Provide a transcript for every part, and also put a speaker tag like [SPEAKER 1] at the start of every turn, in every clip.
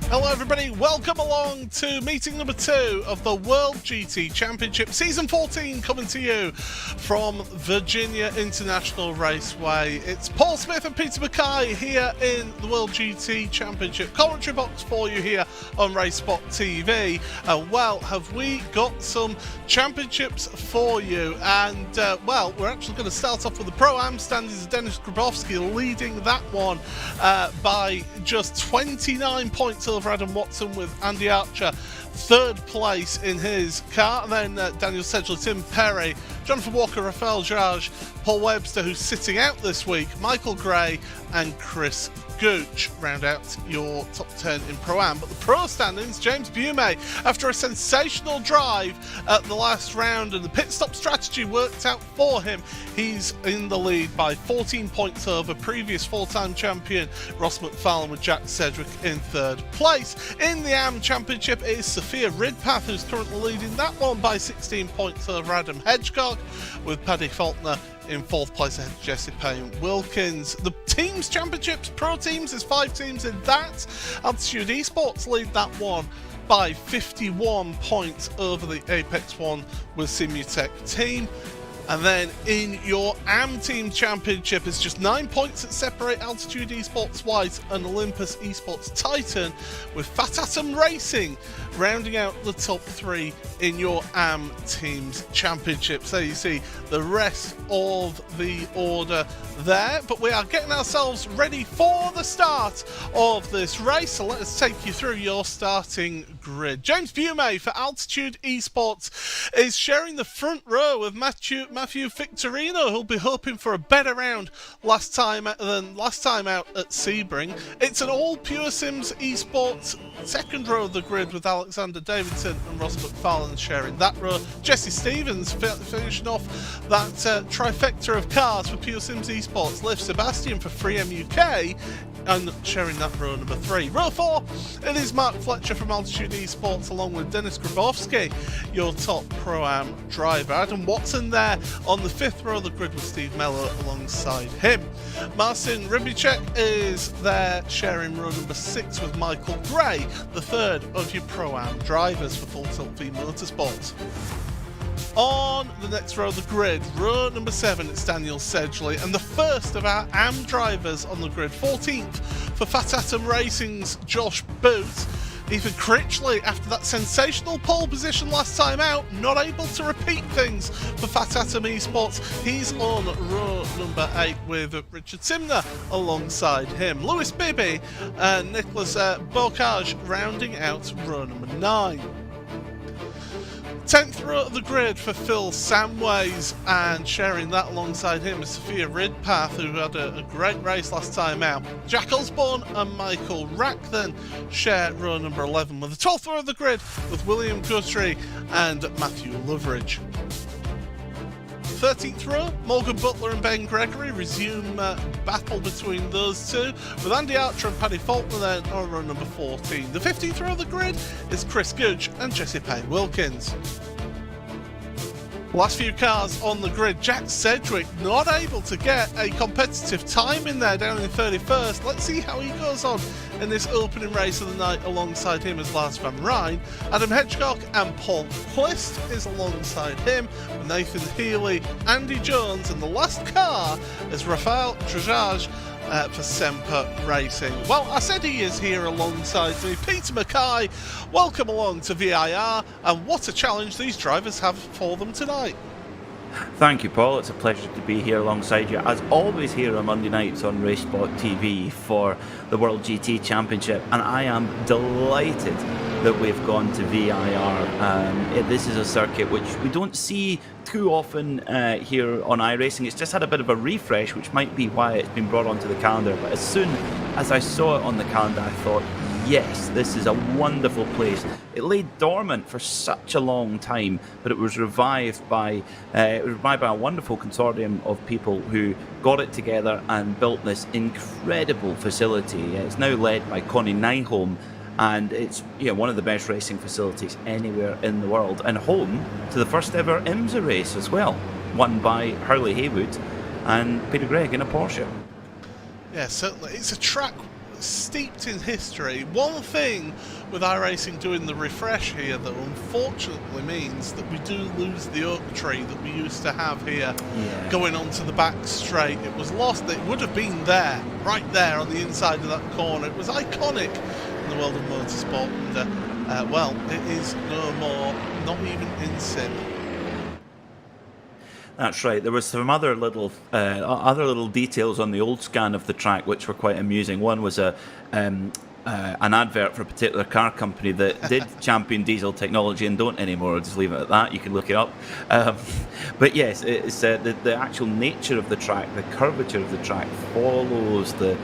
[SPEAKER 1] Hello everybody, welcome along to meeting number 2 of the World GT Championship Season 14, coming to you from Virginia International Raceway. It's Paul Smith and Peter Mackay here in the World GT Championship commentary box for you here on RaceSpotTV. Well, have we got some championships for you? And well, we're actually going to start off with the Pro-Am standings. Dennis Grabowski leading that one by just 29 points over Adam Watson, with Andy Archer third place in his car, and then Daniel Sedgley, Tim Perry, Jonathan Walker, Rafael Jarge, Paul Webster, who's sitting out this week, Michael Gray and Chris Gooch round out your top 10 in Pro-Am. But the Pro standings, James Bume, after a sensational drive at the last round and the pit stop strategy worked out for him, he's in the lead by 14 points over previous four-time champion Ross McFarlane, with Jack Sedgwick in third place. In the AM Championship, it is Sophia Ridpath who's currently leading that one by 16 points over Adam Hedgecock, with Paddy Faulkner in fourth place ahead of Jesse Payne-Wilkins. The Teams Championships, Pro Teams, there's 5 teams in that. Altitude Esports lead that one by 51 points over the Apex One with Simutech team. And then in your AM Team Championship, it's just 9 points that separate Altitude Esports White and Olympus Esports Titan, with Fat Atom Racing rounding out the top 3 in your AM Teams Championship. So you see the rest of the order there, but we are getting ourselves ready for the start of this race. So let us take you through your starting grid. James Bume for Altitude Esports is sharing the front row with Matthew Victorino, who'll be hoping for a better round than last time out at Sebring. It's an all Pure Sims Esports second row of the grid, with Alexander Davidson and Ross McFarlane sharing that row. Jesse Stevens finishing off that trifecta of cars for Pure Sims Esports. Liv Sebastian for 3M UK and sharing that row number 3. Row 4, it is Mark Fletcher from Altitude Esports along with Dennis Grabowski, your top Pro-Am driver. Adam Watson there on the 5th row of the grid with Steve Mello alongside him. Marcin Rybicek is there sharing row number 6 with Michael Gray, the 3rd of your Pro-Am drivers for Full Tilt V Motorsports. On the next row of the grid, row number 7, it's Daniel Sedgley, and the first of our AM drivers on the grid, 14th for Fat Atom Racing's Josh Booth. Ethan Critchley, after that sensational pole position last time out, not able to repeat things for Fat Atom Esports. He's on row number 8 with Richard Simner alongside him. Lewis Bibby and Nicholas Bocage rounding out row number 9. 10th row of the grid for Phil Samways, and sharing that alongside him is Sophia Ridpath, who had a great race last time out. Jack Osborne and Michael Rack then share row number 11, with the 12th row of the grid with William Guthrie and Matthew Loveridge. 13th row, Morgan Butler and Ben Gregory resume battle between those two, with Andy Archer and Paddy Faulkner then on row number 14. The 15th row of the grid is Chris Gudge and Jesse Payne Wilkins. Last few cars on the grid, Jack Sedgwick not able to get a competitive time in there down in 31st. Let's see how he goes on in this opening race of the night. Alongside him is Lars van Rijn. Adam Hedgecock and Paul Quist is alongside him, with Nathan Healy, Andy Jones, and the last car is Rafael Trajaj for Semper Racing. Well, I said he is here alongside me. Peter Mackay, welcome along to VIR, and what a challenge these drivers have for them tonight.
[SPEAKER 2] Thank you, Paul. It's a pleasure to be here alongside you, as always, here on Monday nights on RaceSpotTV for the World GT Championship, and I am delighted that we've gone to VIR. This is a circuit which we don't see too often here on iRacing. It's just had a bit of a refresh, which might be why it's been brought onto the calendar. But as soon as I saw it on the calendar, I thought, yes, this is a wonderful place. It lay dormant for such a long time, but it was revived by a wonderful consortium of people who got it together and built this incredible facility. It's now led by Connie Nyholm, and it's one of the best racing facilities anywhere in the world, and home to the first ever IMSA race as well, won by Hurley Haywood and Peter Gregg in a Porsche.
[SPEAKER 1] Yeah, certainly. It's a track steeped in history. One thing with iRacing doing the refresh here, though, unfortunately means that we do lose the oak tree that we used to have here going onto the back straight. It was lost. It would have been there, right there on the inside of that corner. It was iconic in the world of motorsport, and well, it is no more, not even in sim.
[SPEAKER 2] That's right. There was some other little details on the old scan of the track which were quite amusing. One was an advert for a particular car company that did champion diesel technology and don't anymore. I'll just leave it at that. You can look it up. But yes, it's the actual nature of the track, the curvature of the track follows the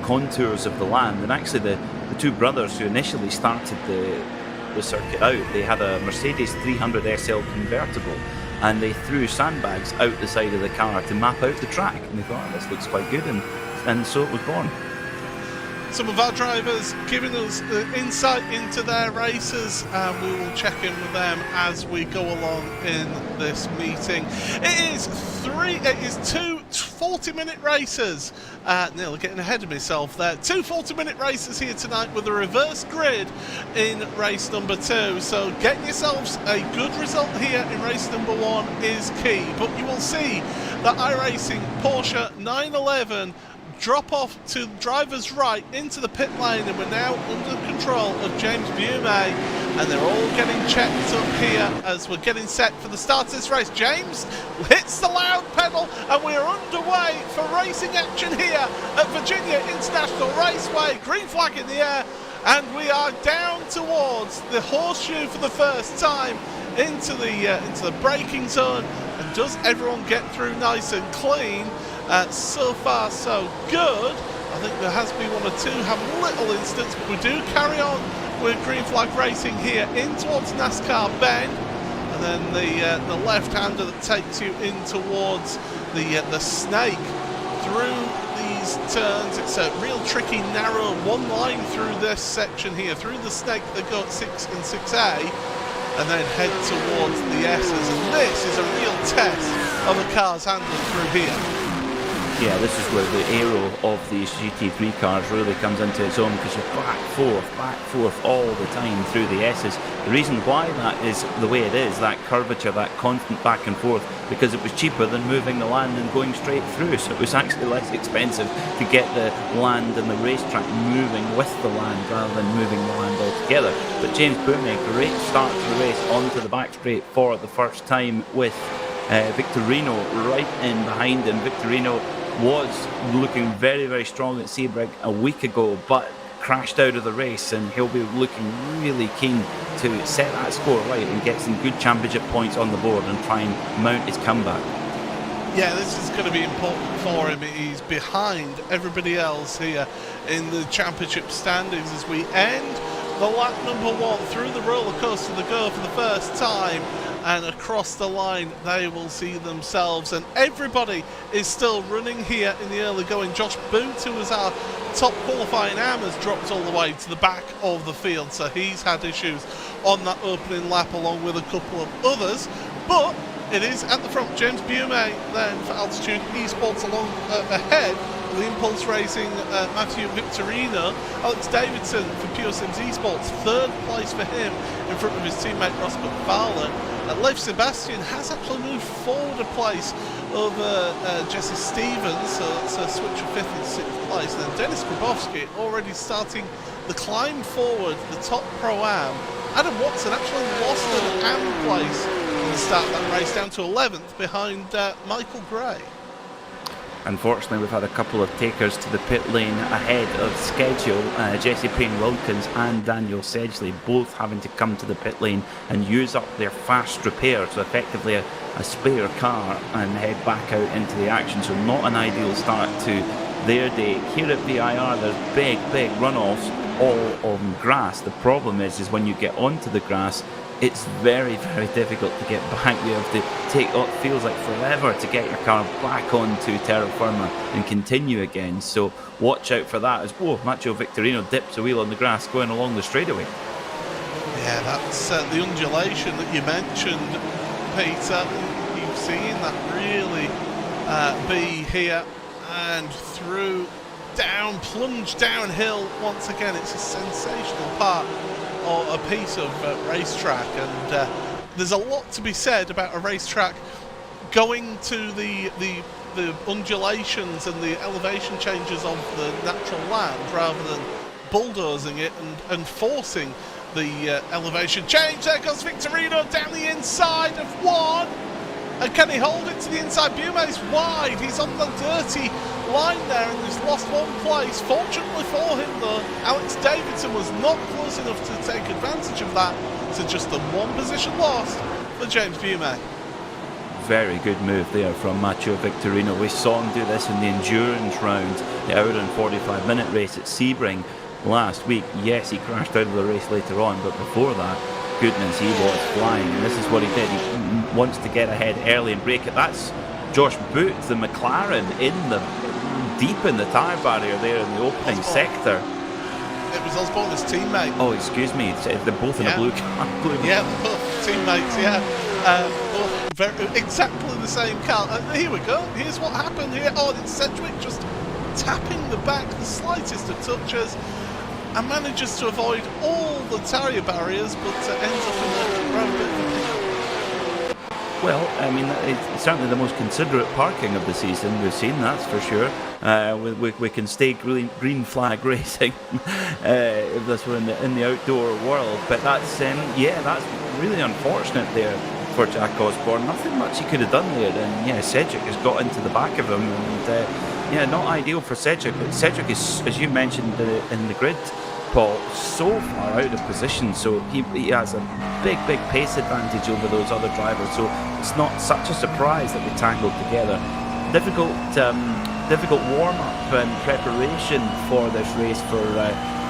[SPEAKER 2] contours of the land. And actually, the two brothers who initially started the circuit out, they had a Mercedes 300 SL convertible, and they threw sandbags out the side of the car to map out the track, and they thought, oh, this looks quite good, and so it was born.
[SPEAKER 1] Some of our drivers giving us insight into their races, and we will check in with them as we go along in this meeting. It is two 40-minute races. Nearly getting ahead of myself there. Two 40-minute races here tonight with a reverse grid in race number 2. So getting yourselves a good result here in race number 1 is key. But you will see that iRacing Porsche 911 drop off to the driver's right into the pit lane, and we're now under control of James Bume, and they're all getting checked up here as we're getting set for the start of this race. James hits the loud pedal, and we're underway for racing action here at Virginia International Raceway. Green flag in the air, and we are down towards the horseshoe for the first time into the braking zone. And does everyone get through nice and clean? So far so good. I think there has been one or two have little instance, but we do carry on with green flag racing here in towards NASCAR Bend, and then the left-hander that takes you in towards the snake through these turns. It's a real tricky, narrow one line through this section here, through the snake. They go at 6 and 6A, and then head towards the S's, and this is a real test of the cars handling through here.
[SPEAKER 2] Yeah, this is where the aero of these GT3 cars really comes into its own, because you're back, forth all the time through the S's. The reason why that is the way it is, that curvature, that constant back and forth, because it was cheaper than moving the land and going straight through, so it was actually less expensive to get the land and the racetrack moving with the land rather than moving the land altogether. But James Bume, great start to the race onto the back straight for the first time with Victorino right in behind him. Victorino was looking very, very strong at Sebring a week ago, but crashed out of the race, and he'll be looking really keen to set that score right and get some good championship points on the board and try and mount his comeback.
[SPEAKER 1] Yeah, this is going to be important for him. He's behind everybody else here in the championship standings as we end the lap number 1 through the roller coaster they go for the first time, and across the line they will see themselves. And everybody is still running here in the early going. Josh Booth, who was our top qualifying arm, has dropped all the way to the back of the field, so he's had issues on that opening lap along with a couple of others. But it is at the front. James Bume then for Altitude Esports along ahead. The Impulse Racing, Matthew Victorino. Alex Davidson for Pure Sims Esports, 3rd place for him in front of his teammate Ross McFarlane. Leif Sebastian has actually moved forward a place over Jesse Stevens, so it's a switch of 5th and 6th place. And then Dennis Grabowski already starting the climb forward, the top Pro-Am. Adam Watson actually lost an AM place in the start of that race, down to 11th behind Michael Gray.
[SPEAKER 2] Unfortunately, we've had a couple of takers to the pit lane ahead of schedule. Jesse Payne-Wilkins and Daniel Sedgley both having to come to the pit lane and use up their fast repair, so effectively a spare car, and head back out into the action. So not an ideal start to their day. Here at VIR, there's big runoffs all on grass. The problem is when you get onto the grass, it's very difficult to get back. You have to take what feels like forever to get your car back onto terra firma and continue again. So watch out for that. As Macho Victorino dips a wheel on the grass going along the straightaway.
[SPEAKER 1] Yeah, that's the undulation that you mentioned, Peter. You've seen that really be here and through, down, plunge downhill once again. It's a sensational part or a piece of racetrack, and there's a lot to be said about a racetrack going to the undulations and the elevation changes of the natural land rather than bulldozing it and forcing the elevation change. There goes Victorino down the inside of 1. And can he hold it to the inside? Bume's wide. He's on the dirty line there and he's lost 1 place. Fortunately for him, though, Alex Davidson was not close enough to take advantage of that. So just the 1 position lost for James Bume.
[SPEAKER 2] Very good move there from Macho Victorino. We saw him do this in the endurance round, the hour and 45-minute race at Sebring last week. Yes, he crashed out of the race later on, but before that, goodness, he was flying, and this is what he did. He wants to get ahead early and break it. That's Josh Booth, the McLaren, deep in the tyre barrier there in the opening sector.
[SPEAKER 1] It was Osborne's teammate.
[SPEAKER 2] Oh, excuse me, they're both in a blue car.
[SPEAKER 1] Yeah, both teammates, both exactly the same car. Here we go, here's what happened here. Oh, it's Sedgwick just tapping the back the slightest of touches, and manages to avoid all the tyre barriers, but ends up in a round bit of a.
[SPEAKER 2] Well, I mean, it's certainly the most considerate parking of the season we've seen, that's for sure. We can stay green flag racing if this were in the outdoor world, but that's that's really unfortunate there for Jack Osborne. Nothing much he could have done there, and Sedgwick has got into the back of him, and not ideal for Sedgwick. But Sedgwick is, as you mentioned in the grid, Paul, so far out of position, so he has a big pace advantage over those other drivers, so it's not such a surprise that they tangled together. Difficult warm-up and preparation for this race for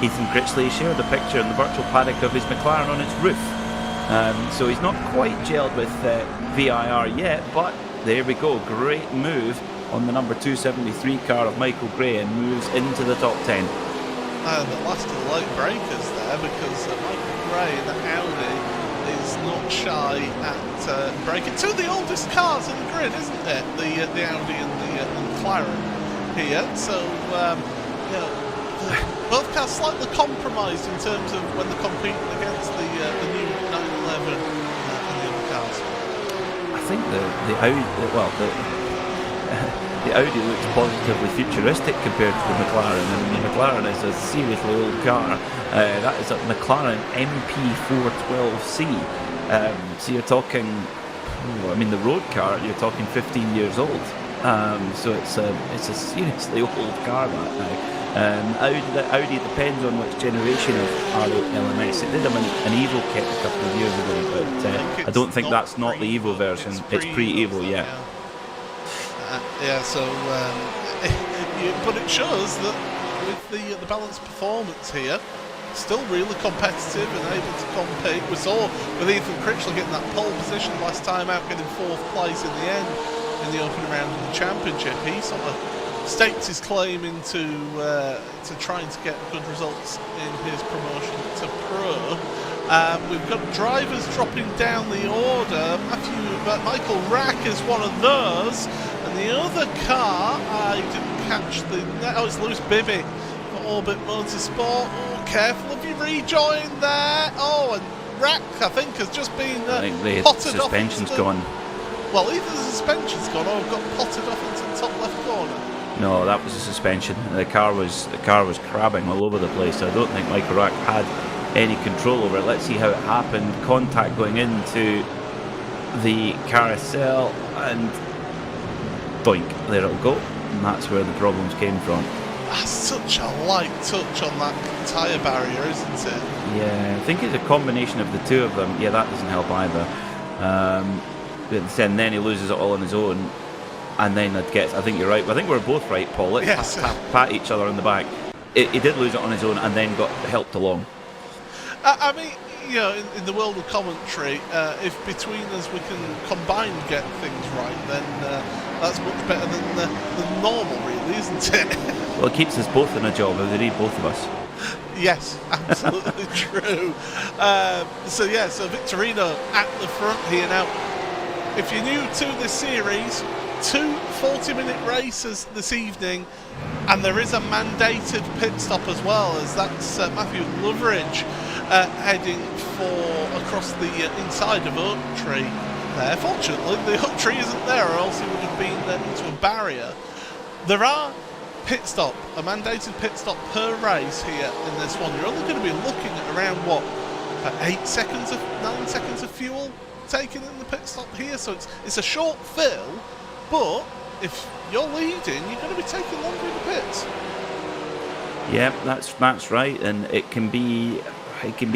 [SPEAKER 2] Ethan Critchley. He shared a picture in the virtual paddock of his McLaren on its roof, so he's not quite gelled with VIR yet, but there we go, great move on the number 273 car of Michael Gray, and moves into the top 10.
[SPEAKER 1] The last of the light breakers there, because Michael Gray in the Audi is not shy at braking. Two of the oldest cars in the grid, isn't it? The Audi and the McLaren here. So, both cars slightly compromised in terms of when they're competing against the new 911 and the other cars.
[SPEAKER 2] I think the Audi, the Audi looks positively futuristic compared to the McLaren, and the McLaren is a seriously old car. That is a McLaren MP412C. So you're talking, the road car, you're talking 15 years old. So it's a seriously old car that now. Audi depends on which generation of R8 LMS. It did have an Evo kit a couple of years ago, but I don't think that's not the Evo version. It's pre-Evo, yeah.
[SPEAKER 1] But it shows that with the balanced performance here, still really competitive and able to compete. We saw with Ethan Critchley getting that pole position last time out, getting 4th place in the end in the opening round of the championship. He sort of staked his claim into to trying to get good results in his promotion to pro. We've got drivers dropping down the order. Michael Rack is one of those, and the other car I didn't catch it's Lewis Bibby for Orbit Motorsport. Oh, careful if you rejoin there. Oh, and Rack I think has just been
[SPEAKER 2] I think the
[SPEAKER 1] potted
[SPEAKER 2] suspension's
[SPEAKER 1] off
[SPEAKER 2] gone.
[SPEAKER 1] Well, either the suspension's gone or got potted off into the top left corner.
[SPEAKER 2] No, that was a suspension. The car was crabbing all over the place. I don't think Michael Rack had any control over it. Let's see how it happened. Contact going into the carousel, and boink, there it'll go. And that's where the problems came from.
[SPEAKER 1] That's such a light touch on that tyre barrier, isn't it?
[SPEAKER 2] Yeah, I think it's a combination of the two of them. Yeah, that doesn't help either. But then he loses it all on his own, and then it gets. I think you're right. I think we're both right, Paul. Let's
[SPEAKER 1] yes.
[SPEAKER 2] pat each other on the back. He did lose it on his own, and then got helped along.
[SPEAKER 1] I mean, you know, in the world of commentary, if between us we can combine and get things right, then that's much better than normal, really, isn't it?
[SPEAKER 2] Well, it keeps us both in a job if they need both of us.
[SPEAKER 1] Yes, absolutely true. So Victorino at the front here. Now, if you're new to this series, 2 40-minute races this evening, and there is a mandated pit stop as well, as that's Matthew Loveridge heading for across the inside of Oak Tree there. Fortunately, the Oak Tree isn't there, or else he would have been into a barrier. There are a mandated pit stop per race here in this one. You're only going to be looking at around, 9 seconds of fuel taken in the pit stop here, so it's a short fill, but if you're leading, you're going to be taking longer in the pits.
[SPEAKER 2] Yeah, that's right, and it can be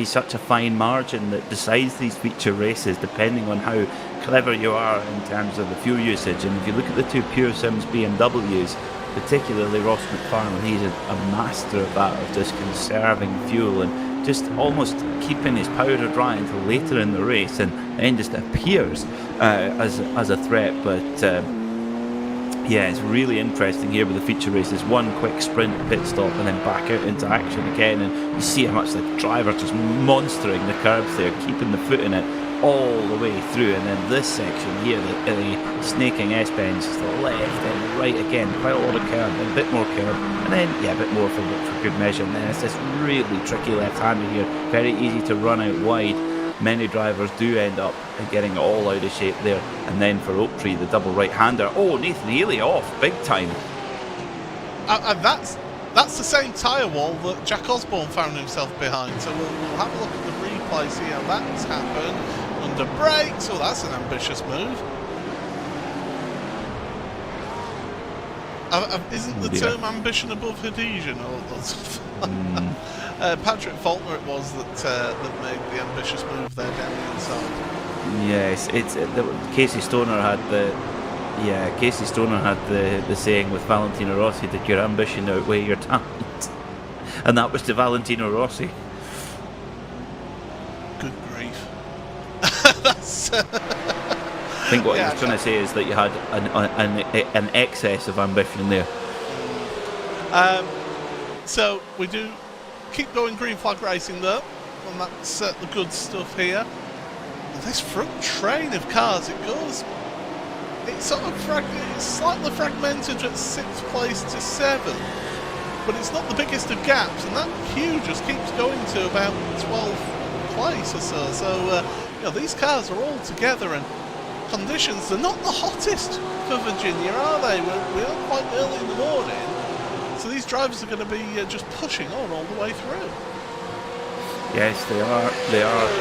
[SPEAKER 2] such a fine margin that decides these feature races, depending on how clever you are in terms of the fuel usage. And if you look at the 2 Pure Sims BMWs, particularly Ross McFarlane, he's a master of that, of just conserving fuel and just almost keeping his powder dry until later in the race, and then just appears as a threat. But yeah, it's really interesting here with the feature races. One quick sprint, pit stop, and then back out into action again, and you see how much the driver just monstering the curbs there, keeping the foot in it all the way through. And then this section here, the snaking S-bends, to the left and right again, quite a lot of curb, and a bit more curb, and then a bit more for good measure. And then it's this really tricky left-hander here, very easy to run out wide. Many drivers do end up getting it all out of shape there. And then for Oak Tree, the double right-hander. Oh, Nathan Healy off big time.
[SPEAKER 1] And that's the same tyre wall that Jack Osborne found himself behind. So we'll have a look at the replay, see how that's happened. Under brakes. Oh, that's an ambitious move. Isn't the term ambition above adhesion? Patrick Faulkner it was that made the ambitious move there down the inside.
[SPEAKER 2] Yes, Casey Stoner had the saying with Valentino Rossi, did your ambition outweigh your talent? And that was to Valentino Rossi.
[SPEAKER 1] Good grief. That's
[SPEAKER 2] I think what he was trying to say is that you had an excess of ambition there.
[SPEAKER 1] So we do keep going green flag racing though, and that's the good stuff here. And this front train of cars, it's slightly fragmented at 6th place to 7th, but it's not the biggest of gaps, and that queue just keeps going to about 12th place or so. So these cars are all together, and conditions, they're not the hottest for Virginia, are they? We are quite early in the morning, so these drivers are going to be just pushing on all the way through.
[SPEAKER 2] Yes, they are.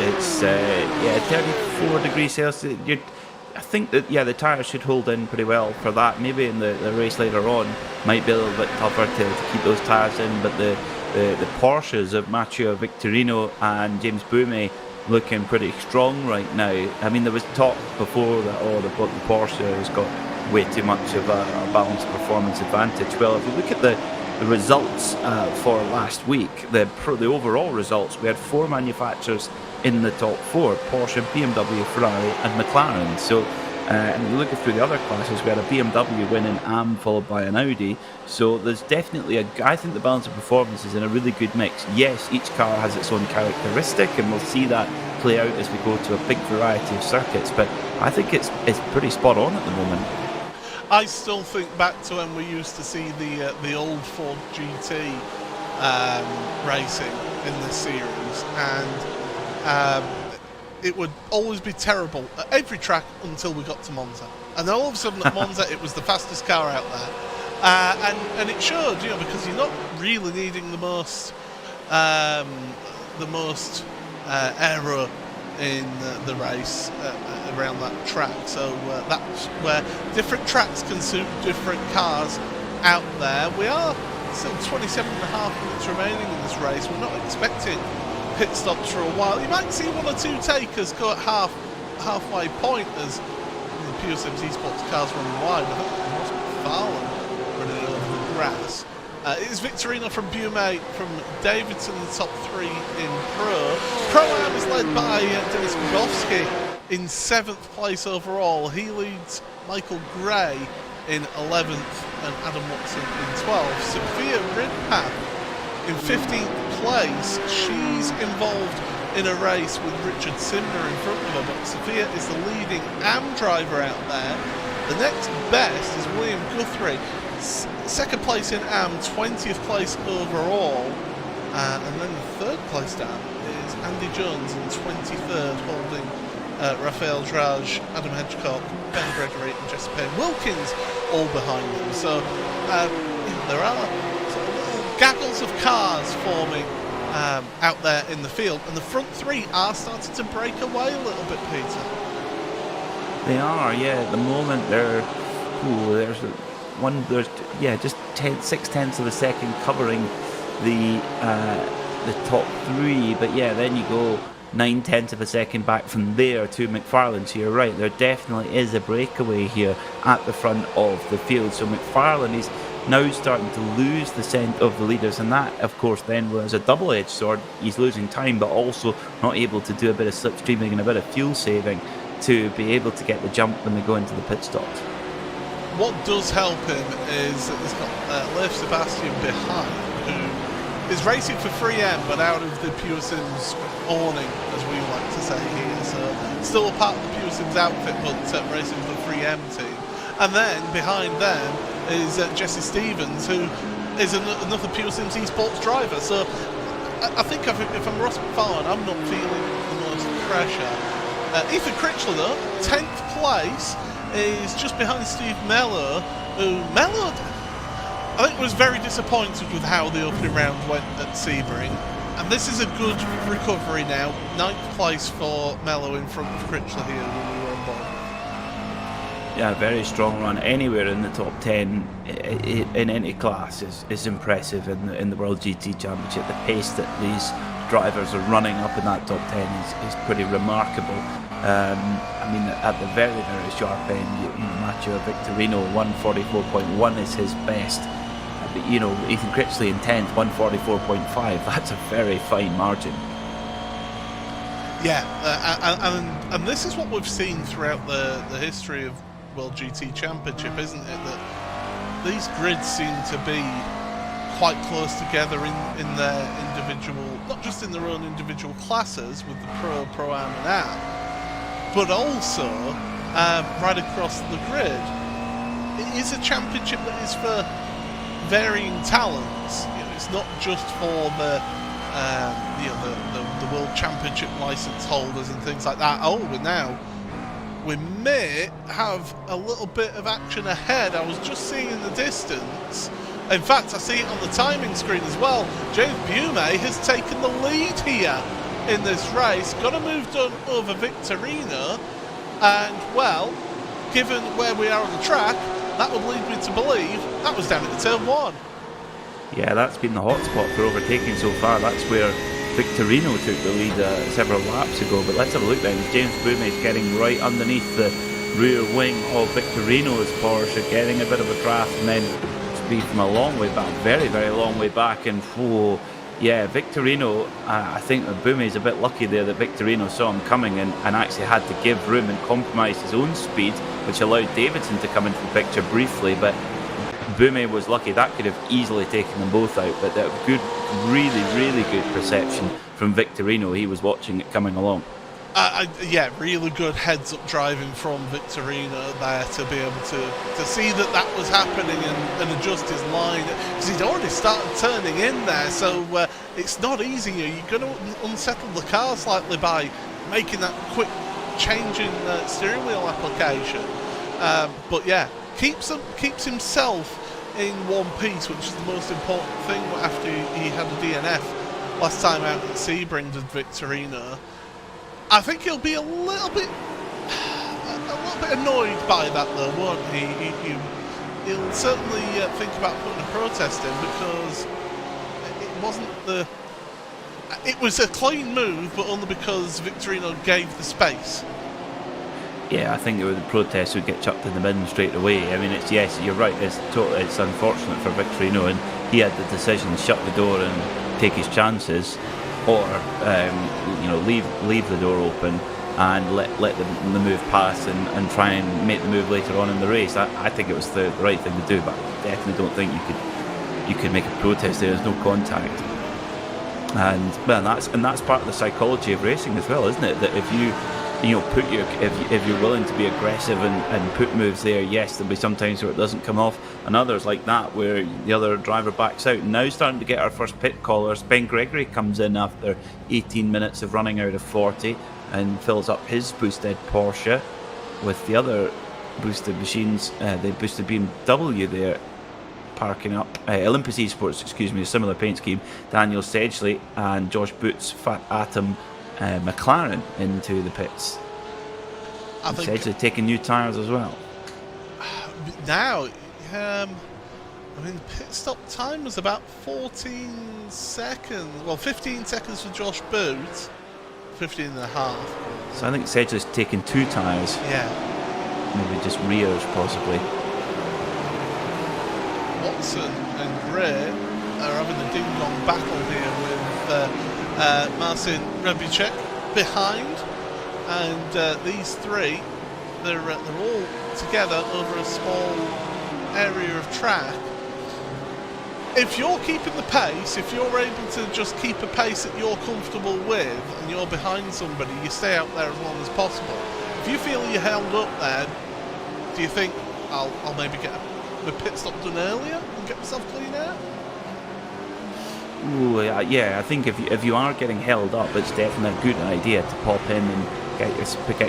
[SPEAKER 2] It's 34 degrees Celsius. I think that the tyres should hold in pretty well for that. Maybe in the race later on might be a little bit tougher to keep those tyres in, but the Porsches of Matteo Victorino and James Boumé looking pretty strong right now. I mean, there was talk before that the Porsche has got way too much of a balanced performance advantage. Well, if you look at the results for last week, the overall results, we had 4 manufacturers in the top 4: Porsche, BMW, Ferrari and McLaren. So and looking through the other classes, we had a BMW win in AM followed by an Audi. So there's definitely I think the balance of performance is in a really good mix. Yes, each car has its own characteristic, and we'll see that play out as we go to a big variety of circuits, but I think it's pretty spot on at the moment.
[SPEAKER 1] I still think back to when we used to see the old Ford GT racing in this series, and it would always be terrible at every track until we got to Monza, and then all of a sudden at Monza it was the fastest car out there, and it showed, because you're not really needing the most aero in the race around that track, so that's where different tracks can suit different cars out there. We are still 27.5 minutes remaining in this race. We're not expecting pit stops for a while. You might see 1 or 2 takers go at halfway point as the PureSims Esports cars running wide. I think Ross McFarlane running over the grass. It is Victorino from Bume, from Davidson in the top 3 in Pro. Pro-Am is led by Denis Bogowski in 7th place overall. He leads Michael Gray in 11th and Adam Watson in 12th. Sophia Ridpath in 15th place. She's involved in a race with Richard Simner in front of her, but Sophia is the leading AM driver out there. The next best is William Guthrie, 2nd place in AM, 20th place overall, and then the 3rd place down is Andy Jones in 23rd, holding Raphael Drage, Adam Hedgecock, Ben Gregory and Jesse Payne Wilkins all behind them. So there are sort of little gaggles of cars forming out there in the field, and the front 3 are starting to break away a little bit, Peter.
[SPEAKER 2] They are, yeah. At the moment, there's just 6/10 of a second covering the top 3, but yeah, then you go 9/10 of a second back from there to McFarlane. So you're right, there definitely is a breakaway here at the front of the field. So McFarlane is now starting to lose the scent of the leaders, and that of course then was a double-edged sword. He's losing time, but also not able to do a bit of slipstreaming and a bit of fuel saving to be able to get the jump when they go into the pit stops.
[SPEAKER 1] What does help him is that he's got Leif Sebastian behind, who is racing for 3M but out of the PureSims awning, as we like to say here. So still a part of the PureSims outfit, but racing for the 3M team. And then behind them is Jesse Stevens, who is another PureSims Esports driver. So I think if I'm Ross McFarlane, I'm not feeling the most pressure. Ethan Critchlow, though, 10th place, is just behind Steve Mello, who I think was very disappointed with how the opening round went at Sebring, and this is a good recovery now. 9th place for Mello in front of Critchlow here when we were on board.
[SPEAKER 2] Yeah, very strong run. Anywhere in the top 10 in any class is impressive in the World GT Championship. The pace that these drivers are running up in that top 10 is pretty remarkable. I mean, at the very, very sharp end, Matteo Victorino, 144.1 is his best. But, Ethan Critchley in 10th, 144.5. That's a very fine margin.
[SPEAKER 1] Yeah, and this is what we've seen throughout the history of World GT Championship, isn't it? That these grids seem to be quite close together in their individual, not just in their own individual classes with the Pro-Am and AM, but also right across the grid. It is a championship that is for varying talents. It's not just for the World Championship license holders and things like that. We may have a little bit of action ahead. I was just seeing in the distance. In fact, I see it on the timing screen as well. James Bume has taken the lead here in this race. Got a move done over Victorino. And, well, given where we are on the track, that would lead me to believe that was down at turn 1.
[SPEAKER 2] Yeah, that's been the hotspot for overtaking so far. That's where Victorino took the lead several laps ago. But let's have a look then. James Bume is getting right underneath rear wing of Victorino's Porsche, getting a bit of a draft, and then speed from a long way back, very, very long way back, and whoa, yeah, Victorino, I think that Bumy's a bit lucky there that Victorino saw him coming and actually had to give room and compromise his own speed, which allowed Davidson to come into the picture briefly, but Bumy was lucky. That could have easily taken them both out, but that good, really, really good perception from Victorino. He was watching it coming along.
[SPEAKER 1] Yeah, really good heads-up driving from Victorino there to be able to see that was happening and adjust his line, because he'd already started turning in there, so it's not easy. You're going to unsettle the car slightly by making that quick change in steering wheel application. But yeah, keeps himself in one piece, which is the most important thing after he had a DNF last time out at Sebring with Victorino. I think he'll be a little bit annoyed by that though, won't he? He'll certainly think about putting a protest in, because it wasn't it was a clean move, but only because Victorino gave the space.
[SPEAKER 2] Yeah, I think the protest would get chucked in the bin straight away. I mean, yes, you're right. It's unfortunate for Victorino, and he had the decision to shut the door and take his chances, or leave the door open and let the move pass and try and make the move later on in the race. I think it was the right thing to do, but I definitely don't think you could make a protest there. There's no contact, and that's part of the psychology of racing as well, isn't it? That if if you're willing to be aggressive and put moves there, yes, there'll be some times where it doesn't come off, and others like that where the other driver backs out. And now starting to get our first pit callers. Ben Gregory comes in after 18 minutes of running out of 40 and fills up his boosted Porsche with the other boosted machines, the boosted BMW there, parking up. Olympus Esports, a similar paint scheme. Daniel Sedgley and Josh Boots, Fat Atom, McLaren into the pits. I think Sedgley taking new tyres as well.
[SPEAKER 1] Now, the pit stop time was about 14 seconds. Well, 15 seconds for Josh Boots, 15 and a half.
[SPEAKER 2] So I think Sedgley's taking two tyres.
[SPEAKER 1] Yeah.
[SPEAKER 2] Maybe just rears, possibly.
[SPEAKER 1] Watson and Gray are having a ding-dong battle here with Marcin Rebicek behind, and these three, they're all together over a small area of track. If you're keeping the pace, if you're able to just keep a pace that you're comfortable with and you're behind somebody, you stay out there as long as possible. If you feel you're held up there, do you think I'll maybe get the pit stop done earlier and get myself clean out?
[SPEAKER 2] Ooh, yeah, I think if you are getting held up, it's definitely a good idea to pop in and get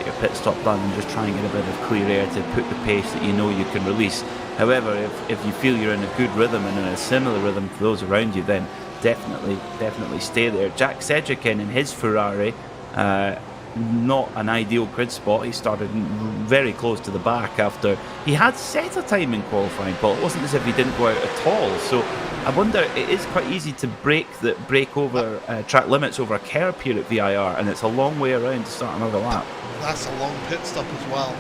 [SPEAKER 2] your pit stop done and just try and get a bit of clear air to put the pace that you know you can release. However, if you feel you're in a good rhythm and in a similar rhythm to those around you, then definitely stay there. Jack Sedgwick in his Ferrari, not an ideal grid spot. He started very close to the back after he had set a time in qualifying, Paul. It wasn't as if he didn't go out at all. So I wonder, it is quite easy to break over track limits over a curb here at VIR, and it's a long way around to start another lap.
[SPEAKER 1] That's a long pit stop as well.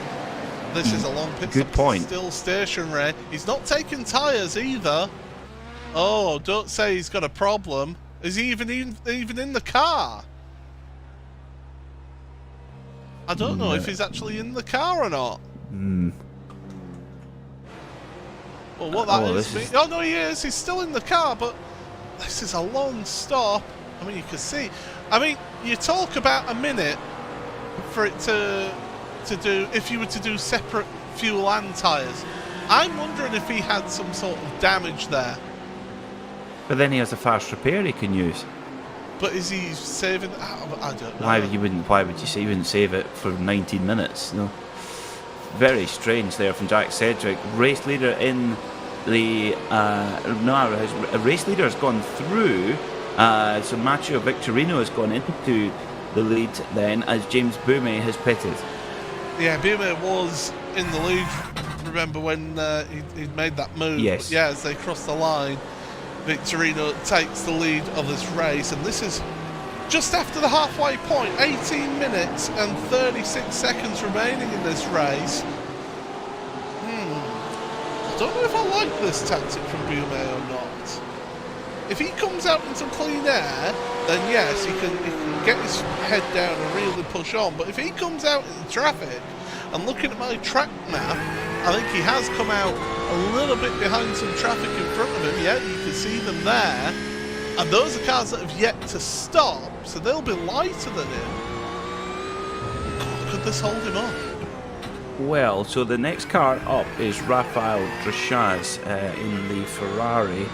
[SPEAKER 1] This is a long pit stop.
[SPEAKER 2] Good point.
[SPEAKER 1] Still stationary. He's not taking tyres either. Oh, don't say he's got a problem. Is he even in the car? I don't know if he's actually in the car or not. Well, what that is... Oh, no, he is. He's still in the car, but this is a long stop. I mean, you can see... I mean, you talk about a minute for it to do... If you were to do separate fuel and tyres. I'm wondering if he had some sort of damage there.
[SPEAKER 2] But then he has a fast repair he can use.
[SPEAKER 1] But is he saving... I don't know.
[SPEAKER 2] Why would you say you wouldn't save it for 19 minutes? No. Very strange there from Jack Sedgwick. Race leader in the... a race leader has gone through. So Matteo Victorino has gone into the lead then as James Bumy has pitted.
[SPEAKER 1] Yeah, Bumy was in the lead, remember when he'd made that move.
[SPEAKER 2] Yes.
[SPEAKER 1] But yeah, as they cross the line, Victorino takes the lead of this race, and this is just after the halfway point, 18 minutes and 36 seconds remaining in this race. I don't know if I like this tactic from Bume or not. If he comes out into clean air, then yes, he can get his head down and really push on. But if he comes out in traffic, and looking at my track map, I think he has come out a little bit behind some traffic in front of him. Yeah, you can see them there. And those are cars that have yet to stop, so they'll be lighter than him. God, could this hold him up?
[SPEAKER 2] Well, so the next car up is Rafael Drachaz in the Ferrari.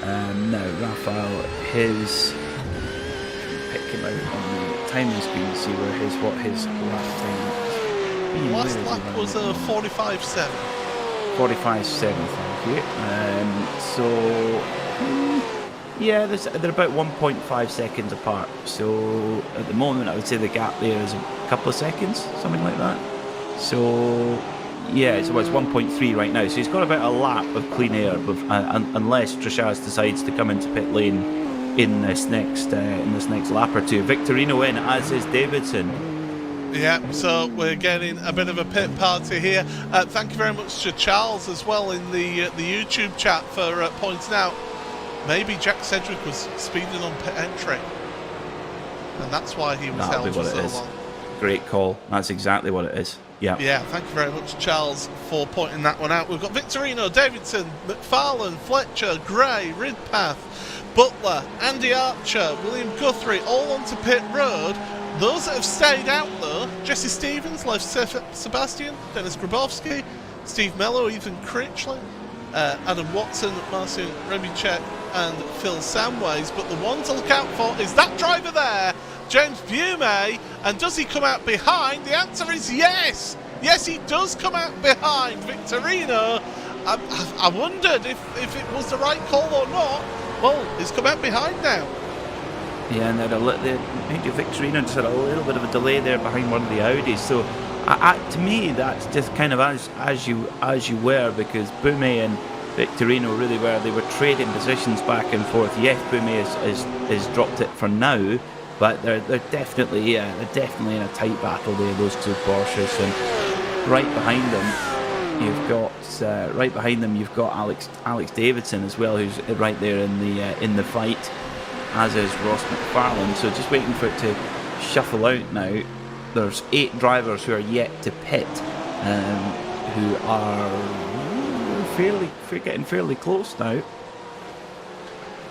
[SPEAKER 2] Now, Rafael, pick him out on the timing screen, see where what his last time is.
[SPEAKER 1] Last lap was a 45.7.
[SPEAKER 2] 45.7, thank you. Yeah, they're about 1.5 seconds apart. So at the moment, I would say the gap there is a couple of seconds, something like that. So yeah, it's 1.3 right now. So he's got about a lap of clean air, unless Drachaz decides to come into pit lane in this next lap or two. Victorino in, as is Davidson.
[SPEAKER 1] Yeah, so we're getting a bit of a pit party here. Thank you very much to Charles as well in the YouTube chat for pointing out maybe Jack Sedgwick was speeding on pit entry, and that's why he was held for so long.
[SPEAKER 2] Great call. That's exactly what it is. Yeah.
[SPEAKER 1] Yeah, thank you very much, Charles, for pointing that one out. We've got Victorino, Davidson, McFarlane, Fletcher, Gray, Ridpath, Butler, Andy Archer, William Guthrie, all onto pit road. Those that have stayed out, though, Jesse Stevens, Lev Sebastian, Dennis Grabowski, Steve Mello, Ethan Critchley, Adam Watson, Marcin Rebichek, and Phil Samways. But the one to look out for is that driver there, James Bume. And does he come out behind? The answer is yes. Yes, he does come out behind Victorino. I wondered if it was the right call or not. Well, he's come out behind now.
[SPEAKER 2] Yeah, and Victorino just had a little bit of a delay there behind one of the Audis. So, to me, that's just kind of as you were, because Bume and Victorino really were. They were trading positions back and forth. Yes, Bume has dropped it for now, but they're definitely in a tight battle there. Those two Porsches, and right behind them you've got Alex Davidson as well, who's right there in the fight, as is Ross McFarlane. So just waiting for it to shuffle out now. There's 8 drivers who are yet to pit, who are getting fairly close now.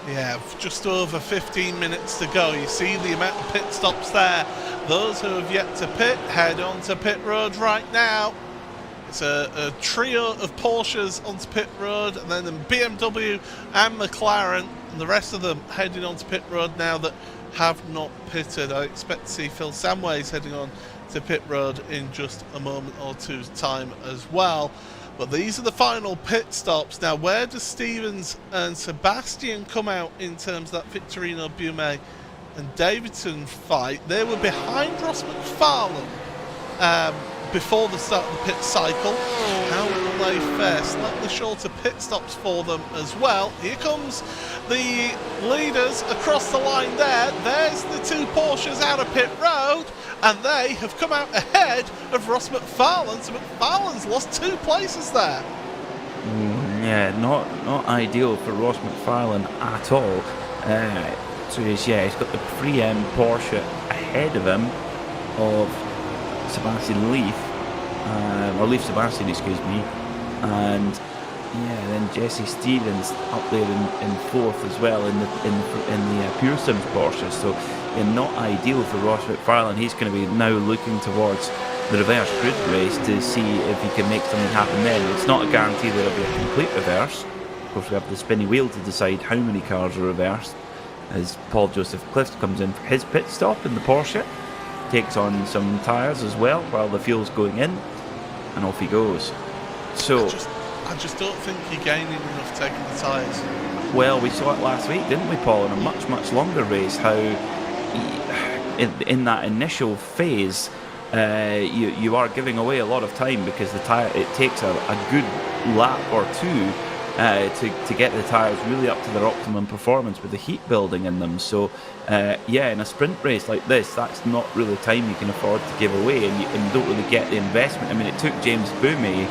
[SPEAKER 1] Yeah, just over 15 minutes to go. You see the amount of pit stops there. Those who have yet to pit head on to pit road right now. It's a trio of Porsches onto pit road, and then the BMW and McLaren, and the rest of them heading onto pit road now that have not pitted. I expect to see Phil Samways heading on to pit road in just a moment or two's time as well. But these are the final pit stops. Now, where does Stevens and Sebastian come out in terms of that Victorino, Bume and Davidson fight? They were behind Ross McFarlane before the start of the pit cycle. How will they fare? Slightly shorter pit stops for them as well. Here comes the leaders across the line there. There's the 2 Porsches out of pit road, and they have come out ahead of Ross McFarlane. So McFarlane's lost 2 places there.
[SPEAKER 2] Yeah, not ideal for Ross McFarlane at all. So he's got the 3M Porsche ahead of him of Sebastian Leaf, or Leaf Sebastian, excuse me, and then Jesse Stevens up there in 4th as well in the Pure Sims Porsche. So not ideal for Ross McFarlane. He's going to be now looking towards the reverse grid race to see if he can make something happen then. It's not a guarantee that it'll be a complete reverse. Of course, we have the spinny wheel to decide how many cars are reversed, as Paul Joseph Clift comes in for his pit stop in the Porsche, takes on some tyres as well while the fuel's going in, and off he goes. So
[SPEAKER 1] I just don't think you're gaining enough taking the tyres.
[SPEAKER 2] Well, we saw it last week, didn't we, Paul, in a much longer race, how in that initial phase you are giving away a lot of time, because the tyre, it takes a good lap or two to get the tyres really up to their optimum performance with the heat building in them. So yeah, in a sprint race like this, that's not really time you can afford to give away, and you don't really get the investment. I mean, it took James Boumé,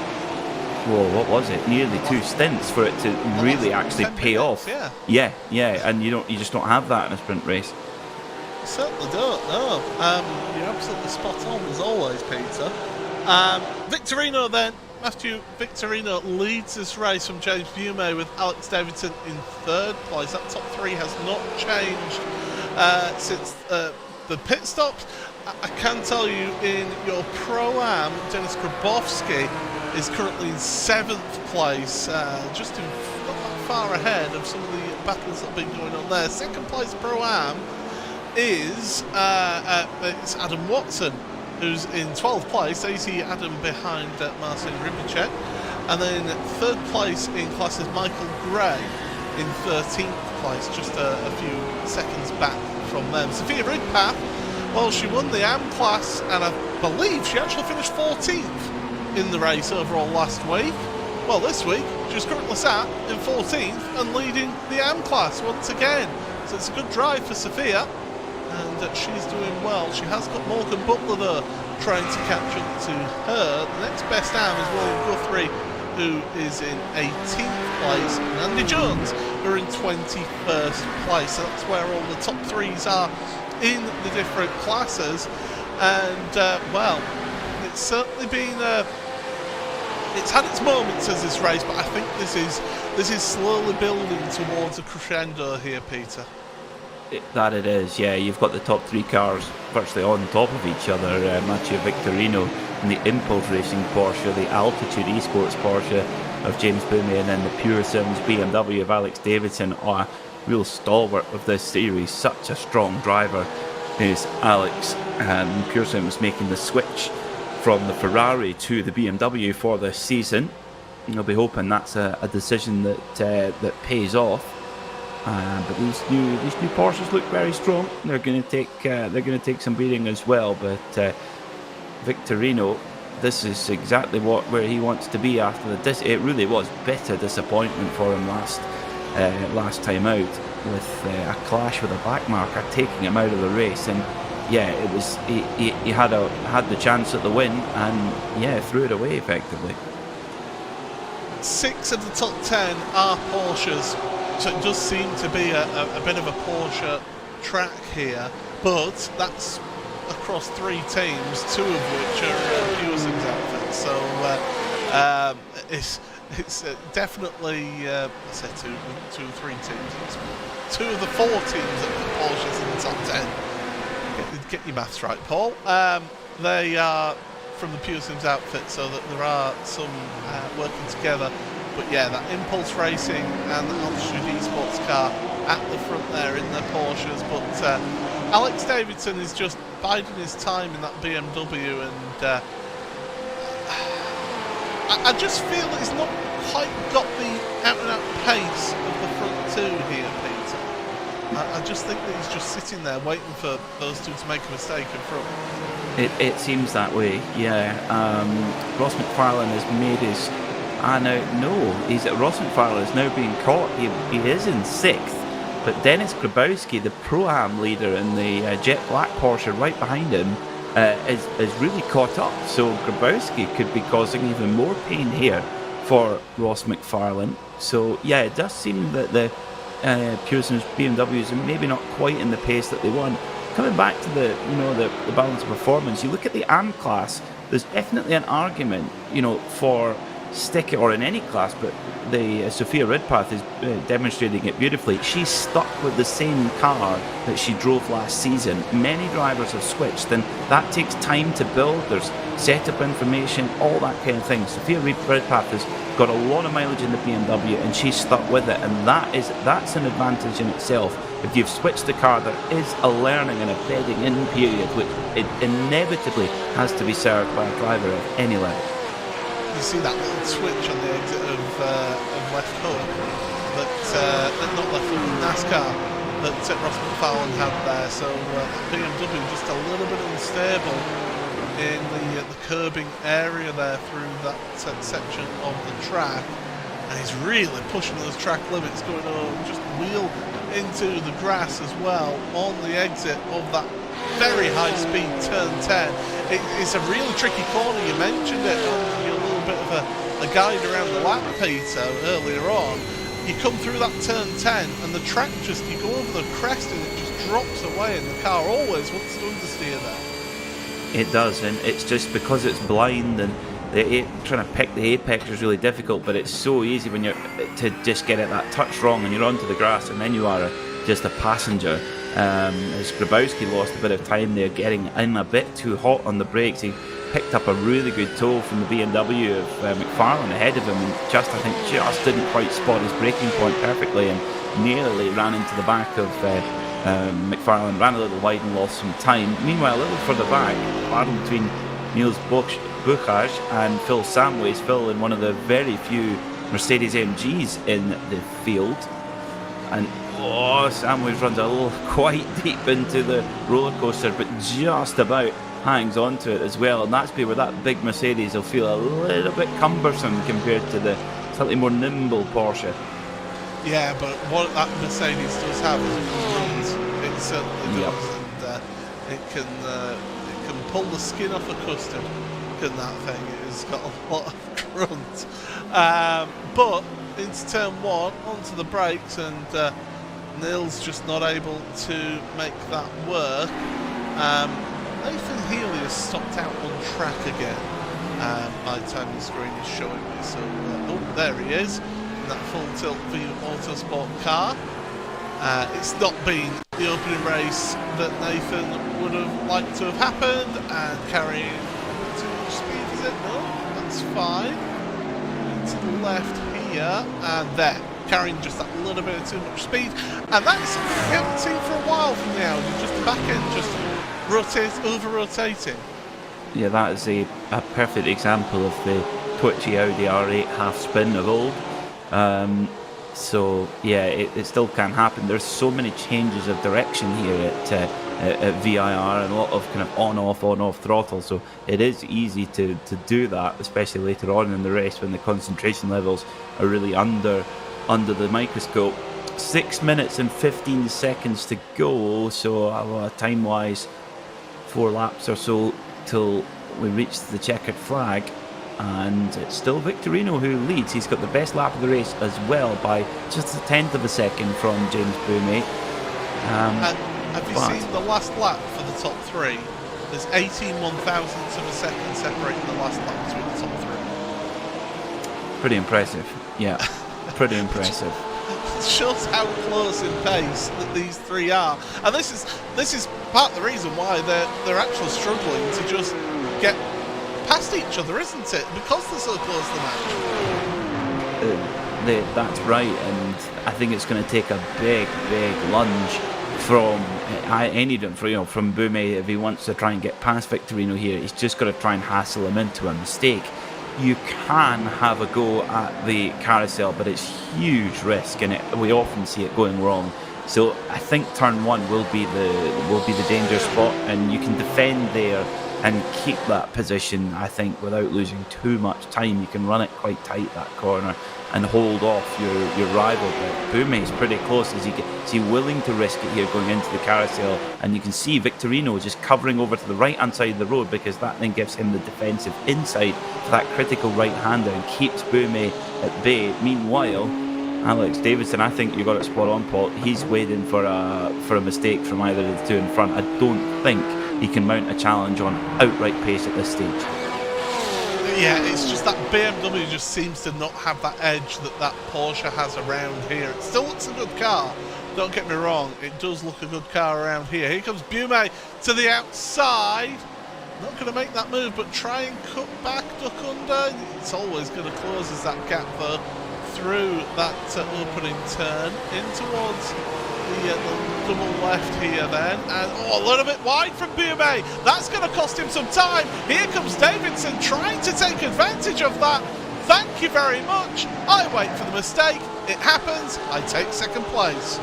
[SPEAKER 2] well, what was it, nearly 2 stints for it to really actually pay off. Yeah, and you just don't have that in a sprint race.
[SPEAKER 1] Certainly don't, no. You're absolutely spot on as always, Peter. Victorino then. Matthew Victorino leads this race from James Boumé with Alex Davidson in 3rd place. That top 3 has not changed since the pit stops. I can tell you, in your Pro-Am, Denis Grabowski is currently in 7th place, just not that far ahead of some of the battles that have been going on there. 2nd place Pro-Am is it's Adam Watson, who's in 12th place. There you see Adam behind Marcin Rybicek. And then 3rd place in class is Michael Gray in 13th place, just a few seconds back from them. Sophia Ridpath, well, she won the AM class, and I believe she actually finished 14th in the race overall last week. Well, this week, she's currently sat in 14th and leading the AM class once again. So it's a good drive for Sophia, and she's doing well. She has got Morgan Butler, though, trying to catch up to her. The next best AM is William Guthrie, who is in 18th place, and Andy Jones, who are in 21st place. So that's where all the top 3s are in the different classes. And, well, it's certainly been... it's had its moments as this race, but I think this is slowly building towards a crescendo here, Peter.
[SPEAKER 2] That it is, yeah. You've got the top 3 cars virtually on top of each other. Mathieu Victorino in the Impulse Racing Porsche, the Altitude Esports Porsche of James Boumé, and then the Pure Sims BMW of Alex Davidson. A real stalwart of this series, such a strong driver is Alex, and Pure Sims making the switch from the Ferrari to the BMW for this season. You'll be hoping that's a decision that pays off. But these new Porsches look very strong. They're going to take some beating as well. But Victorino, this is exactly where he wants to be after it really was bitter disappointment for him last time out, with a clash with a backmarker taking him out of the race. And yeah, it was he had the chance at the win, and yeah, threw it away effectively.
[SPEAKER 1] 6 of the top 10 are Porsches, so it does seem to be a bit of a Porsche track here, but that's across 3 teams, 2 of which are Pure Sims outfits. So it's definitely I said 2 or 3 teams. It's 2 of the 4 teams that are Porsches in the top 10. Get your maths right, Paul. They are from the Pure Sims outfit, so that there are some working together. But yeah, that Impulse Racing and the Altitude Esports car at the front there in their Porsches. But Alex Davidson is just biding his time in that BMW, and I just feel that he's not quite got the out-and-out pace of the front 2 here, Peter. I just think that he's just sitting there waiting for those 2 to make a mistake in front.
[SPEAKER 2] It seems that way, yeah. Ross McFarlane has made his... Ross McFarlane is now being caught. He is in 6th, but Denis Grabowski, the Pro-Am leader in the jet black Porsche right behind him, is really caught up. So Grabowski could be causing even more pain here for Ross McFarlane. So yeah, it does seem that the Pure Sims BMWs are maybe not quite in the pace that they want. Coming back to the balance of performance, you look at the AM class, there's definitely an argument, for sticking, or in any class, but the Sophia Ridpath is demonstrating it beautifully. She's stuck with the same car that she drove last season. Many drivers have switched, and that takes time to build. There's setup information, all that kind of thing. Sophia Ridpath has got a lot of mileage in the BMW, and she's stuck with it, and that's an advantage in itself. If you've switched the car, there is a learning and a bedding in period, which it inevitably has to be served by a driver of any level.
[SPEAKER 1] You see that little switch on the exit of left hook, not left hook, NASCAR, that Ross McFarlane had there. So BMW just a little bit unstable in the curbing area there through that section of the track. and he's really pushing those track limits, going on just wheel into the grass as well on the exit of that very high speed turn 10. It's a really tricky corner. You mentioned it on your little bit of a guide around the lap, Peter, earlier on. You come through that turn 10 and the track just, you go over the crest and it just drops away, and the car always wants to understeer there.
[SPEAKER 2] It does, and it's just because it's blind, and trying to pick the apex is really difficult, but it's so easy when you're to just get it that touch wrong and you're onto the grass, and then you are just a passenger. As Grabowski lost a bit of time there, getting in a bit too hot on the brakes. He picked up a really good toe from the BMW of McFarlane ahead of him, and I think just didn't quite spot his braking point perfectly, and nearly ran into the back of McFarlane, ran a little wide and lost some time. Meanwhile, a little further back, battle between Niels Buchage and Phil Samways. Phil in one of the very few Mercedes AMGs in the field, and Samways runs a little quite deep into the roller coaster, but just about hangs on to it as well, and that's where that big Mercedes will feel a little bit cumbersome compared to the slightly more nimble Porsche.
[SPEAKER 1] Yeah, but what that Mercedes does have is it certainly does, and it can pull the skin off a custard. Can that thing? It's got a lot of grunt. But into turn 1, onto the brakes, and Nils just not able to make that work. Nathan Healy has stopped out on track again. My timing screen is showing me, so there he is in that full tilt VIR Autosport car. It's not been the opening race that Nathan would have liked to have happened, and carrying too much speed, is it? No, that's fine. To the left here, and there, carrying just that little bit of too much speed, and that's something we haven't seen for a while from the Audi, just the back end just over-rotating. Yeah,
[SPEAKER 2] that is a perfect example of the twitchy Audi R8 half spin of old. So yeah, it still can happen. There's so many changes of direction here at VIR, and a lot of kind of on-off throttle, so it is easy to do that, especially later on in the race when the concentration levels are really under the microscope. 6 minutes and 15 seconds to go, so time-wise 4 laps or so till we reach the checkered flag, and it's still Victorino who leads. He's got the best lap of the race as well by just a tenth of a second from James Boumé.
[SPEAKER 1] Have you seen the last lap for the top 3? There's 18 one-thousandths of a second separating the last lap between the top 3.
[SPEAKER 2] Pretty impressive, yeah. Pretty impressive.
[SPEAKER 1] It shows how close in pace that these 3 are, and this is part of the reason why they're actually struggling to just get past each other, isn't it? Because they're so close to the match.
[SPEAKER 2] That's right, and I think it's going to take a big lunge from from Boumé if he wants to try and get past Victorino here. He's just got to try and hassle him into a mistake. You can have a go at the carousel, but it's huge risk, and we often see it going wrong. So I think turn 1 will be the danger spot, and you can defend there and keep that position, I think, without losing too much time. You can run it quite tight, that corner, and hold off your rival. But Boumé's pretty close. Is he willing to risk it here going into the carousel? And you can see Victorino just covering over to the right-hand side of the road, because that then gives him the defensive inside for that critical right-hander and keeps Boumé at bay. Meanwhile, Alex Davidson, I think you got it spot on, Paul. He's waiting for a mistake from either of the two in front. I don't think he can mount a challenge on outright pace at this stage.
[SPEAKER 1] Yeah, it's just that BMW just seems to not have that edge that Porsche has around here. It still looks a good car, don't get me wrong. It does look a good car around here. Here comes Boumé to the outside. Not going to make that move, but try and cut back, duck under. It's always going to close as that gap though through that opening turn in towards the double left here then, and a little bit wide from Boumé. That's going to cost him some time. Here comes Davidson trying to take advantage of that. Thank you very much. I wait for the mistake. It happens. I take second place.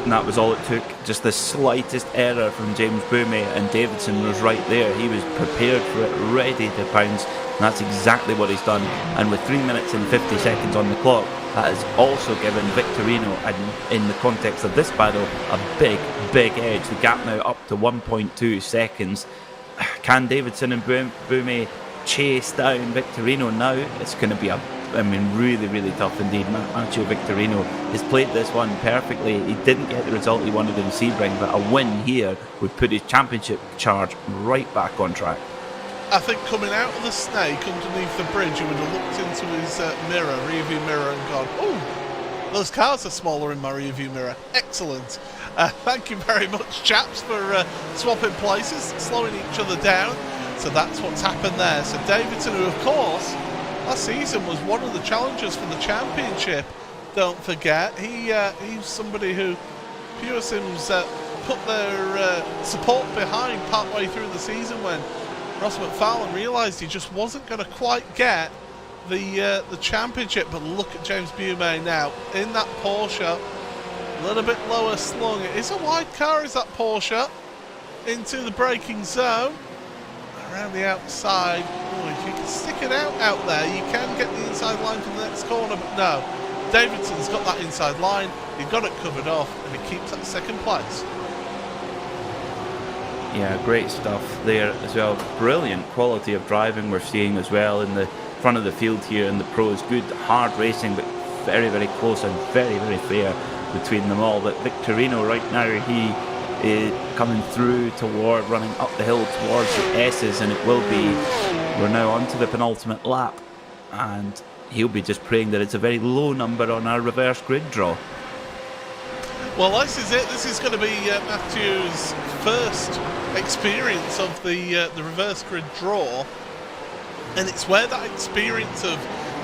[SPEAKER 2] And that was all it took. Just the slightest error from James Boumé, and Davidson was right there. He was prepared for it, ready to pounce, and that's exactly what he's done. And with 3 minutes and 50 seconds on the clock, that has also given Victorino, and in the context of this battle, a big edge. The gap now up to 1.2 seconds. Can Davidson and Boumé chase down Victorino now? It's going to be really tough indeed. Matteo Victorino has played this one perfectly. He didn't get the result he wanted in Sebring, but a win here would put his championship charge right back on track.
[SPEAKER 1] I think coming out of the snake underneath the bridge, he would have looked into his rearview mirror, and gone, "Oh, those cars are smaller in my rearview mirror." Excellent. Thank you very much, chaps, for swapping places, slowing each other down. So that's what's happened there. So Davidson, who of course last season was one of the challengers for the championship, don't forget, he's somebody who Pure Sims put their support behind partway through the season when Ross McFarlane realised he just wasn't going to quite get the championship. But look at James Boumé now in that Porsche, a little bit lower slung. It is a wide car, is that Porsche, into the braking zone. Around the outside. Oh, if you can stick it out there, you can get the inside line for the next corner, but no. Davidson's got that inside line, he got it covered off, and he keeps that second place.
[SPEAKER 2] Yeah, great stuff there as well. Brilliant quality of driving we're seeing as well in the front of the field here in the pros. Good, hard racing, but very close and very fair between them all. But Victorino right now, he coming through toward, running up the hill towards the S's, and it will be, we're now on to the penultimate lap, and he'll be just praying that it's a very low number on our reverse grid draw.
[SPEAKER 1] Well, this is it. This is going to be Matthew's first experience of the reverse grid draw, and it's where that experience of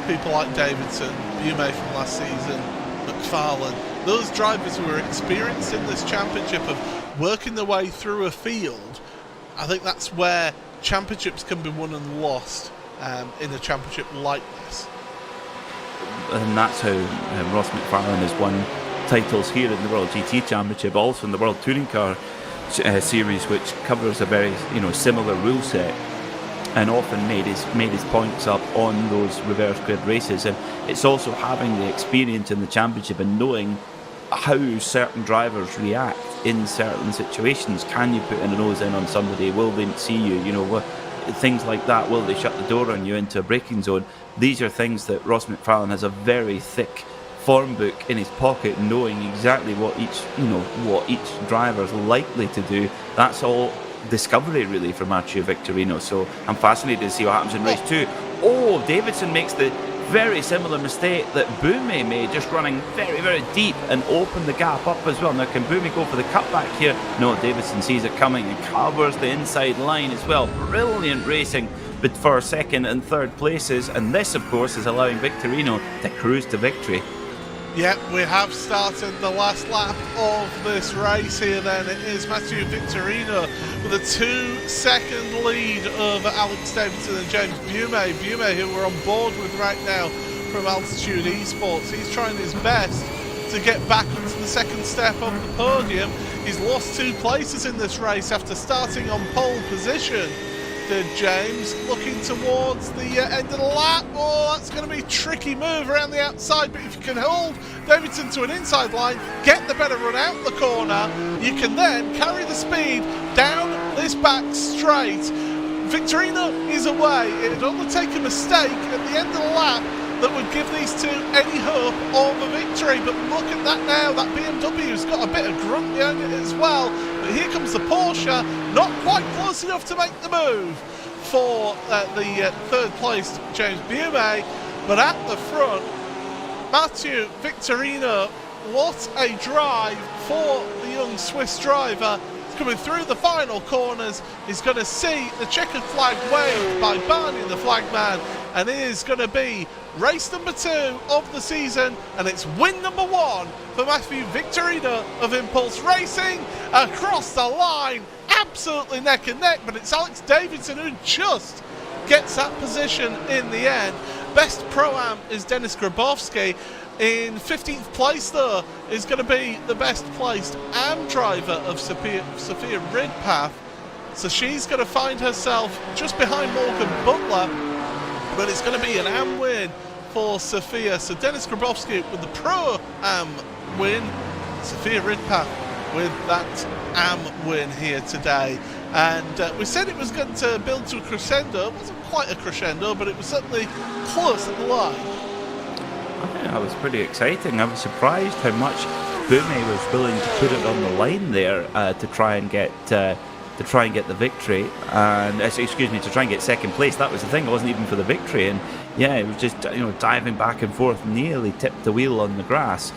[SPEAKER 1] people like Davidson, Boumé from last season, McFarlane, those drivers who are experienced in this championship of working their way through a field, I think that's where championships can be won and lost in a championship like this.
[SPEAKER 2] And that's how Ross McFarlane has won titles here in the World GT Championship, also in the World Touring Car Series, which covers a very similar rule set, and often made his points up on those reverse grid races. And it's also having the experience in the championship and knowing how certain drivers react in certain situations. Can you put in a nose in on somebody? Will they see you? Things like that. Will they shut the door on you into a braking zone? These are things that Ross McFarlane has a very thick form book in his pocket, knowing exactly what each driver's likely to do. That's all discovery really for Matteo Victorino. So I'm fascinated to see what happens in race 2. Oh, Davidson makes the very similar mistake that Boumé made, just running very deep and open the gap up as well. Now, can Boumé go for the cutback here? No, Davidson sees it coming and covers the inside line as well. Brilliant racing, but for second and third places, and this of course is allowing Victorino to cruise to victory.
[SPEAKER 1] Yep, we have started the last lap of this race here then. It is Matteo Victorino with a 2-second lead over Alex Davidson and James Boumé. Boumé, who we're on board with right now from Altitude Esports. He's trying his best to get back onto the second step of the podium. He's lost 2 places in this race after starting on pole position. James looking towards the end of the lap. Oh, that's going to be a tricky move around the outside, but if you can hold Davidson to an inside line, get the better run out the corner, you can then carry the speed down this back straight. Victorino is away. It would only take a mistake at the end of the lap that would give these two any hope of a victory, but look at that now. That BMW's got a bit of grunt behind it as well, but here comes the Porsche, not quite close enough to make the move for the third place James Boumé, but at the front, Matteo Victorino. What a drive for the young Swiss driver. He's coming through the final corners. He's going to see the checkered flag waved by Barney the flagman, and it is going to be race number 2 of the season, and it's win number 1 for Matteo Victorino of Impulse Racing across the line, absolutely neck and neck, but it's Alex Davidson who just gets that position in the end. Best Pro-Am is Dennis Grabowski, In 15th place, though, is going to be the best placed AM driver of Sophia Ridpath. So she's going to find herself just behind Morgan Butler, but it's going to be an AM win for Sophia. So Dennis Grabowski with the Pro AM win, Sophia Ridpath with that AM win here today. And we said it was going to build to a crescendo. It wasn't quite a crescendo, but it was certainly close at the line.
[SPEAKER 2] Yeah, that was pretty exciting. I was surprised how much Bumi was willing to put it on the line there to try and get the victory, and to try and get second place. That was the thing. It wasn't even for the victory, and yeah, it was just diving back and forth, nearly tipped the wheel on the grass,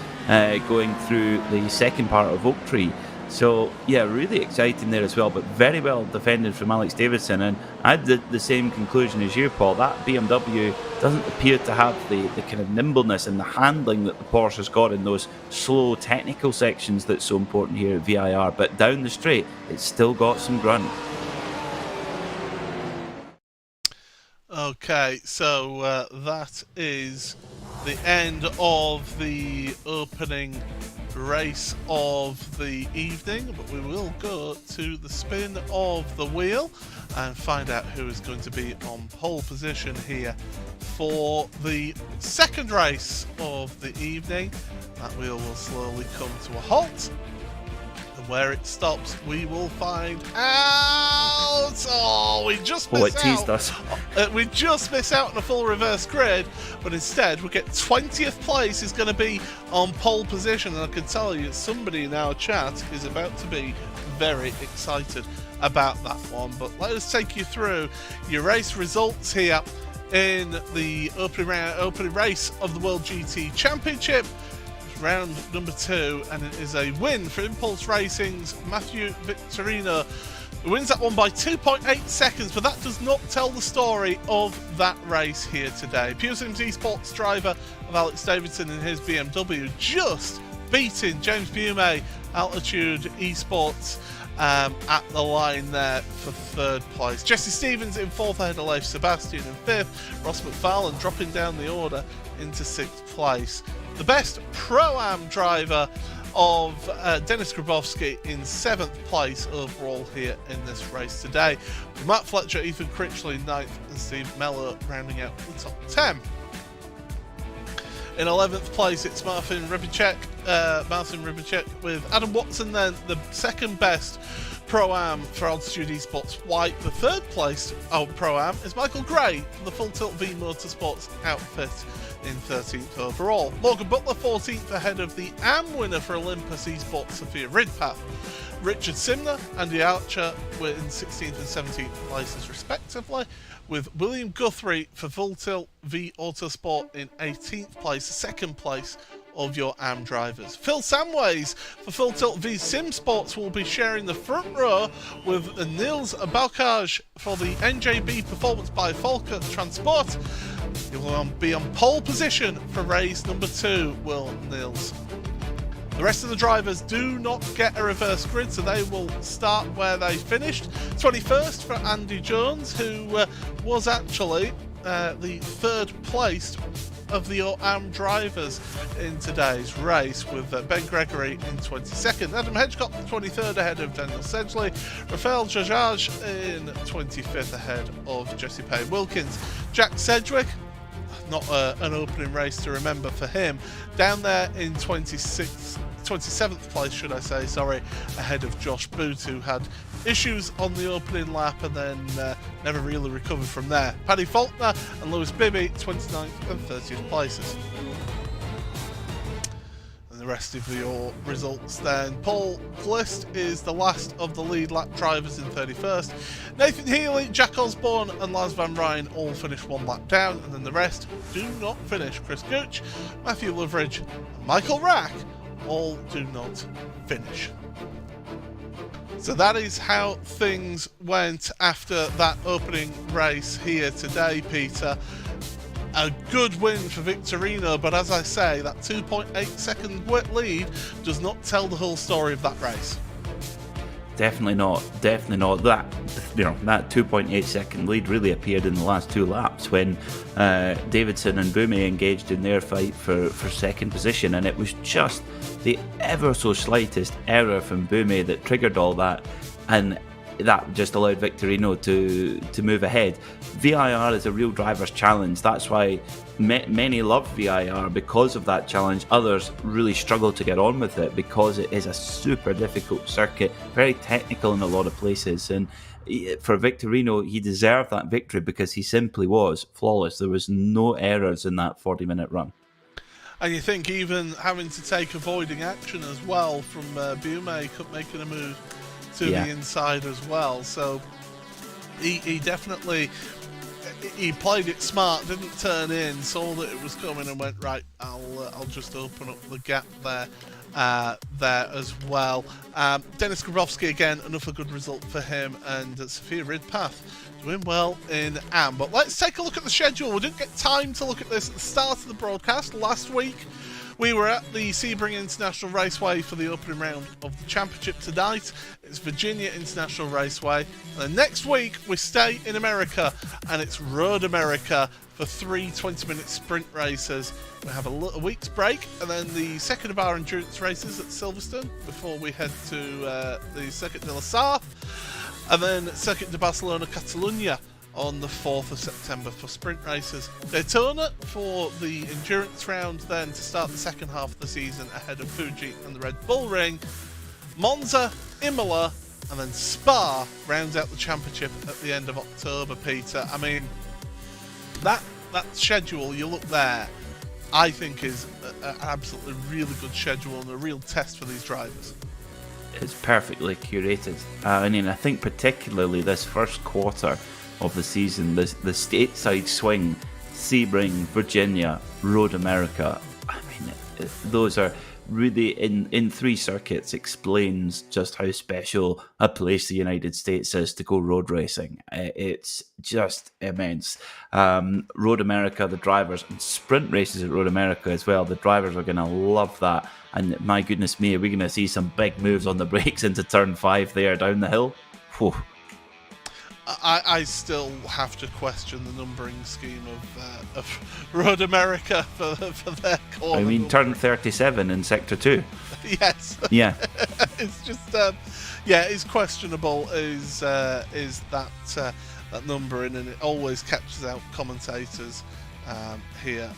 [SPEAKER 2] going through the second part of Oak Tree. So yeah, really exciting there as well, but very well defended from Alex Davidson. And I had the same conclusion as you, Paul. That BMW doesn't appear to have the kind of nimbleness and the handling that the Porsche has got in those slow technical sections that's so important here at VIR, but down the straight it's still got some grunt.
[SPEAKER 1] Okay, so that is the end of the opening race of the evening, but we will go to the spin of the wheel and find out who is going to be on pole position here for the second race of the evening. That wheel will slowly come to a halt, and where it stops we will find out. Oh, we just missed out. We just miss out on a full reverse grid, but instead we get 20th place is going to be on pole position, and I can tell you somebody in our chat is about to be very excited about that one. But let us take you through your race results here in the opening race of the World GT Championship. Round number 2, and it is a win for Impulse Racing's Matthew Victorino, who wins that one by 2.8 seconds, but that does not tell the story of that race here today. Pure Sims Esports driver of Alex Davidson in his BMW just beating James Bume, Altitude Esports, at the line there for 3rd place. Jesse Stevens in 4th ahead of Leif Sebastian in 5th. Ross McFarlane dropping down the order into 6th place. The best Pro-Am driver of Dennis Grabowski in 7th place overall here in this race today. With Matt Fletcher, Ethan Critchley 9th, and Steve Mello rounding out the top 10. In 11th place, it's Martin Rybicek with Adam Watson then, the second best Pro-Am for Altitude Esports White. The 3rd place Pro-Am is Michael Gray from the Full Tilt V Motorsports outfit in 13th overall. Morgan Butler 14th ahead of the AM winner for Olympus Esports Sophia Ridpath. Richard Simner, Andy Archer were in 16th and 17th places respectively, with William Guthrie for Full Tilt V Autosport in 18th place, 2nd place of your AM drivers. Phil Samways for Full Tilt V Sim Sports will be sharing the front row with Nils Balkaj for the NJB Performance by Volker Transport. He will be on pole position for race number 2, will Nils. The rest of the drivers do not get a reverse grid, so they will start where they finished. 21st for Andy Jones, who was actually the 3rd placed of the AM drivers in today's race, with Ben Gregory in 22nd. Adam Hedgecock 23rd ahead of Daniel Sedgley. Rafael Jajaj in 25th ahead of Jesse Payne Wilkins. Jack Sedgwick, not an opening race to remember for him, down there in 27th place, should I say, sorry, ahead of Josh Boot, who had issues on the opening lap and then never really recovered from there. Paddy Faulkner and Lewis Bibby 29th and 30th places. And the rest of your results then. Paul Glist is the last of the lead lap drivers in 31st. Nathan Healy, Jack Osborne and Lars Van Ryn all finish 1 lap down, and then the rest do not finish. Chris Gooch, Matthew Loveridge and Michael Rack all do not finish. So that is how things went after that opening race here today, Peter. A good win for Victorino, but as I say, that 2.8 second lead does not tell the whole story of that race.
[SPEAKER 2] Definitely not. Definitely not. That, that 2.8 second lead really appeared in the last 2 laps when Davidson and Bumi engaged in their fight for second position, and it was just the ever so slightest error from Bumi that triggered all that, and that just allowed Victorino to move ahead. VIR is a real driver's challenge. That's why many love VIR because of that challenge. Others really struggle to get on with it because it is a super difficult circuit, very technical in a lot of places. And for Victorino, he deserved that victory because he simply was flawless. There was no errors in that 40-minute run.
[SPEAKER 1] And you think even having to take avoiding action as well from Bume, making a move to the inside as well. So he definitely played it smart, didn't turn in, saw that it was coming and went, right, I'll just open up the gap there as well. Denis Grabowski again, another good result for him, and Sofia Ridpath doing well in Am. But let's take a look at the schedule. We didn't get time to look at this at the start of the broadcast last week. We were at the Sebring International Raceway for the opening round of the championship. Tonight it's Virginia International Raceway. And then next week we stay in America, and it's Road America for 3 20-minute sprint races. We have a week's break, and then the second of our endurance races at Silverstone before we head to the Circuit de la Sarre, and then Circuit de Barcelona Catalunya on the 4th of September for sprint races. Daytona for the endurance round then to start the second half of the season ahead of Fuji and the Red Bull Ring. Monza, Imola, and then Spa rounds out the championship at the end of October, Peter. I mean, that schedule, you look there, I think is an absolutely really good schedule and a real test for these drivers.
[SPEAKER 2] It's perfectly curated. I think particularly this first quarter of the season, the stateside swing, Sebring, Virginia, Road America, those are really, in 3 circuits, explains just how special a place the United States is to go road racing. It's just immense. Road America, the drivers, and sprint races at Road America as well, the drivers are going to love that. And my goodness me, are we going to see some big moves on the brakes into turn 5 there down the hill? Whew.
[SPEAKER 1] I still have to question the numbering scheme of Road America for their corner.
[SPEAKER 2] I mean, turn 37 in Sector 2.
[SPEAKER 1] Yes.
[SPEAKER 2] Yeah.
[SPEAKER 1] It's just, it's questionable. Is that numbering, and it always catches out commentators here,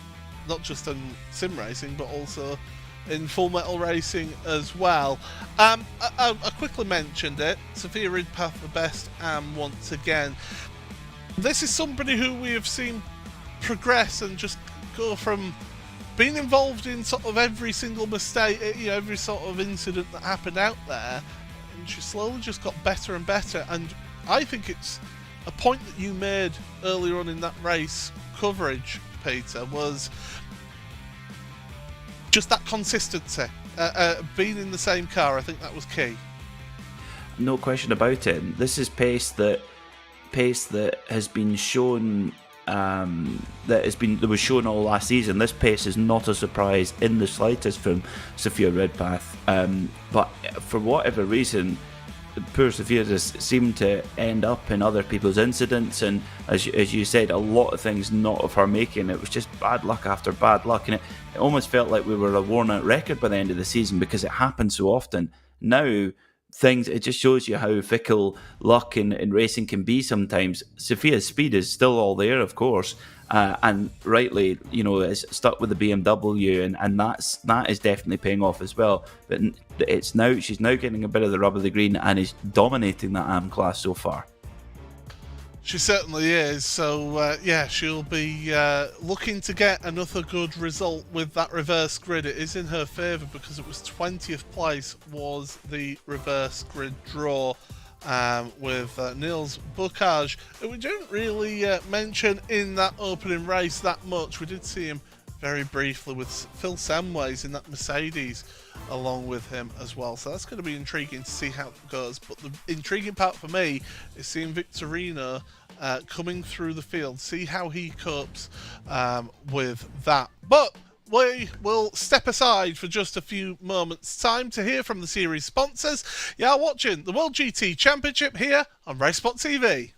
[SPEAKER 1] not just on sim racing but also in Full Metal Racing as well. I quickly mentioned it. Sofia Ridpath the best once again. This is somebody who we have seen progress and just go from being involved in sort of every single mistake, every sort of incident that happened out there, and she slowly just got better and better. And I think it's a point that you made earlier on in that race coverage, Peter, was just that consistency, being in the same car. I think that was key.
[SPEAKER 2] No question about it. This is pace that has been shown, that was shown all last season. This pace is not a surprise in the slightest from Sofia Ridpath. But for whatever reason, poor Sofia just seemed to end up in other people's incidents, and as you said, a lot of things not of her making. It was just bad luck after bad luck, and it almost felt like we were a worn out record by the end of the season because it happened so often. Now it just shows you how fickle luck in racing can be sometimes. Sofia's speed is still all there, of course, and rightly, is stuck with the BMW, and that is definitely paying off as well. But she's now getting a bit of the rub of the green and is dominating that AM class so far.
[SPEAKER 1] She certainly is. So she'll be looking to get another good result with that reverse grid. It is in her favour because it was 20th place was the reverse grid draw with Niels Bocage, who we didn't really mention in that opening race that much. We did see him very briefly with Phil Samways in that Mercedes along with him as well. So that's going to be intriguing to see how it goes. But the intriguing part for me is seeing Victorino coming through the field, see how he copes with that. But we will step aside for just a few moments' time to hear from the series sponsors. You are watching the World GT Championship here on RaceSpotTV.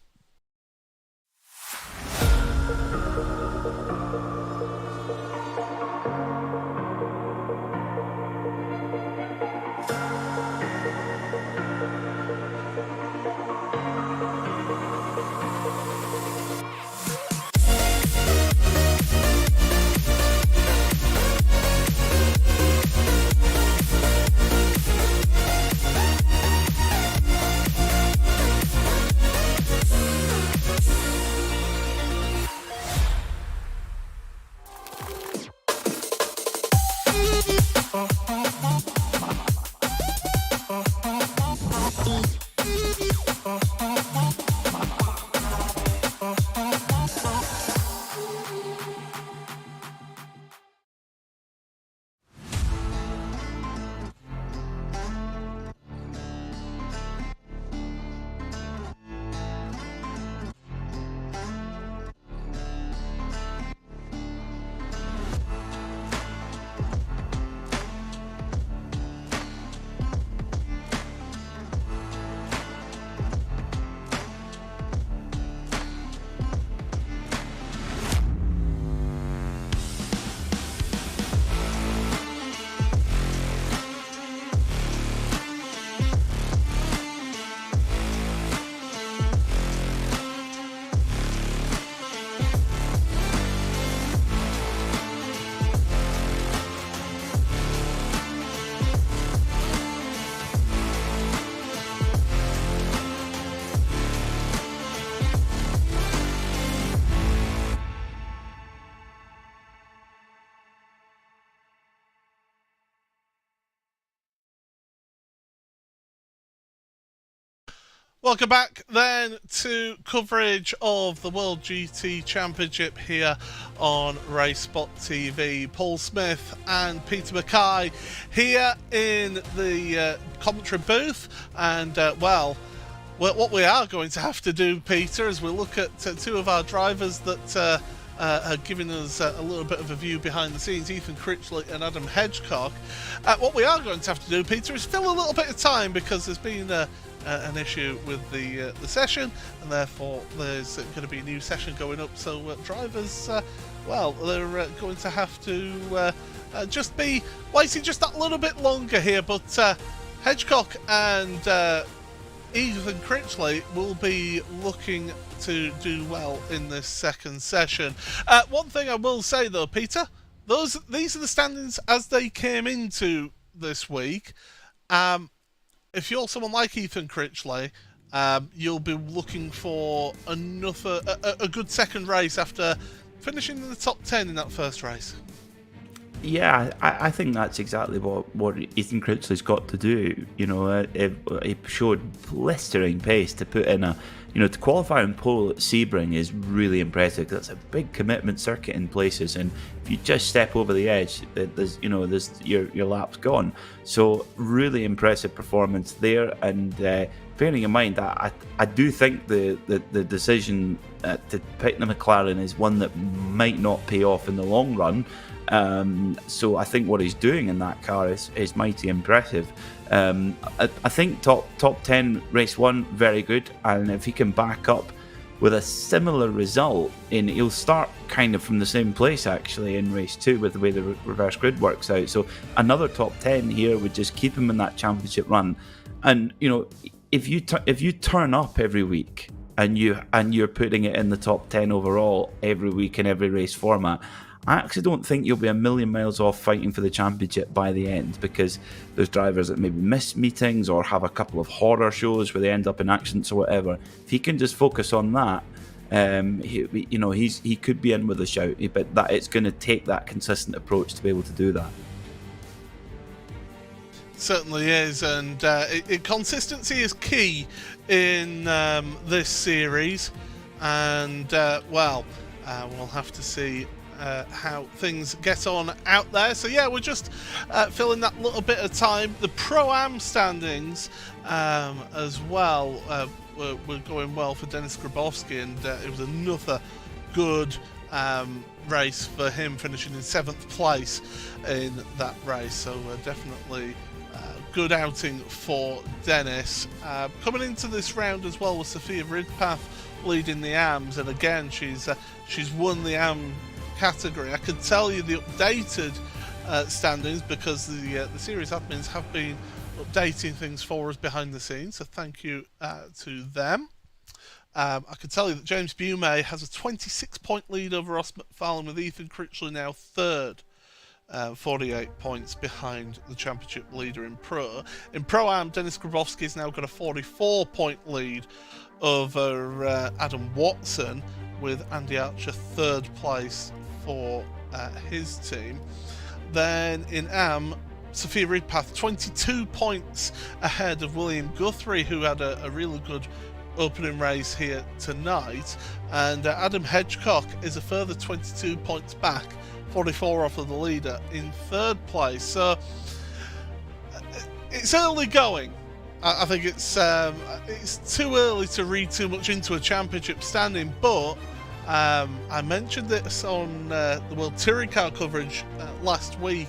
[SPEAKER 1] Welcome back then to coverage of the World GT Championship here on RaceSpotTV. Paul Smith and Peter Mackay here in the commentary booth, and well, what we are going to have to do, Peter, is we'll look at two of our drivers that are giving us a little bit of a view behind the scenes, Ethan Critchley and Adam Hedgecock. What we are going to have to do, Peter, is fill a little bit of time because there's been an issue with the session, and therefore there's going to be a new session going up. So drivers, well, they're going to have to just be waiting just that little bit longer here. But Hedgecock and Ethan Critchley will be looking to do well in this second session. One thing I will say though, Peter, these are the standings as they came into this week. If you're someone like Ethan Critchley, you'll be looking for a good second race after finishing in the top 10 in that first race.
[SPEAKER 2] Yeah, I think that's exactly what Ethan Critchley's got to do. You know, he showed blistering pace to put in to qualify on pole at Sebring is really impressive. That's a big commitment circuit in places, and if you just step over the edge, your lap's gone. So really impressive performance there. And bearing in mind that I do think the decision to pick the McLaren is one that might not pay off in the long run. So I think what he's doing in that car is mighty impressive. I think top 10 race 1, very good, and if he can back up with a similar result, he'll start kind of from the same place actually in race 2 with the way the reverse grid works out. So another top 10 here would just keep him in that championship run. And if you turn up every week and you're putting it in the top 10 overall every week in every race format, I actually don't think you'll be a million miles off fighting for the championship by the end, because there's drivers that maybe miss meetings or have a couple of horror shows where they end up in accidents or whatever. If he can just focus on that, he could be in with a shout, but that it's going to take that consistent approach to be able to do that.
[SPEAKER 1] Certainly is, and consistency is key in this series, and we'll have to see how things get on out there. So yeah, we're just filling that little bit of time. The Pro-Am standings as well were going well for Denis Grabowski, and it was another good race for him, finishing in 7th place in that race. So definitely good outing for Dennis. Coming into this round as well was Sophia Ridpath leading the AMs, and again she's won the AM category. I can tell you the updated standings because the series admins have been updating things for us behind the scenes, so thank you to them. I can tell you that James Bume has a 26-point lead over Ross McFarlane, with Ethan Critchley now 3rd, 48 points behind the championship leader in Pro. In Pro-Am, Dennis Grabowski's now got a 44-point lead over Adam Watson, with Andy Archer 3rd place for his team. Then in AM, Sophia Ridpath 22 points ahead of William Guthrie, who had a really good opening race here tonight, and Adam Hedgecock is a further 22 points back, 44 off of the leader, in 3rd place. So it's early going. I think it's too early to read too much into a championship standing, but I mentioned this on the World Touring Car coverage last week,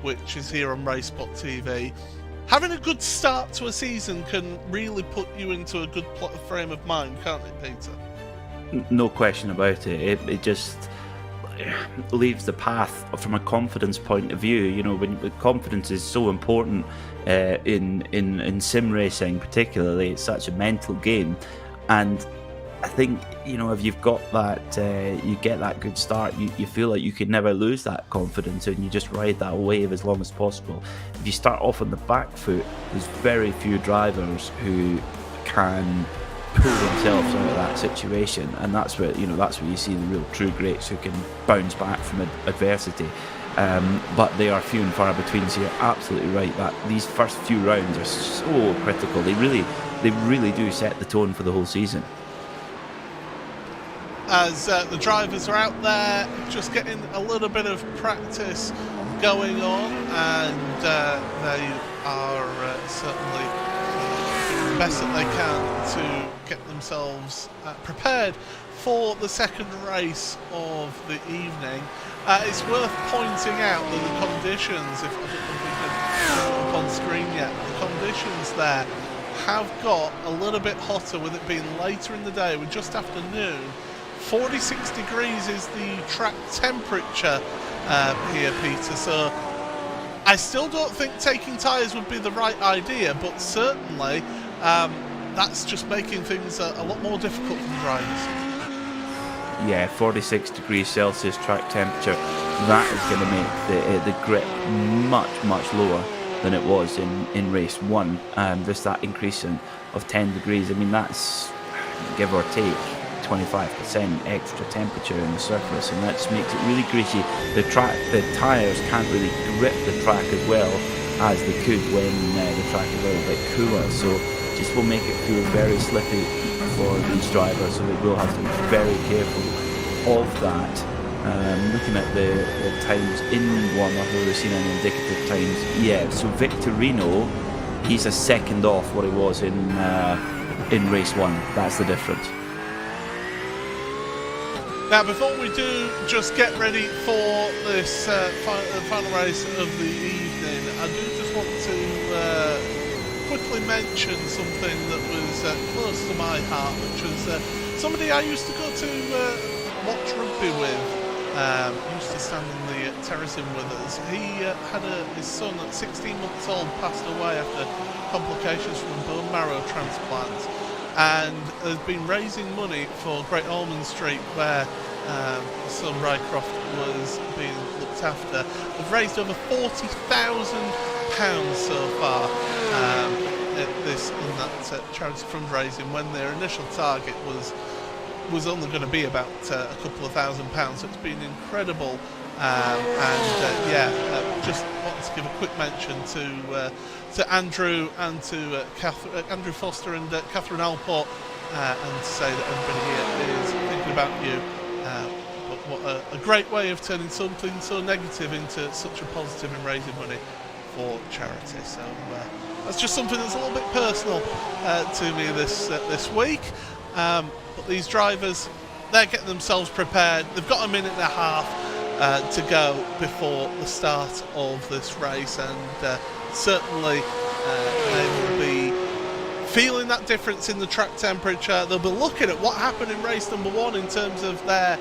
[SPEAKER 1] which is here on RaceSpotTV. Having a good start to a season can really put you into a good frame of mind, can't it, Peter?
[SPEAKER 2] No question about it. It just leaves the path from a confidence point of view. You know, when confidence is so important in sim racing, particularly, it's such a mental game, and I think, you know, if you've got that, you get that good start, you feel like you could never lose that confidence, and you just ride that wave as long as possible. If you start off on the back foot, there's very few drivers who can pull themselves out of that situation, and that's where you see the real true greats who can bounce back from adversity. But they are few and far between. So you're absolutely right that these first few rounds are so critical. They really do set the tone for the whole season.
[SPEAKER 1] As the drivers are out there just getting a little bit of practice going on, and they are certainly doing the best that they can to get themselves prepared for the second race of the evening. It's worth pointing out that the conditions, if I don't know if we can put it up on screen yet, the conditions there have got a little bit hotter, with it being later in the day, with just afternoon. 46 degrees is the track temperature here, Peter, so I still don't think taking tyres would be the right idea, but certainly that's just making things a lot more difficult for the drivers.
[SPEAKER 2] Yeah, 46 degrees Celsius track temperature, that is going to make the grip much lower than it was in race 1. Just that increase of 10 degrees, I mean, that's give or take 25% extra temperature in the surface, and that just makes it really greasy. The tyres can't really grip the track as well as they could when the track is a little bit cooler, so just will make it feel very slippy for these drivers, so they will have to be very careful of that. Looking at the times in warm-up, have we seen any indicative times? Yeah, so Victorino, he's a second off what he was in race 1. That's the difference.
[SPEAKER 1] Now, before we do just get ready for this final race of the evening, I do just want to quickly mention something that was close to my heart, which was somebody I used to go to watch rugby with. Used to stand in the terracing with us. He had his son at 16 months old passed away after complications from a bone marrow transplant, and has been raising money for Great Ormond Street, where his son Rycroft was being looked after. They've raised over £40,000 so far in that charity fundraising, when their initial target was only going to be about a couple of £1,000. So it's been incredible, just wanted to give a quick mention to Andrew and to Andrew Foster and Catherine Alport, and to say that everybody here is thinking about you. But what a great way of turning something so negative into such a positive and raising money for charity. So that's just something that's a little bit personal to me this week. But these drivers they're getting themselves prepared. They've got a minute and a half to go before the start of this race, and certainly they will be feeling that difference in the track temperature. They'll be looking at what happened in race number 1 in terms of their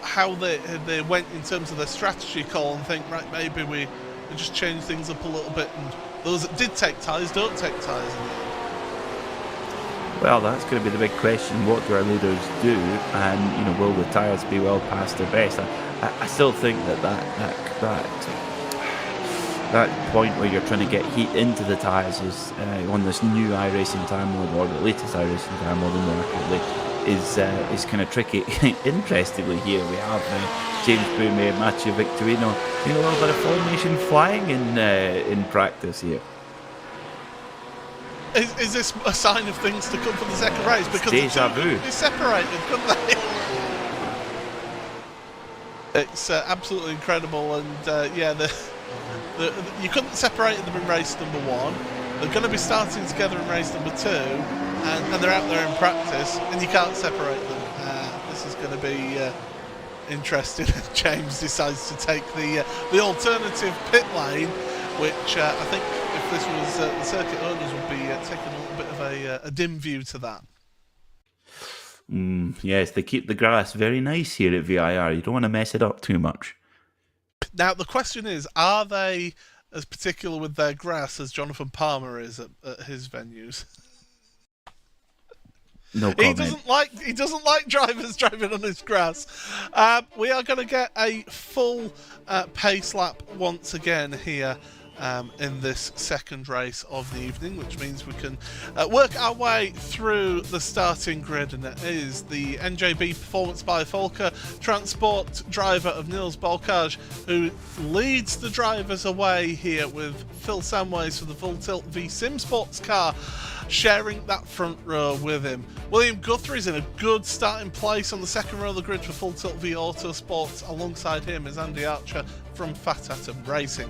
[SPEAKER 1] how they went in terms of their strategy call, and think, right, maybe we just change things up a little bit, and those that did take tyres don't take tyres in the end.
[SPEAKER 2] Well, that's going to be the big question. What do our leaders do? And will the tyres be well past their best? I still think that point where you're trying to get heat into the tyres is on this new iRacing tyre mode, or the latest iRacing tyre mode more accurately, is kind of tricky. Interestingly, here we have James Boumet and Mathieu Victorino doing a little bit of formation flying in practice here.
[SPEAKER 1] Is this a sign of things to come for the second race? Because
[SPEAKER 2] Deja vu.
[SPEAKER 1] They separated, couldn't they? It's absolutely incredible, and you couldn't separate them in race number 1. They're going to be starting together in race number 2, and they're out there in practice, and you can't separate them. This is going to be interesting. James decides to take the alternative pit lane, which I think if this was the circuit owners would be taking a little bit of a dim view to that.
[SPEAKER 2] Yes, they keep the grass very nice here at VIR. You don't want to mess it up too much.
[SPEAKER 1] Now, the question is, are they as particular with their grass as Jonathan Palmer is at his venues?
[SPEAKER 2] No comment.
[SPEAKER 1] He doesn't like drivers driving on his grass. We are going to get a full pace lap once again here in this second race of the evening, which means we can work our way through the starting grid, and it is the NJB Performance by Volker Transport driver of Niels Bocage who leads the drivers away here, with Phil Samways for the Full Tilt V Sim Sports car sharing that front row with him. William Guthrie's in a good starting place on the second row of the grid for Full Tilt V Autosports. Alongside him is Andy Archer from Fat Atom Racing.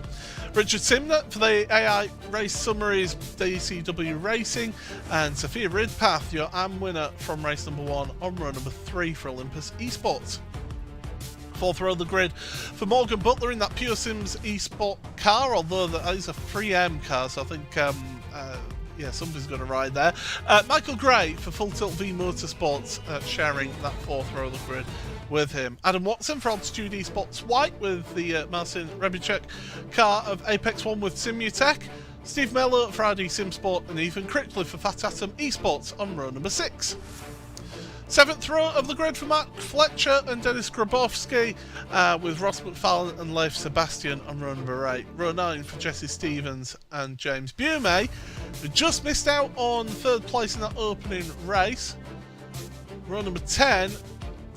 [SPEAKER 1] Richard Simnett for the AI Race Summaries DCW Racing, and Sophia Ridpath, your AM winner from race number 1 on row number 3 for Olympus Esports. Fourth row of the grid for Morgan Butler in that Pure Sims Esport car, although that is a 3M car, so I think somebody's going to ride there. Michael Gray for Full Tilt V Motorsports sharing that fourth row of the grid with him. Adam Watson for Altitude Esports White with the Marcin Rebichek car of Apex 1 with Simutech. Steve Mello for RD Simsport, and Ethan Critchley for Fat Atom Esports on row number 6. Seventh row of the grid for Mark Fletcher and Dennis Grabowski with Ross McFarlane and Leif Sebastian on row number 8. Row 9 for Jesse Stevens and James Boumet, who just missed out on third place in that opening race. Row number 10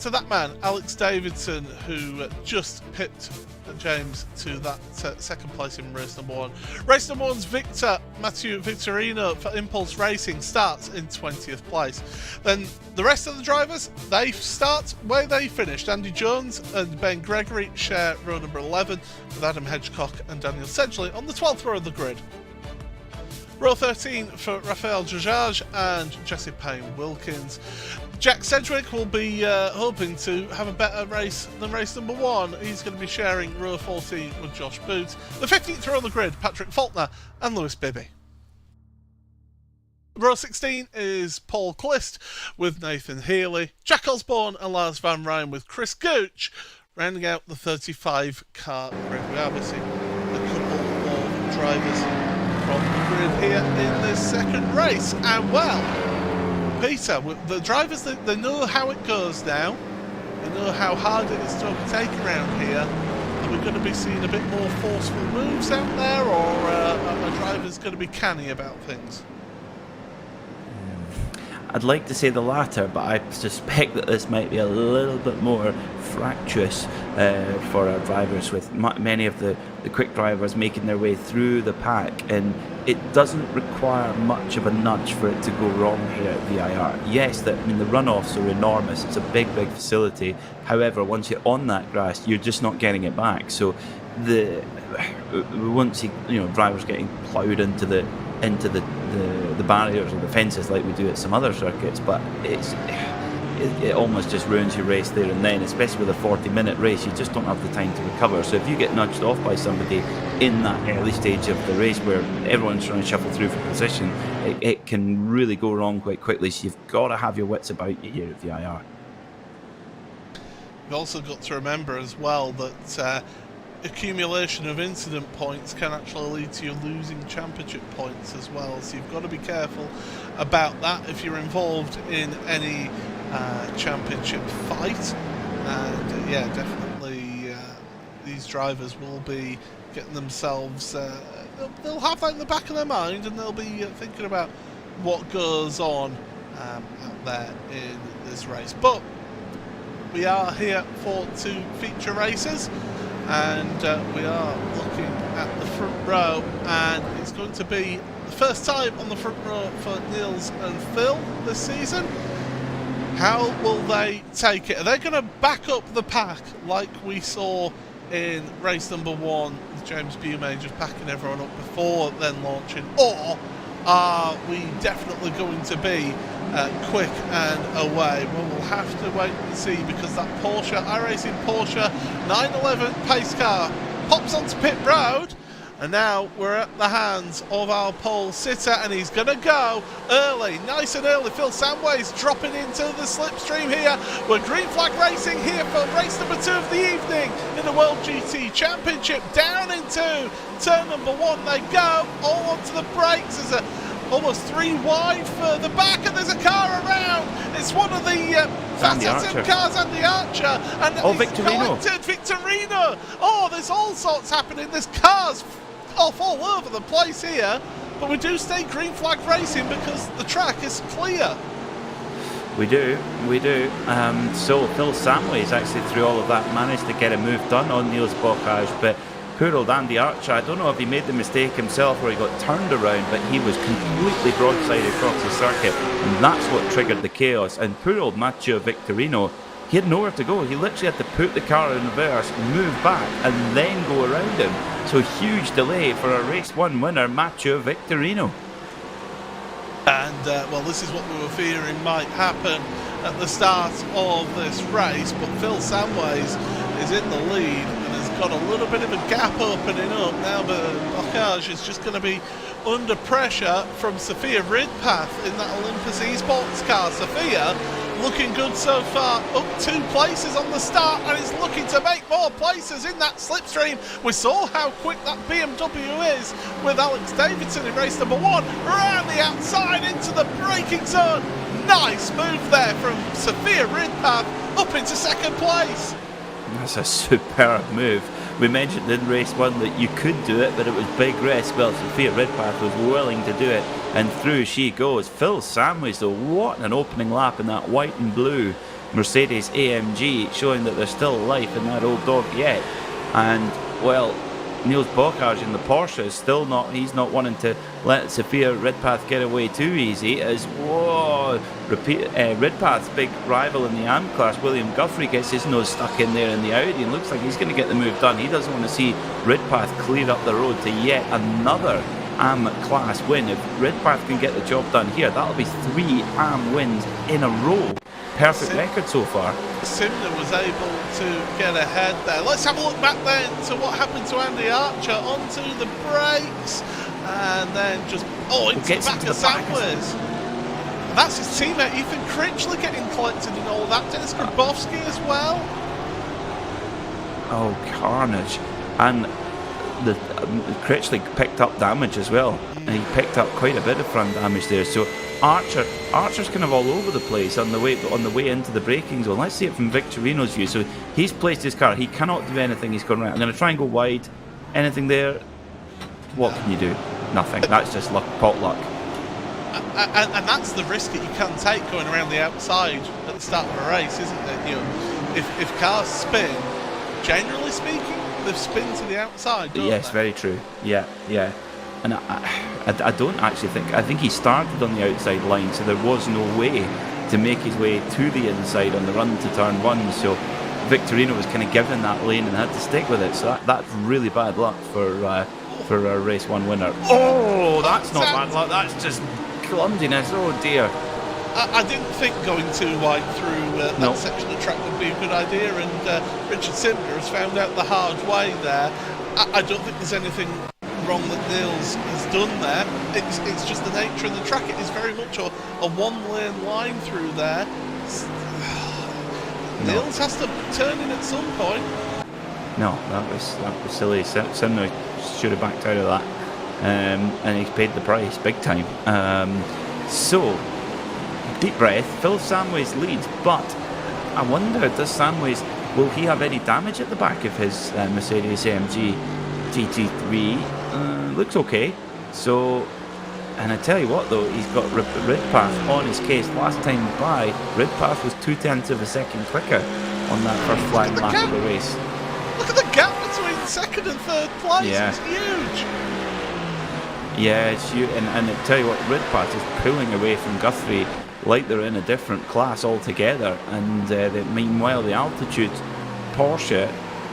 [SPEAKER 1] to that man, Alex Davidson, who just pipped James to that second place in race number 1. Race number 1's Mathieu Victorino for Impulse Racing starts in 20th place. Then the rest of the drivers, they start where they finished. Andy Jones and Ben Gregory share row number 11 with Adam Hedgecock and Daniel Sedgley on the 12th row of the grid. Row 13 for Raphael Jajaj and Jesse Payne Wilkins. Jack Sedgwick will be hoping to have a better race than race number 1. He's going to be sharing row 14 with Josh Boots. The 15th row of the grid, Patrick Faulkner and Lewis Bibby. Row 16 is Paul Clist with Nathan Healy. Jack Osborne and Lars Van Ryn with Chris Gooch, rounding out the 35 car grid. We are missing a couple of drivers from the grid here in this second race. And well, Peter, the drivers, they know how it goes now. They know how hard it is to overtake around here. Are we going to be seeing a bit more forceful moves out there, or are drivers going to be canny about things?
[SPEAKER 2] I'd like to say the latter, but I suspect that this might be a little bit more fractious for our drivers, with many of the quick drivers making their way through the pack, and it doesn't require much of a nudge for it to go wrong here at VIR. Yes, the runoffs are enormous. It's a big facility. However, once you're on that grass, you're just not getting it back. So we won't see drivers getting ploughed into the the barriers or the fences like we do at some other circuits, but it almost just ruins your race there and then, especially with a 40-minute race. You just don't have the time to recover. So if you get nudged off by somebody in that early stage of the race where everyone's trying to shuffle through for position, it can really go wrong quite quickly. So you've got to have your wits about you here at VIR.
[SPEAKER 1] You've also got to remember as well that accumulation of incident points can actually lead to you losing championship points as well. So you've got to be careful about that if you're involved in any championship fight. And yeah, definitely these drivers will be getting themselves they'll have that in the back of their mind, and they'll be thinking about what goes on out there in this race. But we are here for 2 feature races, and we are looking at the front row, and it's going to be the first time on the front row for Niels and Phil this season. How will they take it? Are they going to back up the pack like we saw in race number 1 with James Bume just backing everyone up before then launching, or are we definitely going to be quick and away? Well, we'll have to wait and see, because that Porsche, iRacing Porsche 911 pace car pops onto pit road, and now we're at the hands of our pole sitter, and he's going to go early, nice and early. Phil Samways dropping into the slipstream here. We're green flag racing here for race number 2 of the evening in the World GT Championship. Down into turn number 1 they go, all onto the brakes. There's almost 3 wide further back, and there's a car around. It's one of the Fast cars, Andy Archer, and
[SPEAKER 2] Victorino.
[SPEAKER 1] Victorino. Oh, there's all sorts happening. There's cars off all over the place here, but we do stay green flag racing because the track is clear.
[SPEAKER 2] We do. So Phil Samways actually, through all of that, managed to get a move done on Niels Bocage, but poor old Andy Archer, I don't know if he made the mistake himself or he got turned around, but he was completely broadside across the circuit, and that's what triggered the chaos. And poor old Matteo Victorino, he had nowhere to go. He literally had to put the car in reverse, move back, and then go around him. So huge delay for a race 1 winner, Matteo Victorino.
[SPEAKER 1] And well, this is what we were fearing might happen at the start of this race, but Phil Samways is in the lead and has got a little bit of a gap opening up now, but Bocage is just going to be under pressure from Sophia Ridpath in that Olympus Esports car. Sophia looking good so far, up 2 places on the start, and is looking to make more places in that slipstream. We saw how quick that BMW is with Alex Davidson in race number 1, around the outside into the braking zone. Nice move there from Sophia Ridpath up into 2nd place.
[SPEAKER 2] That's a superb move. We mentioned in race 1 that you could do it, but it was big risk. Well, Sophia Ridpath was willing to do it, and through she goes. Phil Samways, though, what an opening lap in that white and blue Mercedes AMG, showing that there's still life in that old dog yet. And, well, Niels Bocage in the Porsche is still not, he's not wanting to let Sophia Ridpath get away too easy, as, whoa, Ridpath's big rival in the AM class, William Guthrie, gets his nose stuck in there in the Audi and looks like he's going to get the move done. He doesn't want to see Ridpath clear up the road to yet another AM class win. If Ridpath can get the job done here, that'll be 3 AM wins in a row. Perfect record so far.
[SPEAKER 1] Simner was able to get ahead there. Let's have a look back then to what happened to Andy Archer, onto the brakes, and then just into the back of Samways. That's his teammate Ethan Critchley getting collected and all that. Dennis Grabowski as well.
[SPEAKER 2] Oh, carnage. And the Critchley picked up damage as well, and he picked up quite a bit of front damage there. So Archer's kind of all over the place on the way into the braking zone. Let's see it from Victorino's view. So he's placed his car. He cannot do anything. He's going right. I'm going to try and go wide. Anything there? What can you do? Nothing. That's just luck, pot luck.
[SPEAKER 1] And that's the risk that you can take going around the outside at the start of a race, isn't it? You know, if cars spin, generally speaking, they spin to the outside, don't
[SPEAKER 2] yes,
[SPEAKER 1] they?
[SPEAKER 2] Very true. Yeah. And I don't actually think... I think he started on the outside line, so there was no way to make his way to the inside on the run to turn 1. So Victorino was kind of given that lane and had to stick with it. So that's really bad luck for for our race 1 winner. Oh, that's not bad luck. That's just clumsiness. Oh dear.
[SPEAKER 1] I didn't think going too wide through that section of track would be a good idea, and Richard Simner has found out the hard way there. I don't think there's anything wrong that Niels has done there. It's just the nature of the track. It is very much a one-lane line through there. Niels has to turn in at some point. No,
[SPEAKER 2] that was silly. Simner should have backed out of that, and he's paid the price big time. So, deep breath. Phil Samways leads, but I wonder, does Samways, will he have any damage at the back of his Mercedes AMG GT3? Looks okay. So, and I tell you what though, he's got Ridpath on his case. Last time by, Ridpath was 0.2 of a second quicker on that first flying lap of the race.
[SPEAKER 1] Look at the gap between second and third place. Yeah. It's huge.
[SPEAKER 2] Yeah, it's huge. And I tell you what, Ridpath is pulling away from Guthrie like they're in a different class altogether. And meanwhile, the altitude Porsche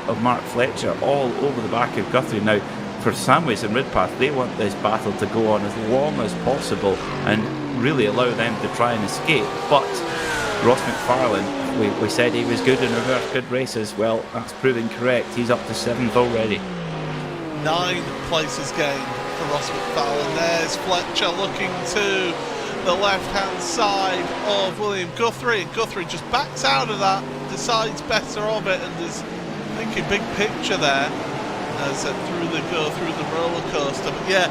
[SPEAKER 2] of Mark Fletcher all over the back of Guthrie. Now, for Samways and Ridpath, they want this battle to go on as long as possible and really allow them to try and escape. But Ross McFarlane, we said he was good in reverse grid races. Well, that's proving correct. He's up to 7th already.
[SPEAKER 1] 9 places gained for Ross McFarlane. There's Fletcher looking to the left-hand side of William Guthrie. And Guthrie just backs out of that, decides better of it, and is thinking big picture there as through the roller coaster. But yeah,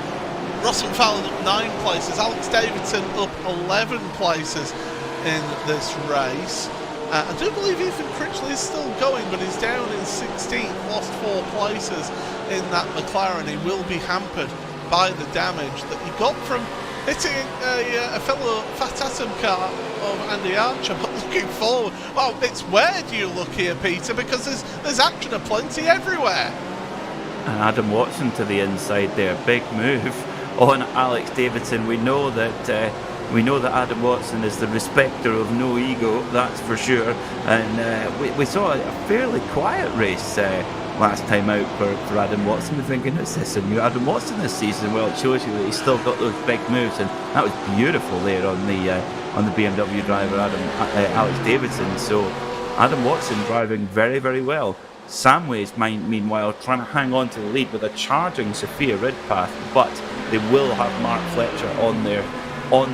[SPEAKER 1] Ross McFarlane up 9 places. Alex Davidson up 11 places in this race. I do believe Ethan Critchley is still going, but he's down in 16th, lost 4 places in that McLaren. He will be hampered by the damage that he got from hitting a fellow Fat Atom car of Andy Archer. But looking forward, well, it's where do you look here, Peter? Because there's action aplenty everywhere.
[SPEAKER 2] And Adam Watson to the inside there, big move on Alex Davidson. We know that Adam Watson is the respecter of no ego, that's for sure. And we saw a fairly quiet race last time out for Adam Watson. We're thinking, is this a new Adam Watson this season? Well, it shows you that he's still got those big moves, and that was beautiful there on the BMW driver Alex Davidson. So Adam Watson driving very, very well. Samways, meanwhile, trying to hang on to the lead with a charging Sophia Ridpath, but they will have Mark Fletcher on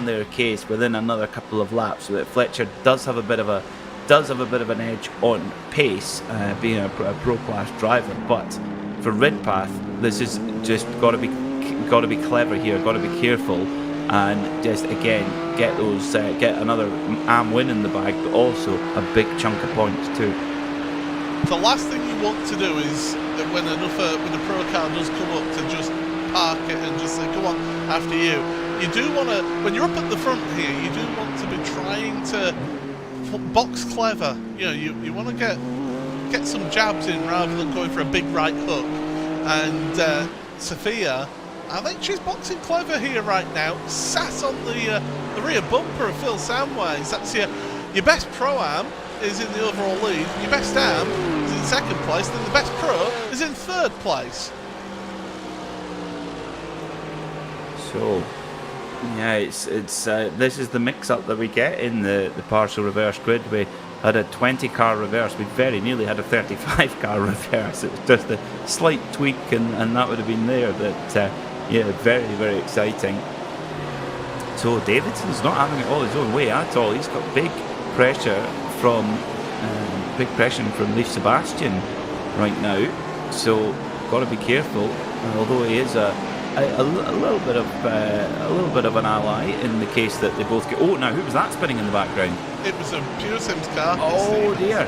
[SPEAKER 2] their case within another couple of laps, so that Fletcher does have a bit of an edge on pace, being a pro class driver. But for Ridpath, this is just got to be clever here, got to be careful, and just again get another AM win in the bag, but also a big chunk of points too.
[SPEAKER 1] The last thing you want to do is when a pro car does come up to just park it and just say, "Go on, after you." You do want to, when you're up at the front here, you do want to be trying to box clever. You know, you want to get some jabs in rather than going for a big right hook. And Sophia, I think she's boxing clever here right now. Sat on the rear bumper of Phil Samways. That's your best pro-am is in the overall lead. Your best am is in 2nd place. Then the best pro is in 3rd place.
[SPEAKER 2] So. Yeah, it's this is the mix-up that we get in the partial reverse grid. We had a 20-car reverse. We very nearly had a 35-car reverse. It was just a slight tweak, and that would have been there. But yeah, very, very exciting. So Davidson's not having it all his own way at all. He's got big pressure from Leif Sebastian right now. So got to be careful. Although he is a little bit of an ally in the case that they both get. Oh, now who was that spinning in the background?
[SPEAKER 1] It was a Pure Sims car.
[SPEAKER 2] Oh dear.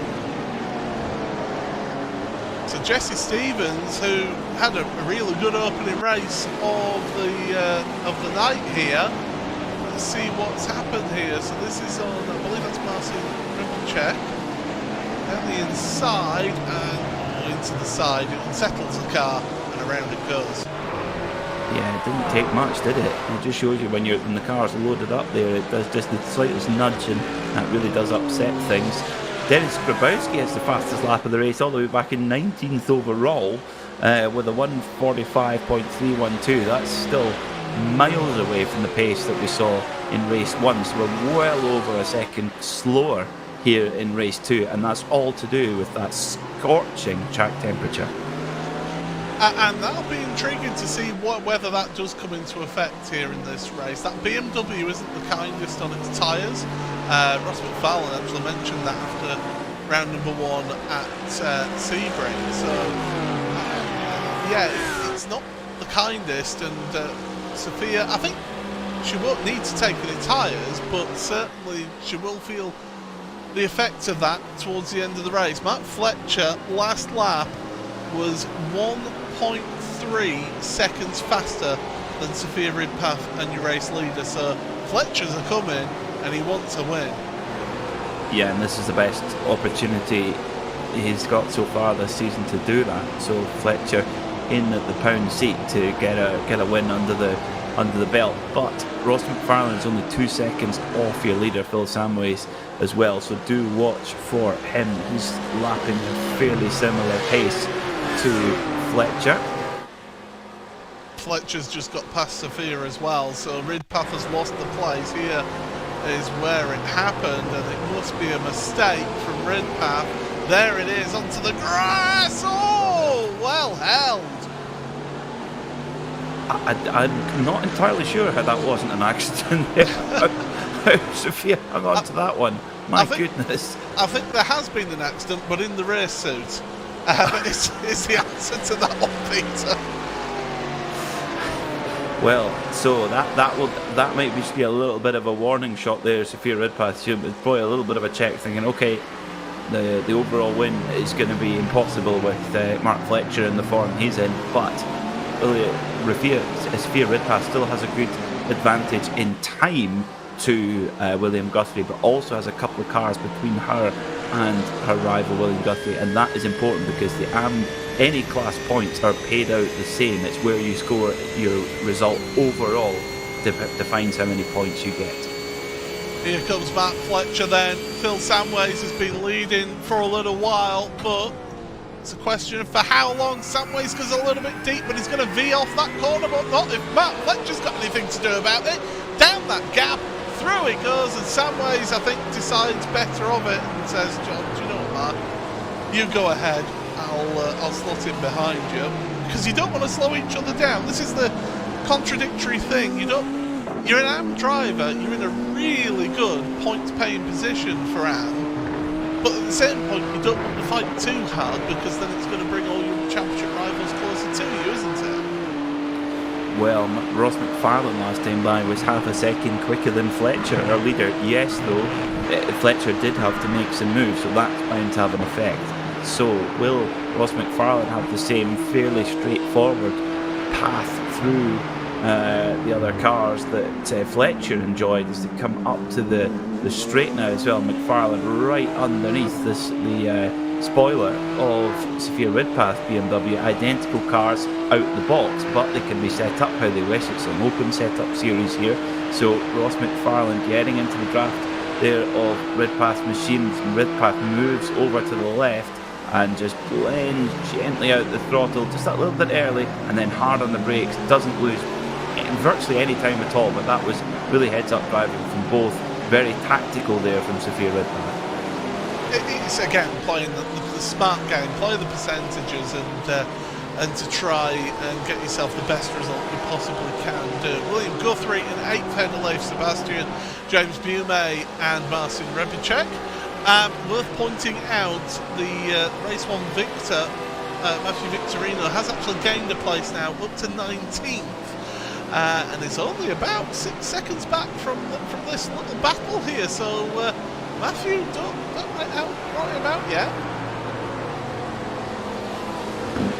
[SPEAKER 1] So Jesse Stevens, who had a really good opening race of the night here. Let's see what's happened here. So this is on, I believe that's Marcin Rimpelchek. Down the inside and into the side. It unsettles the car and around it goes.
[SPEAKER 2] Yeah, it didn't take much, did it? It just shows you when the car's loaded up there, it does just the slightest nudge, and that really does upset things. Dennis Grabowski has the fastest lap of the race, all the way back in 19th overall. with a 1:45.312. That's still miles away from the pace that we saw in race 1, so we're well over a second slower here in race 2, and that's all to do with that scorching track temperature.
[SPEAKER 1] And that'll be intriguing to see whether that does come into effect here in this race. That BMW isn't the kindest on its tyres. Ross McFarlane actually mentioned that after round number 1 at Sebring. So, yeah, it's not the kindest, and Sophia, I think she won't need to take any tyres, but certainly she will feel the effects of that towards the end of the race. Matt Fletcher, last lap, was 1.3 seconds faster than Sophia Ridpath and your race leader, so Fletcher's a coming and he wants a win.
[SPEAKER 2] Yeah, and this is the best opportunity he's got so far this season to do that. So Fletcher in at the pound seat to get a win under the belt. But Ross McFarlane is only 2 seconds off your leader Phil Samways as well, so do watch for him. He's lapping a fairly similar pace to Fletcher.
[SPEAKER 1] Fletcher's just got past Sophia as well, so Ridpath has lost the place. Here is where it happened, and it must be a mistake from Ridpath. There it is, onto the grass. Oh, well held.
[SPEAKER 2] I'm not entirely sure how that wasn't an accident. How Sophia hung on to that one. My goodness.
[SPEAKER 1] I think there has been an accident, but in the race suit. Is the answer to that one, Peter.
[SPEAKER 2] Well, so that might just be a little bit of a warning shot there, Sophia Ridpath. She was probably a little bit of a check, thinking, okay, the overall win is going to be impossible with Mark Fletcher in the form he's in, but Sophia Ridpath still has a good advantage in time to William Guthrie, but also has a couple of cars between her and her rival William Guthrie, and that is important because any class points are paid out the same. It's where you score your result overall defines how many points you get.
[SPEAKER 1] Here comes Matt Fletcher then. Phil Samways has been leading for a little while, but it's a question of for how long. Samways goes a little bit deep, but he's going to V off that corner, but not if Matt Fletcher's got anything to do about it. Down that gap, through it goes, and Samways, I think, decides better of it and says, John, do you know what, Matt? You go ahead. I'll slot in behind you, because you don't want to slow each other down. This is the contradictory thing. You're an AM driver. You're in a really good points-paying position for AM, but at the same point, you don't want to fight too hard, because then it's going to bring all your championship rivals closer to you, isn't it?
[SPEAKER 2] Well, Ross McFarlane last time by was half a second quicker than Fletcher, our leader. Yes, though, Fletcher did have to make some moves, so that's bound to have an effect. So will Ross McFarlane have the same fairly straightforward path through the other cars that Fletcher enjoyed as they come up to the straight now as well? McFarlane right underneath the spoiler of Sophia Ridpath BMW. Identical cars out the box, but they can be set up how they wish. It's an open setup series here. So Ross McFarlane getting into the draft there of Ridpath's machines, and Ridpath moves over to the left and just blends gently out the throttle just that little bit early, and then hard on the brakes, doesn't lose virtually any time at all. But that was really heads-up driving from both. Very tactical there from Sophia Ridpath.
[SPEAKER 1] It's again playing the smart game, play the percentages, and to try and get yourself the best result you possibly can do. William Guthrie in 8th ahead of Leif Sebastian, James Bume and Marcin Rebicek. Worth pointing out, the race 1 victor, Matthew Victorino, has actually gained a place now up to 19th, and is only about 6 seconds back from this little battle here. So Matthew, don't write him out yet.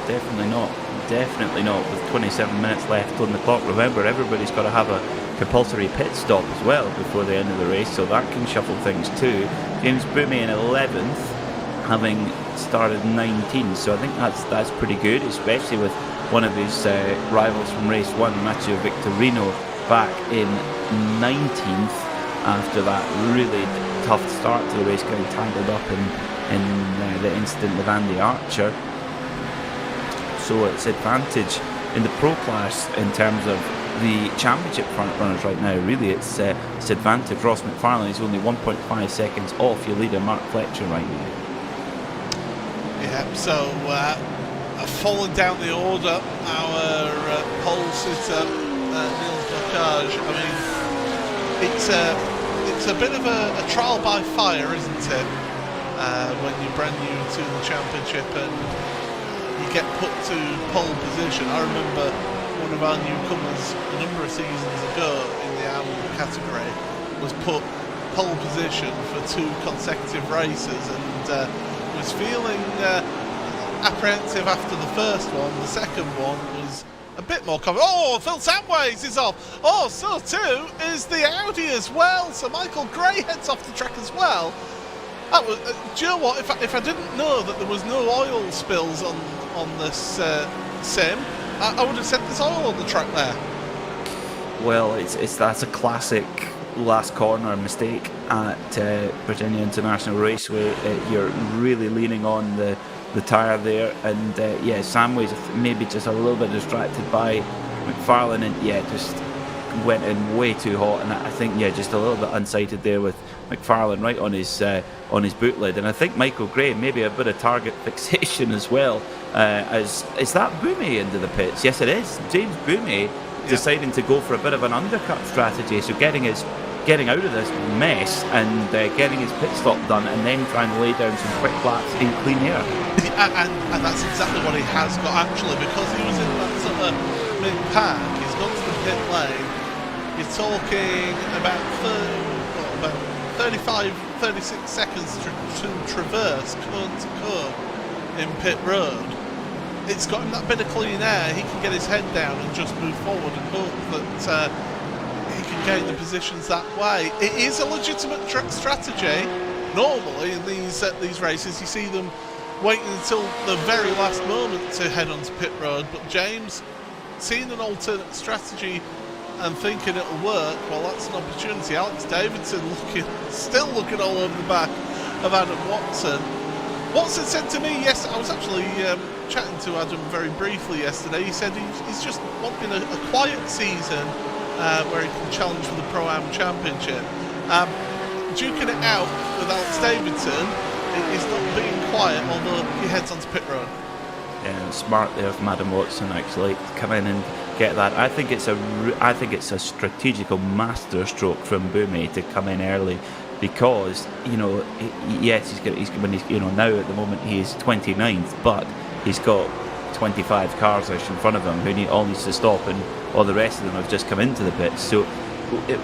[SPEAKER 2] Definitely not with 27 minutes left on the clock. Remember, everybody's got to have a compulsory pit stop as well before the end of the race, so that can shuffle things too. James Bume in 11th, having started 19th, so I think that's pretty good, especially with one of his rivals from race 1, Mathieu Victorino, back in 19th after that really tough start to the race, getting tangled up in the incident with Andy Archer. So it's advantage in the pro class in terms of the championship front runners right now. Really, it's advantage. Ross McFarlane is only 1.5 seconds off your leader Mark Fletcher right now.
[SPEAKER 1] Yeah, so falling down the order, our pole sitter Niels Bocage. I mean, it's a bit of a trial by fire, isn't it? When you're brand new to the championship and you get put to pole position. I remember one of our newcomers a number of seasons ago in the hour category was put pole position for 2 consecutive races and was feeling apprehensive after the first one. The second one was a bit more confident. Oh, Phil Samways is off. Oh, so too is the Audi as well. So Michael Gray heads off the track as well. That was, do you know what? If I didn't know that there was no oil spills on this sim, I would have said there's oil on the track there.
[SPEAKER 2] Well, that's a classic last corner mistake at Virginia International Raceway. You're really leaning on the tyre there, and yeah, Samways maybe just a little bit distracted by McFarlane, and yeah, just went in way too hot, and I think just a little bit unsighted there with McFarlane right on his boot lid. And I think Michael Gray maybe a bit of target fixation as well. Is that Boumé into the pits? Yes, it is. James Boumé deciding to go for a bit of an undercut strategy, so getting out of this mess and getting his pit stop done, and then trying to lay down some quick laps in clean air.
[SPEAKER 1] And that's exactly what he has got, actually, because he was in that sort of mid-pack. He's gone to the pit lane. You're talking about 35, 36 seconds to traverse cone to cone in pit road. It's got him that bit of clean air. He can get his head down and just move forward and hope that he can gain the positions that way. It is a legitimate strategy. Normally in these races, you see them waiting until the very last moment to head onto pit road. But James, seeing an alternate strategy and thinking it'll work, well, that's an opportunity. Alex Davidson still looking all over the back of Adam Watson. Watson said to me, yes, I was actually chatting to Adam very briefly yesterday. He said he's just wanting a quiet season where he can challenge for the Pro-Am Championship. Duking it out with Alex Davidson is not being quiet, although he heads onto pit road.
[SPEAKER 2] Yeah, smart there from Adam Watson actually to come in and get that. I think it's a strategical masterstroke from Boumé to come in early, because yes, now at the moment he's 29th, but he's got 25 cars in front of him who all needs to stop, and all the rest of them have just come into the pits. So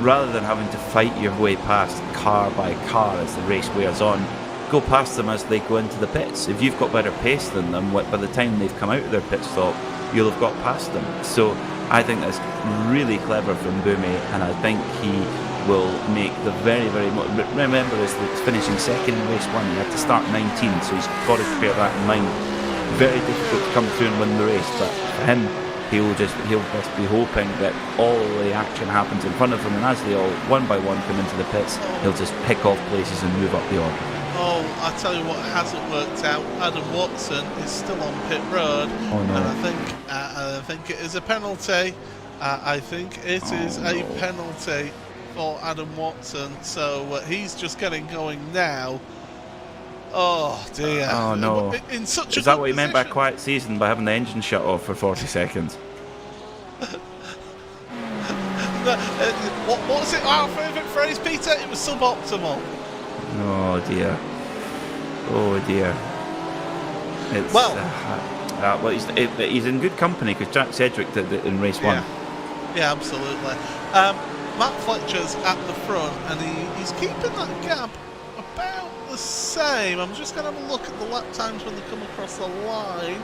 [SPEAKER 2] rather than having to fight your way past car by car as the race wears on, go past them as they go into the pits. If you've got better pace than them, by the time they've come out of their pit stop, you'll have got past them. So I think that's really clever from Boumé, and I think he will make the very, very remember is finishing second in race 1. He had to start 19, so he's got to bear that in mind. Very difficult to come through and win the race, but for him, he'll just be hoping that all the action happens in front of him, and as they all one by one come into the pits, he'll just pick off places and move up the order.
[SPEAKER 1] Oh, I tell you what hasn't worked out. Adam Watson is still on pit road,
[SPEAKER 2] and
[SPEAKER 1] I think it is a penalty. I think it is a penalty for Adam Watson. So he's just getting going now. Oh dear.
[SPEAKER 2] Oh no.
[SPEAKER 1] In such
[SPEAKER 2] is that what he meant by quiet season, by having the engine shut off for 40 seconds?
[SPEAKER 1] What was it? Our favourite phrase, Peter? It was suboptimal.
[SPEAKER 2] Oh dear. Oh dear. It's, well, he's in good company, because Jack Sedgwick did it in race 1.
[SPEAKER 1] Yeah, absolutely. Matt Fletcher's at the front, and he's keeping that gap about the same. I'm just going to have a look at the lap times when they come across the line.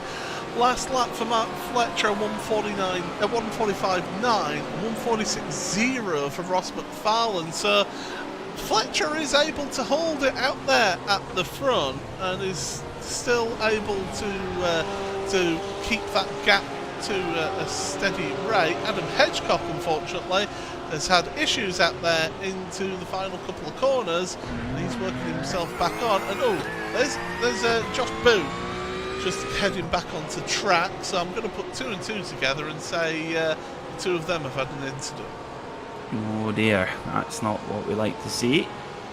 [SPEAKER 1] Last lap for Matt Fletcher, 1:45.9, 1:46.0 for Ross McFarlane. So Fletcher is able to hold it out there at the front, and is still able to keep that gap to a steady rate. Adam Hedgecock, unfortunately, has had issues out there into the final couple of corners, and he's working himself back on. And there's Josh Boone. just heading back onto track, so I'm going to put 2 and 2 together and say the 2 of them have had an incident.
[SPEAKER 2] Oh dear, that's not what we like to see.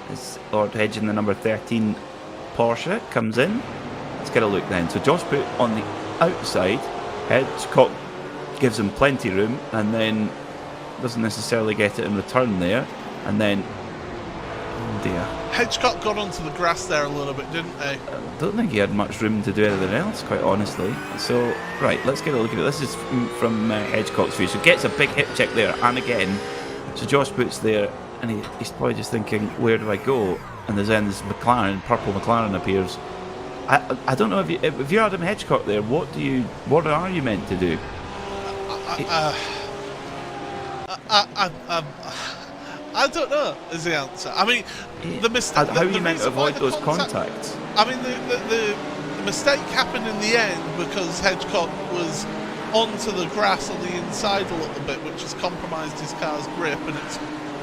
[SPEAKER 2] As Lord Hedge in the number 13 Porsche comes in. Let's get a look then. So Josh Boot on the outside, Hedgecock gives him plenty room and then doesn't necessarily get it in return there, and then oh dear,
[SPEAKER 1] Hedgecock got onto the grass there a little bit, didn't he?
[SPEAKER 2] I don't think he had much room to do anything else, quite honestly. So right, let's get a look at it. This is from Hedgecock's view. So gets a big hip check there, and again, so Josh Boot's there and he's probably just thinking, where do I go? And then this McLaren, purple McLaren appears. I don't know if you're Adam Hedgecock there, what are you meant to do?
[SPEAKER 1] I don't know is the answer. I mean, the mistake.
[SPEAKER 2] How are you meant to avoid those contacts?
[SPEAKER 1] I mean, the mistake happened in the end because Hedgecock was onto the grass on the inside a little bit, which has compromised his car's grip, and it's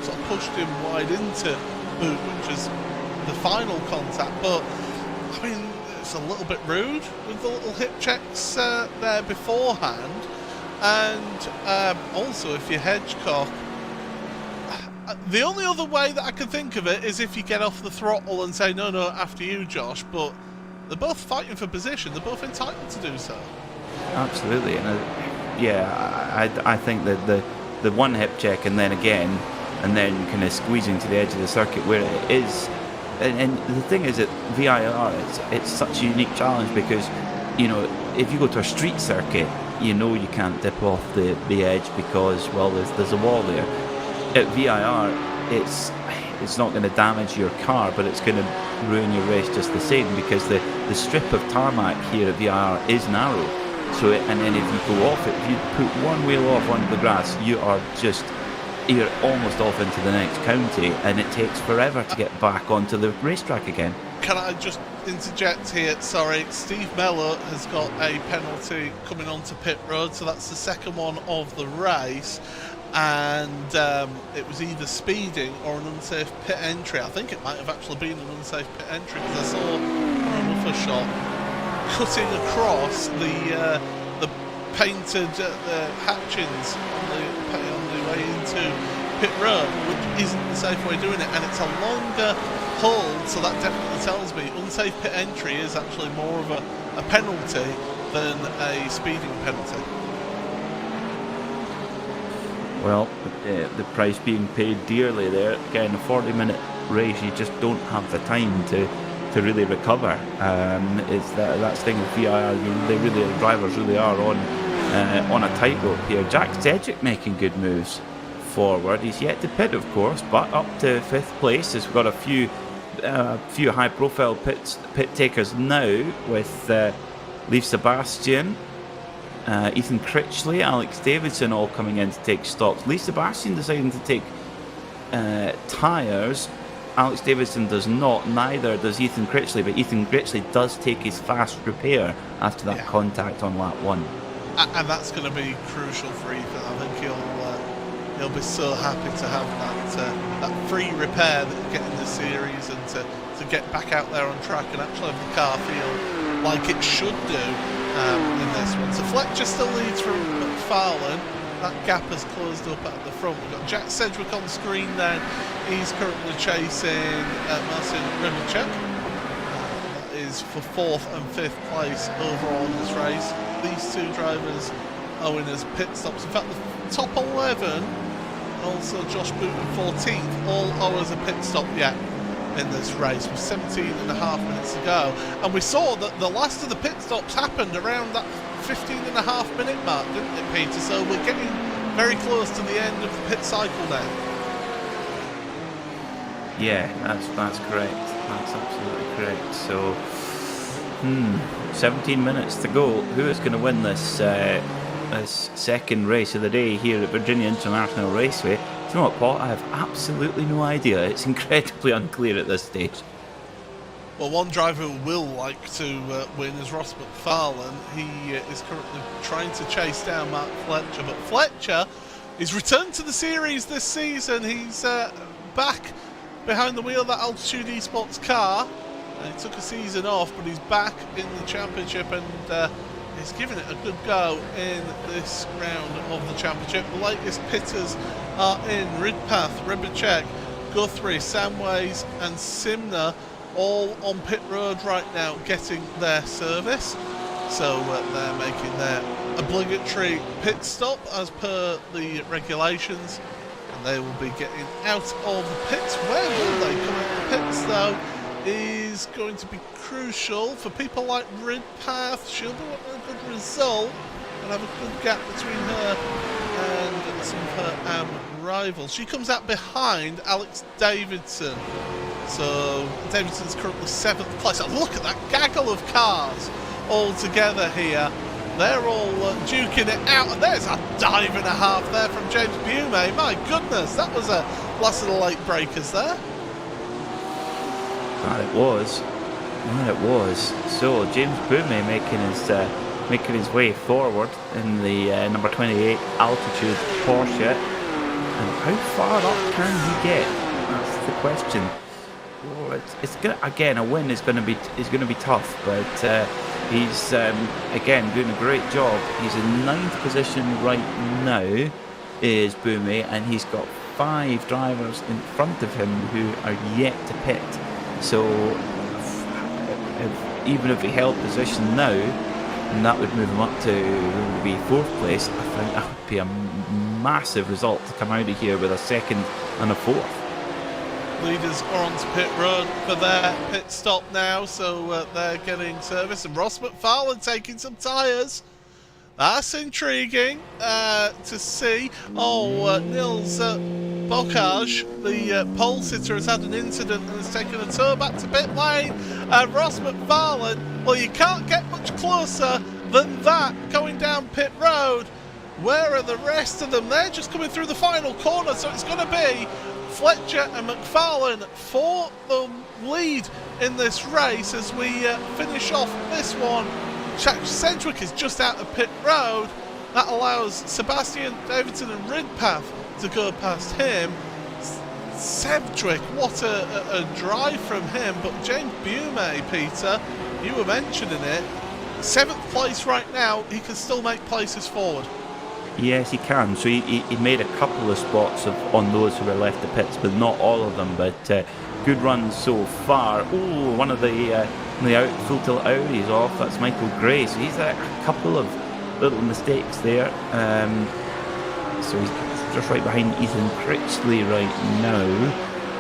[SPEAKER 1] sort of pushed him wide into Boot, which is the final contact. But I mean, it's a little bit rude with the little hip checks there beforehand, and also if you're Hedgecock, the only other way that I can think of it is if you get off the throttle and say, no, after you, Josh, but they're both fighting for position, they're both entitled to do so.
[SPEAKER 2] Absolutely, and I think that the one hip check and then again, and then kind of squeezing to the edge of the circuit where it is, and the thing is that VIR, it's such a unique challenge because, you know, if you go to a street circuit, you know you can't dip off the edge because, well, there's a wall there. At VIR, it's not going to damage your car, but it's going to ruin your race just the same because the strip of tarmac here at VIR is narrow. So, and then if you go off it, if you put one wheel off onto the grass, you're almost off into the next county, and it takes forever to get back onto the racetrack again.
[SPEAKER 1] Can I just interject here? Sorry, Steve Mellor has got a penalty coming onto pit road, so that's the second one of the race. And it was either speeding or an unsafe pit entry. I think it might have actually been an unsafe pit entry because I saw another shot cutting across the painted hatchings on the way into pit road, which isn't the safe way of doing it, and it's a longer hull, so that definitely tells me unsafe pit entry is actually more of a penalty than a speeding penalty. Well,
[SPEAKER 2] the price being paid dearly there. Again, a 40-minute race, you just don't have the time to really recover. It's that's the thing with VIR. The drivers really are on a tightrope here. Jack Sedgwick making good moves forward. He's yet to pit, of course, but up to 5th place. We've got a few high-profile pit takers now with Leif Sebastian, Ethan Critchley, Alex Davidson all coming in to take stops. Leif Sebastian deciding to take tyres. Alex Davidson does not, neither does Ethan Critchley, but Ethan Critchley does take his fast repair after that contact on lap 1.
[SPEAKER 1] And that's going to be crucial for Ethan. I think he'll be so happy to have that free repair that you get in the series, and to get back out there on track and actually have the car feel like it should do in this one. So Fletcher still leads from McFarlane. That gap has closed up at the front. We've got Jack Sedgwick on screen then. He's currently chasing Marcin Rybacek. That is for 4th and 5th place overall in this race. These two drivers are winners pit stops. In fact, the top 11, also Josh Boot at 14th, all ours a pit stop yet in this race with 17.5 minutes to go. And we saw that the last of the pit stops happened around that 15.5 minute mark, didn't it, Peter? So we're getting very close to the end of the pit cycle now.
[SPEAKER 2] Yeah, that's correct. That's absolutely correct. So, 17 minutes to go. Who is going to win this second race of the day here at Virginia International Raceway? Do you know what, Paul? I have absolutely no idea. It's incredibly unclear at this stage.
[SPEAKER 1] Well, one driver who will like to win is Ross McFarlane. He is currently trying to chase down Mark Fletcher, but Fletcher is returned to the series this season. He's back behind the wheel of that Altitude Esports car, And he took a season off, but he's back in the championship, and he's giving it a good go in this round of the championship. The latest pitters are in: Ridpath, Rybacek, Guthrie, Samways and Simner, all on pit road right now getting their service. So they're making their obligatory pit stop as per the regulations, and they will be getting out of the pits. Where will they come out of the pits though is going to be crucial for people like Ridpath. She'll be wanting a good result and have a good gap between her and some of her rivals. She comes out behind Alex Davidson. So Davidson's currently 7th place. Oh, look at that gaggle of cars all together here. They're all duking it out, and there's a dive and a half there from James Bume. My goodness, that was a last of the late breakers there.
[SPEAKER 2] That it was. That it was. So James Bume making his way forward in the number 28 altitude Porsche. And how far up can he get? That's the question. Oh, it's gonna, again, a win is going to be tough, but he's again doing a great job. He's in 9th position right now, is Bume, and he's got 5 drivers in front of him who are yet to pit. So even if he held position now, and that would move him up to be 4th place, I think that would be a massive result to come out of here with a 2nd and a 4th.
[SPEAKER 1] Leaders are onto pit road for their pit stop now, so they're getting service. And Ross McFarlane taking some tyres. That's intriguing to see. Oh, Nils Bocage, the pole sitter, has had an incident and has taken a tour back to pit lane. Ross McFarlane, well, you can't get much closer than that going down pit road. Where are the rest of them? They're just coming through the final corner, so it's going to be Fletcher and McFarlane for the lead in this race as we finish off this one. Sedgwick is just out of pit road. That allows Sebastian Davidson and Ridpath to go past him. Sedgwick, what a drive from him. But James Bume, Peter, you were mentioning it, 7th place right now. He can still make places forward.
[SPEAKER 2] Yes, he can. So he made a couple of spots on those who were left the pits, but not all of them. But good runs so far. Oh, one of the full tilt Auris off. That's Michael Gray. So he's a couple of little mistakes there. So he's just right behind Ethan Critchley right now.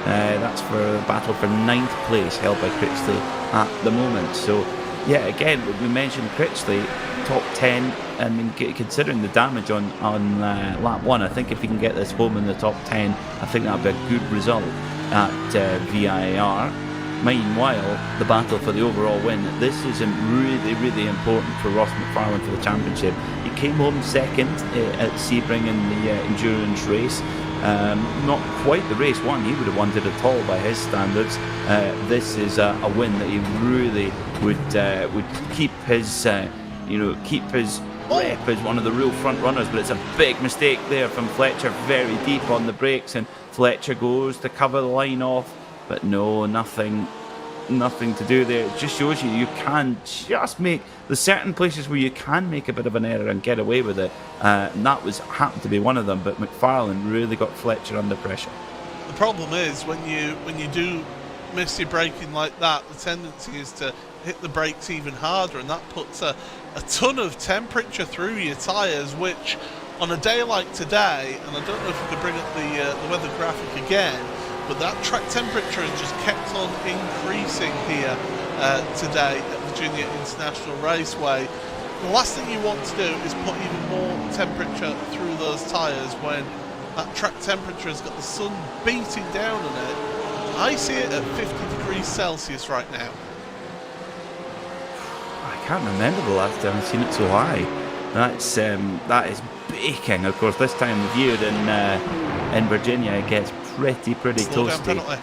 [SPEAKER 2] That's for a battle for 9th place, held by Critchley at the moment. So yeah, again, we mentioned Critchley, top 10. I mean, considering the damage on lap 1, I think if he can get this home in the top 10, I think that would be a good result at VIR. Meanwhile, the battle for the overall win, this is really, really important for Ross McFarlane for the championship. He came home 2nd at Sebring in the endurance race. Not quite the race won. He would have wanted it all by his standards. This is a win that he really would keep his rep as one of the real front runners. But it's a big mistake there from Fletcher, very deep on the brakes, and Fletcher goes to cover the line off, but no, nothing to do there. It just shows you can just make, there's certain places where you can make a bit of an error and get away with it, and that happened to be one of them. But McFarlane really got Fletcher under pressure.
[SPEAKER 1] The problem is when you do miss your braking like that, the tendency is to hit the brakes even harder, and that puts a ton of temperature through your tyres, which on a day like today, and I don't know if we could bring up the weather graphic again, but that track temperature has just kept on increasing here today at Virginia International Raceway. The last thing you want to do is put even more temperature through those tyres when that track temperature has got the sun beating down on it. I see it at 50 degrees Celsius right now.
[SPEAKER 2] I can't remember the last time I've seen it so high. That is baking. Of course, this time of year in Virginia, it gets pretty toasty.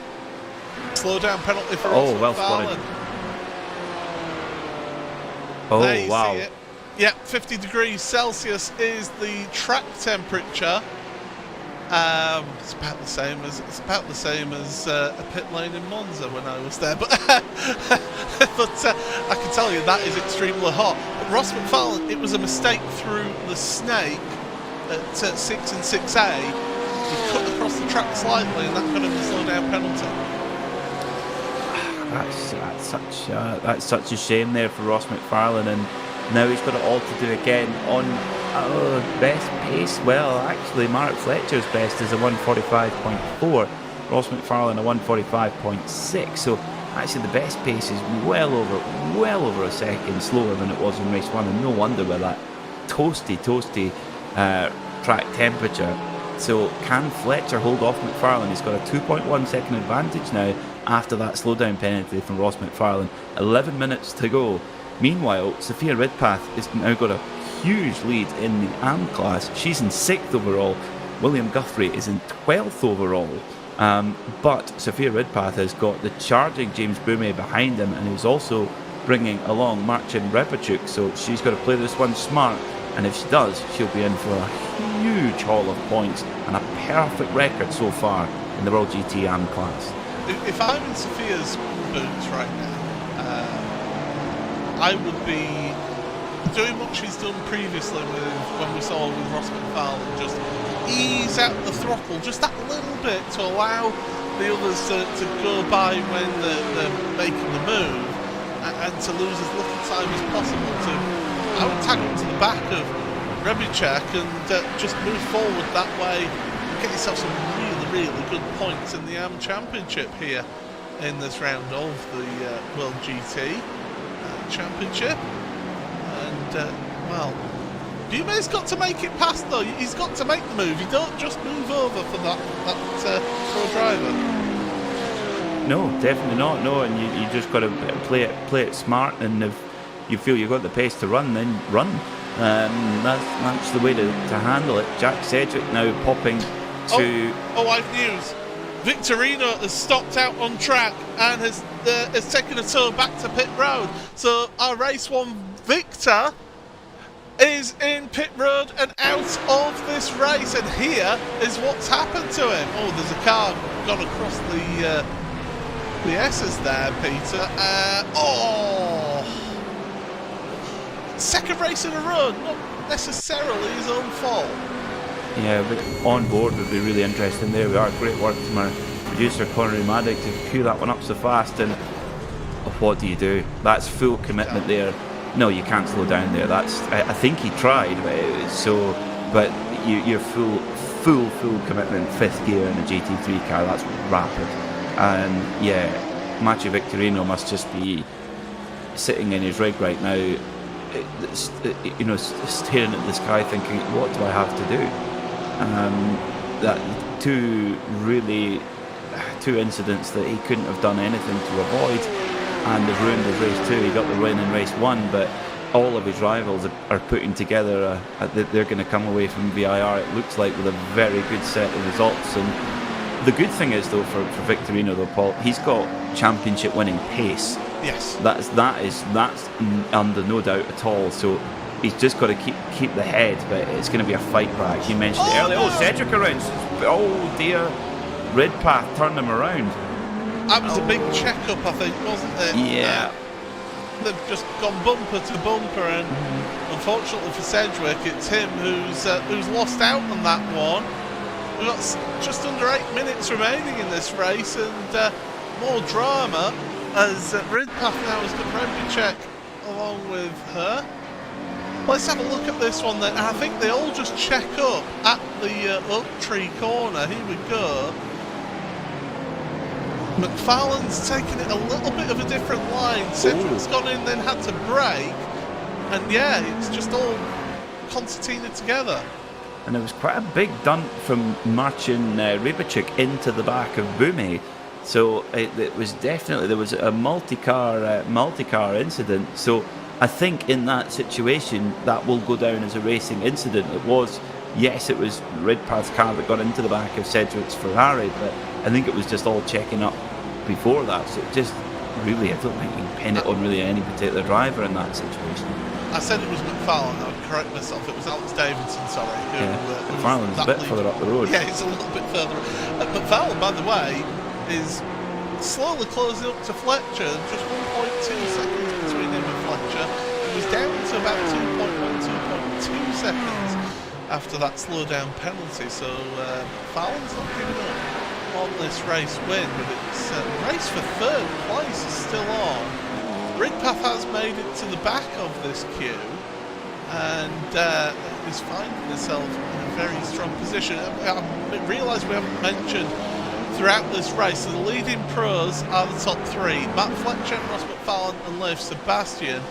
[SPEAKER 1] Slow down penalty for
[SPEAKER 2] Ross well spotted. Oh,
[SPEAKER 1] there you
[SPEAKER 2] wow.
[SPEAKER 1] see it. Yep, 50 degrees Celsius is the track temperature. It's about the same as a pit lane in Monza when I was there, but I can tell you that is extremely hot. But Ross McFarlane, it was a mistake through the snake at 6 and 6A. He cut across the track slightly, and that got him a slow down penalty.
[SPEAKER 2] That's such a shame there for Ross McFarlane, and now he's got it all to do again on best pace. Well, actually, Mark Fletcher's best is a 1:45.4. Ross McFarlane a 1:45.6. So actually, the best pace is well over a second slower than it was in race 1, and no wonder with that toasty track temperature. So can Fletcher hold off McFarlane? He's got a 2.1 second advantage now after that slowdown penalty from Ross McFarlane. 11 minutes to go. Meanwhile, Sophia Ridpath has now got a huge lead in the AM class. She's in 6th overall. William Guthrie is in 12th overall. But Sophia Ridpath has got the charging James Boumé behind him, and he's also bringing along Marcin Repachuk. So she's got to play this one smart. And if she does, she'll be in for a huge haul of points and a perfect record so far in the World GT AM class.
[SPEAKER 1] If I'm in Sophia's boots right now, I would be doing what she's done previously when we saw with Ross McFarlane, just ease out the throttle just that little bit to allow the others to go by when they're making the move, and to lose as little time as possible I would tag him to the back of Rebicek and just move forward that way and get yourself some really good points in the AM Championship here in this round of the World GT Championship. And, well, Bumé's got to make it past though. He's got to make the move. You don't just move over for that pro driver.
[SPEAKER 2] No, definitely not. No, and you just got to play it smart, and if you feel you've got the pace to run, then run. That's the way to handle it. Jack Sedgwick now popping to...
[SPEAKER 1] Oh, I've news. Victorino has stopped out on track and has taken a tour back to pit road. So our race 1 Victor is in pit road and out of this race. And here is what's happened to him. Oh, there's a car gone across the S's there, Peter. Second race in a row, not necessarily his own fault.
[SPEAKER 2] Yeah, but on board would be really interesting there. We are. Great work from our producer Connery Maddock to cue that one up so fast. And what do you do? That's full commitment there. No, you can't slow down there. I think he tried, but you're full commitment, 5th gear in a GT3 car. That's rapid. And yeah, Maciej Victorino must just be sitting in his rig right now, staring at the sky thinking, what do I have to do? That two incidents that he couldn't have done anything to avoid, and have ruined his race 2. He got the win in race 1, but all of his rivals are putting together they're going to come away from VIR, it looks like, with a very good set of results. And the good thing is, though, for Victorino, though, Paul, he's got championship winning pace.
[SPEAKER 1] Yes,
[SPEAKER 2] that's under no doubt at all. So he's just got to keep the head, but it's going to be a fight back. You mentioned it earlier. No. Cedric around. Oh dear, Ridpath turned him around.
[SPEAKER 1] That was a big check-up, I think, wasn't it?
[SPEAKER 2] Yeah.
[SPEAKER 1] They've just gone bumper to bumper, and unfortunately for Sedgwick, it's him who's lost out on that one. We've got just under 8 minutes remaining in this race, and more drama as Ridpath now has got Rebicek along with her. Let's have a look at this one then. And I think they all just check up at the Oak Tree corner. Here we go. McFarlane's taken it a little bit of a different line. Cedric's gone in, then had to brake. And yeah, it's just all concertina together.
[SPEAKER 2] And it was quite a big dunt from Marcin Rebicek into the back of Boumé. So it was definitely, there was a multi-car incident. So I think in that situation, that will go down as a racing incident. It was Ridpath's car that got into the back of Cedric's Ferrari, but I think it was just all checking up before that. So it just really, I don't think you can pin it on really any particular driver in that situation.
[SPEAKER 1] I said it was McFarlane. I would correct myself. It was Alex Davidson. Sorry.
[SPEAKER 2] McFarlane's a bit further up the road.
[SPEAKER 1] Yeah, he's a little bit further. McFarlane, by the way, is slowly closing up to Fletcher. Just 1.2 seconds between him and Fletcher. He was down to about 2.1, 2.2 seconds after that slow-down penalty. So McFarlane's not giving up on this race win, but it's race for third place is still on. Ridpath has made it to the back of this queue and is finding himself in a very strong position. I realise we haven't mentioned throughout this race, the leading pros are the top three: Matt Fletcher, Ross McFarlane and Leif Sebastian.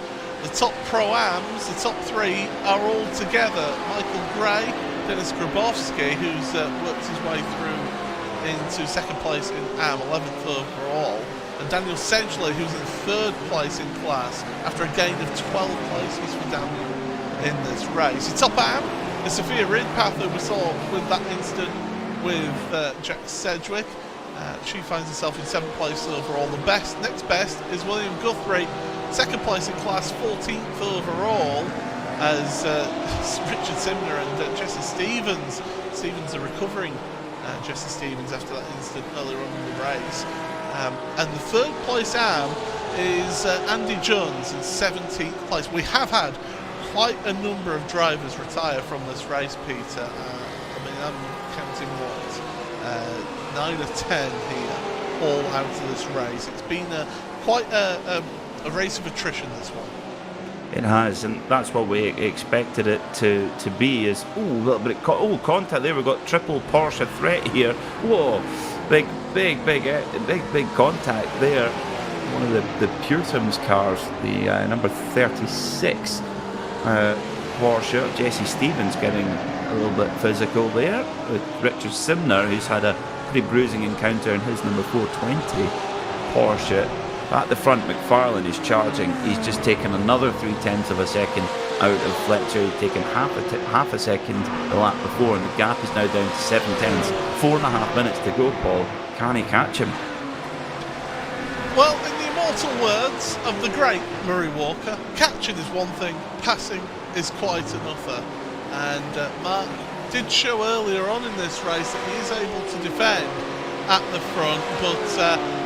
[SPEAKER 1] The top pro-ams, the top three, are all together. Michael Gray, Dennis Grabowski, who's worked his way through into second place in AM, 11th overall, and Daniel Sedgley, who's in third place in class after a gain of 12 places for Daniel in this race. The top AM is Sophia Ridpath, who we saw with that incident with Jack Sedgwick. She finds herself in 7th place overall. The next best is William Guthrie, second place in class, 14th overall, as Richard Simner and Jesse Stevens. Stevens are recovering Jesse Stevens after that incident earlier on in the race. And the third place AM is Andy Jones in 17th place. We have had quite a number of drivers retire from this race, Peter. I mean, I'm counting 9 or 10 here, all out of this race. It's been quite a race of attrition, this one.
[SPEAKER 2] It has, and that's what we expected it to be. Is a little bit of contact there. We've got triple Porsche threat here. Whoa, big contact there. One of the Puritam's cars, the number 36 Porsche. Jesse Stevens getting a little bit physical there with Richard Simner, who's had a pretty bruising encounter in his number 420 Porsche. At the front, McFarlane is charging. He's just taken another 0.3 of a second out of Fletcher. He's taken half a second the lap before, and the gap is now down to 0.7. 4.5 minutes to go, Paul. Can he catch him?
[SPEAKER 1] Well, in the immortal words of the great Murray Walker, catching is one thing, passing is quite another. And Mark did show earlier on in this race that he is able to defend at the front, but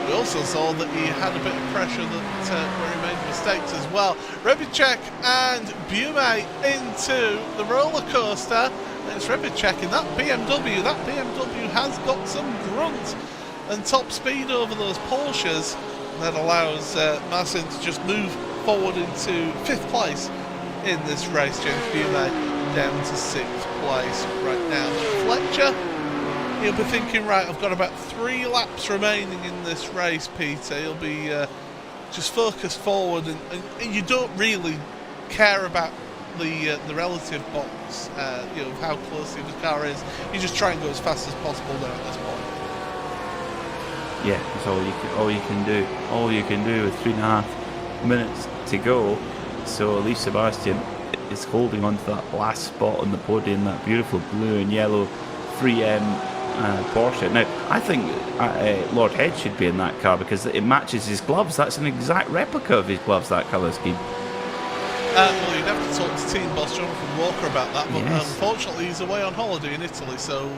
[SPEAKER 1] we also saw that he had a bit of pressure where he made mistakes as well. Rebicek and Bume into the roller coaster. And it's Rebicek in that BMW. That BMW has got some grunt and top speed over those Porsches. And that allows Marcin to just move forward into 5th place in this race. James Bume down to 6th place right now. Fletcher, he'll be thinking, right, I've got about 3 laps remaining in this race, Peter. He'll be just focused forward, and you don't really care about the relative box, how close the car is. You just try and go as fast as possible there at this point.
[SPEAKER 2] Yeah, that's all you can do. All you can do with 3.5 minutes to go. So Leif Sebastian is holding on to that last spot on the podium, that beautiful blue and yellow 3M Porsche. Now, I think Lord Head should be in that car because it matches his gloves. That's an exact replica of his gloves, that colour scheme.
[SPEAKER 1] Well, you'd have to talk to team boss Jonathan Walker about that, but
[SPEAKER 2] yes.
[SPEAKER 1] Unfortunately he's away on holiday in Italy, so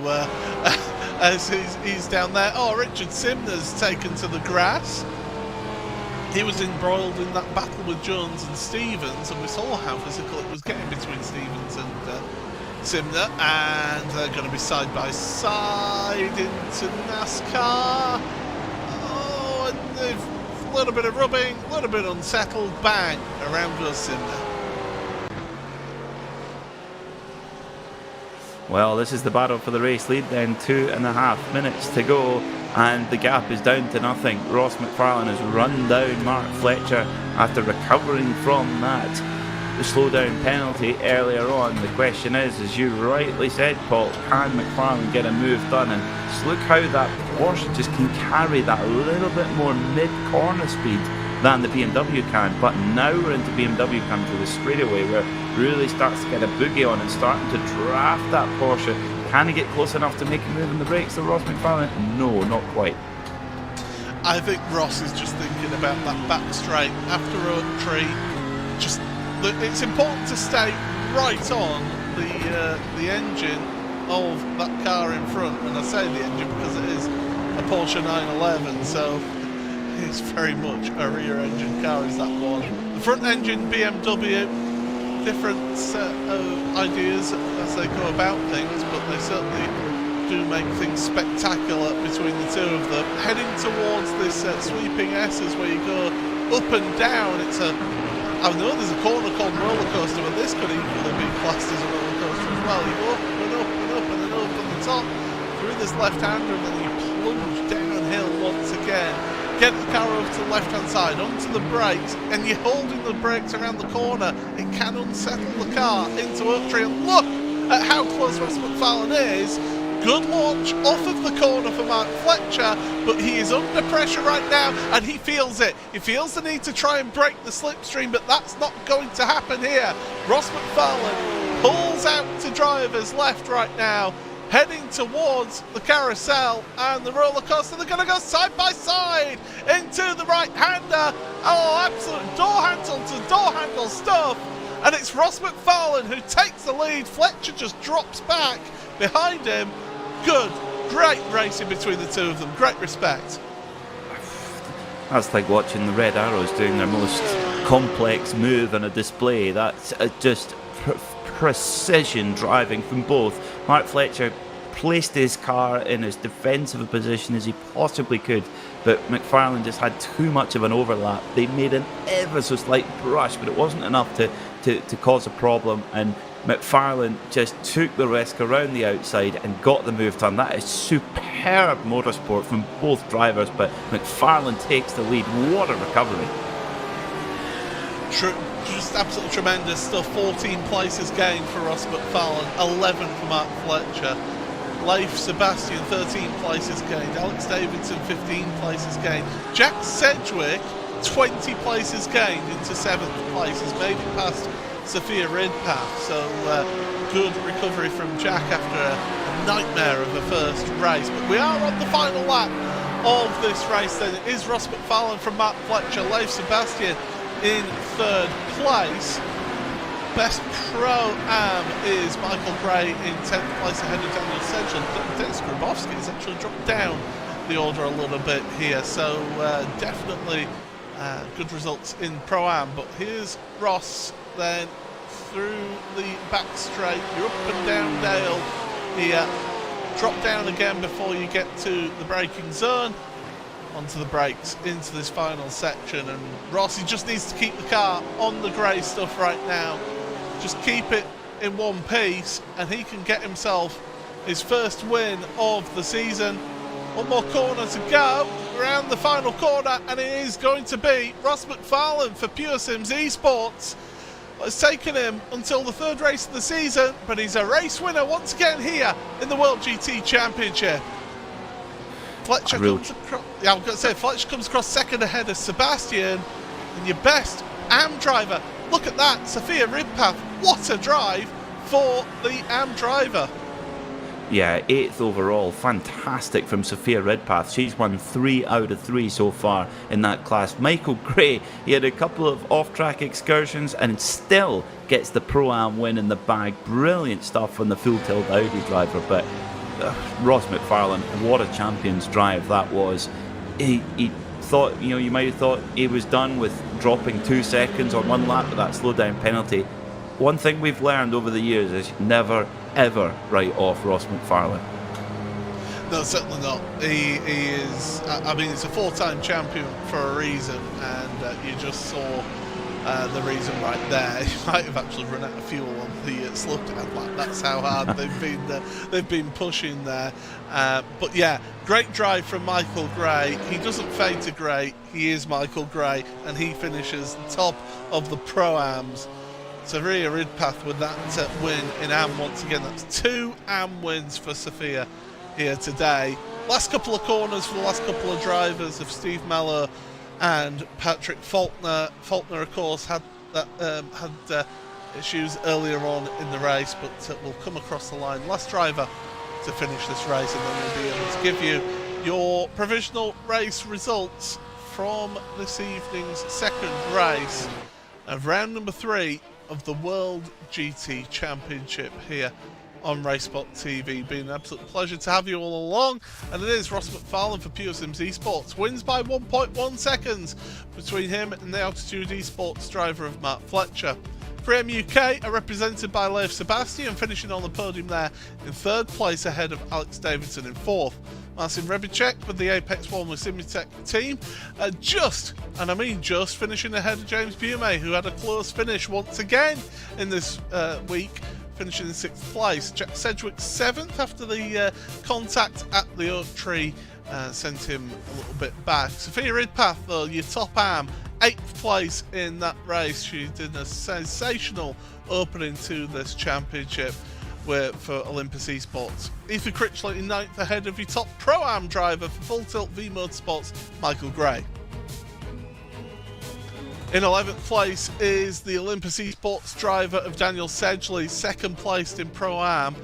[SPEAKER 1] as he's down there. Oh, Richard Simner's taken to the grass. He was embroiled in that battle with Jones and Stevens, and we saw how physical it was getting between Stevens and Simner, and they're going to be side by side into NASCAR. Oh, and a little bit of rubbing, a little bit unsettled, bang, around goes Simner.
[SPEAKER 2] Well, this is the battle for the race lead then, 2.5 minutes to go, and the gap is down to nothing. Ross McFarlane has run down Mark Fletcher after recovering from that slowdown penalty earlier on. The question is, as you rightly said, Paul, can McFarlane get a move done? And just look how that Porsche just can carry that little bit more mid-corner speed than the BMW can. But now we're into BMW country, the straightaway, where it really starts to get a boogie on and starting to draft that Porsche. Can he get close enough to make a move in the brakes to Ross McFarlane? No, not quite.
[SPEAKER 1] I think Ross is just thinking about that back straight after Oak Tree. Just it's important to stay right on the engine of that car in front, and I say the engine because it is a Porsche 911, so it's very much a rear engine car, is that one. The front engine BMW, different set of ideas as they go about things, but they certainly do make things spectacular between the two of them. Heading towards this sweeping S's where you go up and down. I know there's a corner called roller coaster, but this could equally be classed as a roller coaster as well. You go up and up and up and then up on the top through this left-hander, and then you plunge downhill once again. Get the car over to the left-hand side, onto the brakes, and you're holding the brakes around the corner. It can unsettle the car into Oak Tree, and look at how close Ross McFarlane is. Good launch off of the corner for Mark Fletcher, but he is under pressure right now, and he feels it. He feels the need to try and break the slipstream, but that's not going to happen here. Ross McFarlane pulls out to drivers left right now, heading towards the carousel and the roller coaster. They're going to go side by side into the right-hander. Oh, absolute door-handle to door-handle stuff. And it's Ross McFarlane who takes the lead. Fletcher just drops back behind him. Good, great racing between the two of them. Great respect.
[SPEAKER 2] That's like watching the Red Arrows doing their most complex move on a display. That's just precision driving from both. Mark Fletcher placed his car in as defensive a position as he possibly could, but McFarlane just had too much of an overlap. They made an ever so slight brush, but it wasn't enough to cause a problem, and McFarlane just took the risk around the outside and got the move done. That is superb motorsport from both drivers, but McFarlane takes the lead. What a recovery.
[SPEAKER 1] Just absolutely tremendous stuff. 14 places gained for Ross McFarlane, 11 for Mark Fletcher. Leif Sebastian, 13 places gained. Alex Davidson, 15 places gained. Jack Sedgwick, 20 places gained into 7th place. Has made it past Sophia Ridpath. So good recovery from Jack after a nightmare of a first race. But we are on the final lap of this race then. It is Ross McFarlane from Mark Fletcher. Leif Sebastian in 3rd place. Best Pro-Am is Michael Gray in 10th place ahead of Daniel Sedgwick. Dennis Grabowski has actually dropped down the order a little bit here, so definitely good results in Pro-Am. But here's Ross then through the back straight. You're up and down Dale here. Drop down again before you get to the braking zone. Onto the brakes into this final section, and Rossi just needs to keep the car on the grey stuff right now. Just keep it in one piece and he can get himself his first win of the season. One more corner to go around the final corner, and it is going to be Ross McFarlane for Pure Sims Esports. It's taken him until the 3rd race of the season, but he's a race winner once again here in the World GT Championship. Fletcher comes across, I'm going to say Fletcher comes across 2nd ahead of Sebastian, and your best AM driver. Look at that, Sophia Ridpath. What a drive for the AM driver.
[SPEAKER 2] Yeah, 8th overall. Fantastic from Sophia Ridpath. She's won 3 out of 3 so far in that class. Michael Gray, he had a couple of off-track excursions and still gets the Pro-Am win in the bag. Brilliant stuff from the full-tilt Audi driver, but Ross McFarlane, what a champion's drive that was. He thought, you might have thought he was done with dropping 2 seconds on one lap with that slow-down penalty. One thing we've learned over the years is never, ever write off Ross McFarlane.
[SPEAKER 1] No, certainly not. He is, I mean, he's a 4-time champion for a reason, and you just saw the reason right there. He might have actually run out of fuel on the slow-down lap. That's how hard they've been pushing there. But yeah, great drive from Michael Gray. He doesn't fade to grey. He is Michael Gray, and he finishes top of the Pro-Ams. Sophia Ridpath with that win in AM once again. That's 2 AM wins for Sophia here today. Last couple of corners for the last couple of drivers of Steve Mello and Patrick Faulkner. Faulkner, of course, had issues earlier on in the race, but will come across the line. Last driver to finish this race, and then we'll be able to give you your provisional race results from this evening's second race of round number 3 of the World GT Championship here on RaceSpotTV. Been an absolute pleasure to have you all along, and it is Ross McFarlane for Pure Sims Esports. Wins by 1.1 seconds between him and the Altitude Esports driver of Mark Fletcher. 3M UK are represented by Leif Sebastian, finishing on the podium there in third place ahead of Alex Davidson in fourth. Marcin Rebicek with the Apex One with Simutek team, just finishing ahead of James Bume, who had a close finish once again in this week, finishing in sixth place. Jack Sedgwick seventh after the contact at the oak tree sent him a little bit back. Sophia Ridpath, though, your top am, 8th place in that race. She did a sensational opening to this championship for Olympus Esports. Ethan Critchley in 9th ahead of your top Pro-Am driver for Full Tilt V Motorsports, Michael Gray. In 11th place is the Olympus Esports driver of Daniel Sedgley, 2nd placed in Pro-Am.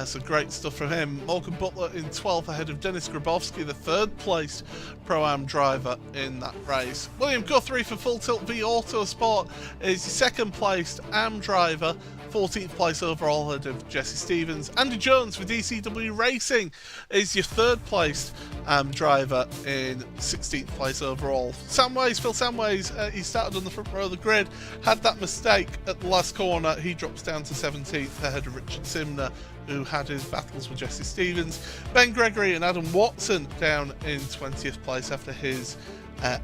[SPEAKER 1] So great stuff from him. Morgan Butler in 12th ahead of Dennis Grabowski, the 3rd placed Pro-Am driver in that race. William Guthrie for Full Tilt V Autosport is the 2nd placed AM driver, 14th place overall ahead of Jesse Stevens. Andy Jones for DCW Racing is your 3rd placed driver in 16th place overall. Phil Samways, he started on the front row of the grid, had that mistake at the last corner. He drops down to 17th ahead of Richard Simner, who had his battles with Jesse Stevens. Ben Gregory and Adam Watson down in 20th place after his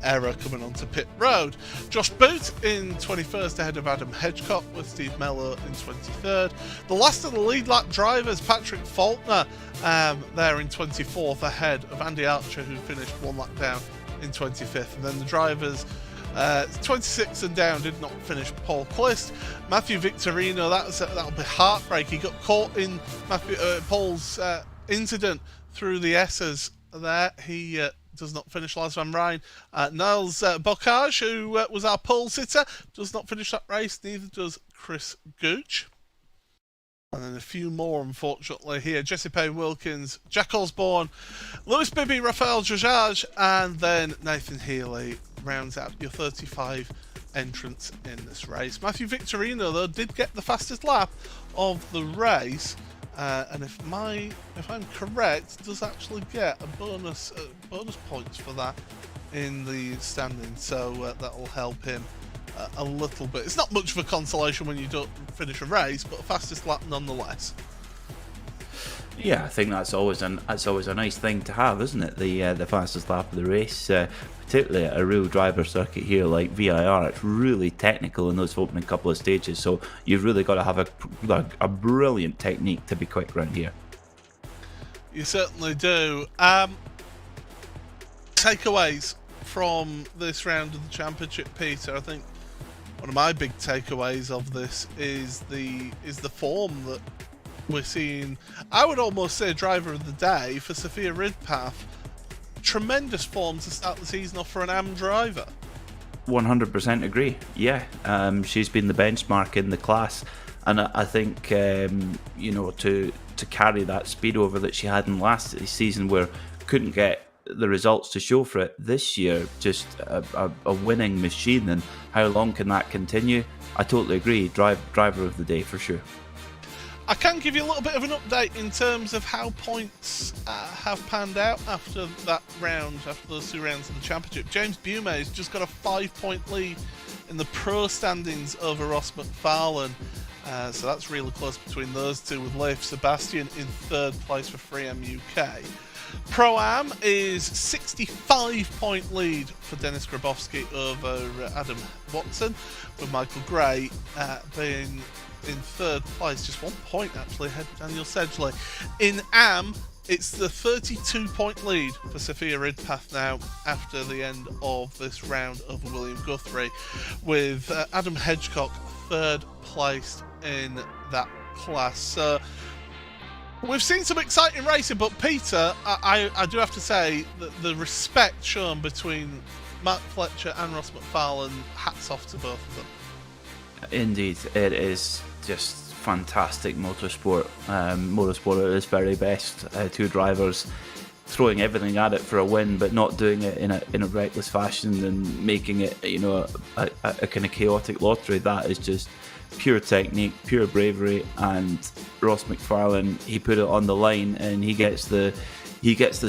[SPEAKER 1] error coming onto pit road. Josh Boot in 21st ahead of Adam Hedgecock, with Steve Mello in 23rd. The last of the lead lap drivers, Patrick Faulkner, there in 24th ahead of Andy Archer, who finished one lap down in 25th. And then the drivers 26 and down did not finish. Paul Clist, Matthew Victorino, that'll be heartbreak. He got caught in Paul's incident through the S's there. He does not finish. Lars Van Rijn. Niles Bocage, who was our pole sitter, does not finish that race. Neither does Chris Gooch. And then a few more, unfortunately, here. Jesse Payne Wilkins, Jack Osborne, Lewis Bibby, Rafael Jajaj, and then Nathan Healy rounds out your 35 entrants in this race. Matthew Victorino, though, did get the fastest lap of the race, and if I'm correct, does actually get a bonus points for that in the standings, so that will help him a little bit. It's not much of a consolation when you don't finish a race, but a fastest lap nonetheless.
[SPEAKER 2] Yeah, I think that's always a nice thing to have, isn't it? The fastest lap of the race, particularly at a real driver circuit here like VIR. It's really technical in those opening couple of stages, so you've really got to have a brilliant technique to be quick around here.
[SPEAKER 1] You certainly do. Takeaways from this round of the championship, Peter. I think one of my big takeaways of this is the form that we're seeing. I would almost say driver of the day for Sophia Ridpath. Tremendous form to start the season off for an AM driver.
[SPEAKER 2] 100% agree. Yeah, she's been the benchmark in the class, and I think to carry that speed over that she had in last season, where couldn't get the results to show for it, this year just a winning machine. And how long can that continue? I totally agree. Driver of the day for sure.
[SPEAKER 1] I can give you a little bit of an update in terms of how points have panned out after that round, after those 2 rounds of the championship. James Bume has just got a 5-point lead in the pro standings over Ross McFarlane. So that's really close between those two, with Leif Sebastian in 3rd place for 3M UK. Pro-Am is 65-point lead for Dennis Grabowski over Adam Watson, with Michael Gray being in 3rd place, just 1 point actually ahead of Daniel Sedgley. In AM, it's the 32-point lead for Sophia Ridpath now after the end of this round over William Guthrie, with Adam Hedgecock 3rd placed in that class. So we've seen some exciting racing, but Peter, I do have to say that the respect shown between Mark Fletcher and Ross McFarlane, hats off to both of them.
[SPEAKER 2] Indeed, it is just fantastic motorsport. Motorsport at its very best. 2 drivers throwing everything at it for a win, but not doing it in a reckless fashion and making it, a kind of chaotic lottery. That is just pure technique, pure bravery, and Ross McFarlane, he put it on the line and he gets the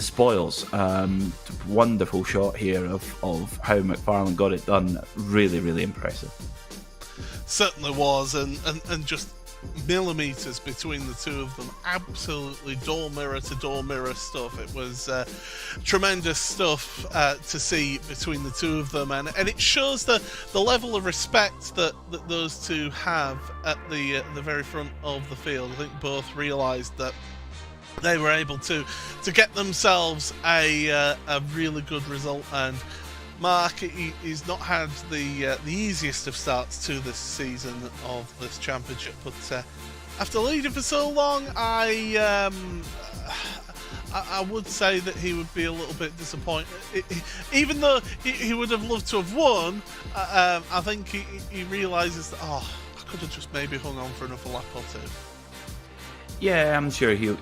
[SPEAKER 2] spoils. Wonderful shot here of how McFarlane got it done. Really, really impressive.
[SPEAKER 1] Certainly was, and just millimeters between the two of them. Absolutely door mirror to door mirror stuff. It was tremendous stuff to see between the two of them, and it shows the level of respect that those two have at the very front of the field. I think both realised that they were able to get themselves a really good result. And Mark, he's not had the easiest of starts to this season of this championship, but after leading for so long, I would say that he would be a little bit disappointed. Even though he would have loved to have won, I think he realises that, I could have just maybe hung on for another lap or two.
[SPEAKER 2] Yeah, I'm sure he'll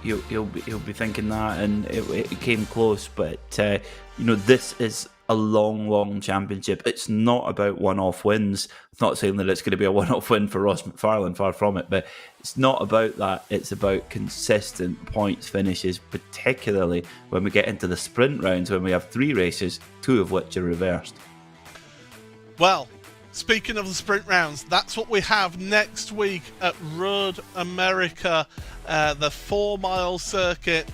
[SPEAKER 2] be thinking that, and it came close. But this is a long championship. It's not about one-off wins. It's not saying that it's going to be a one-off win for Ross McFarlane, far from it. But it's not about that. It's about consistent points finishes, particularly when we get into the sprint rounds, when we have 3 races, 2 of which are reversed.
[SPEAKER 1] Well, speaking of the sprint rounds, that's what we have next week at Road America, the 4-mile circuit.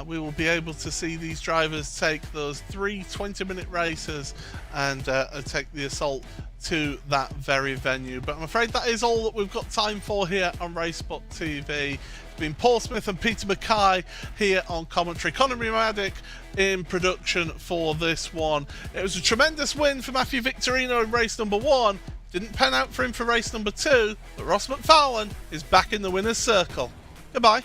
[SPEAKER 1] We will be able to see these drivers take those 3 20-minute races and take the assault to that very venue. But I'm afraid that is all that we've got time for here on RaceSpotTV. It's been Paul Smith and Peter Mackay here on commentary. Conor Maddock in production for this one. It was a tremendous win for Matthew Victorino in race number 1. Didn't pan out for him for race number 2, but Ross McFarlane is back in the winner's circle. Goodbye.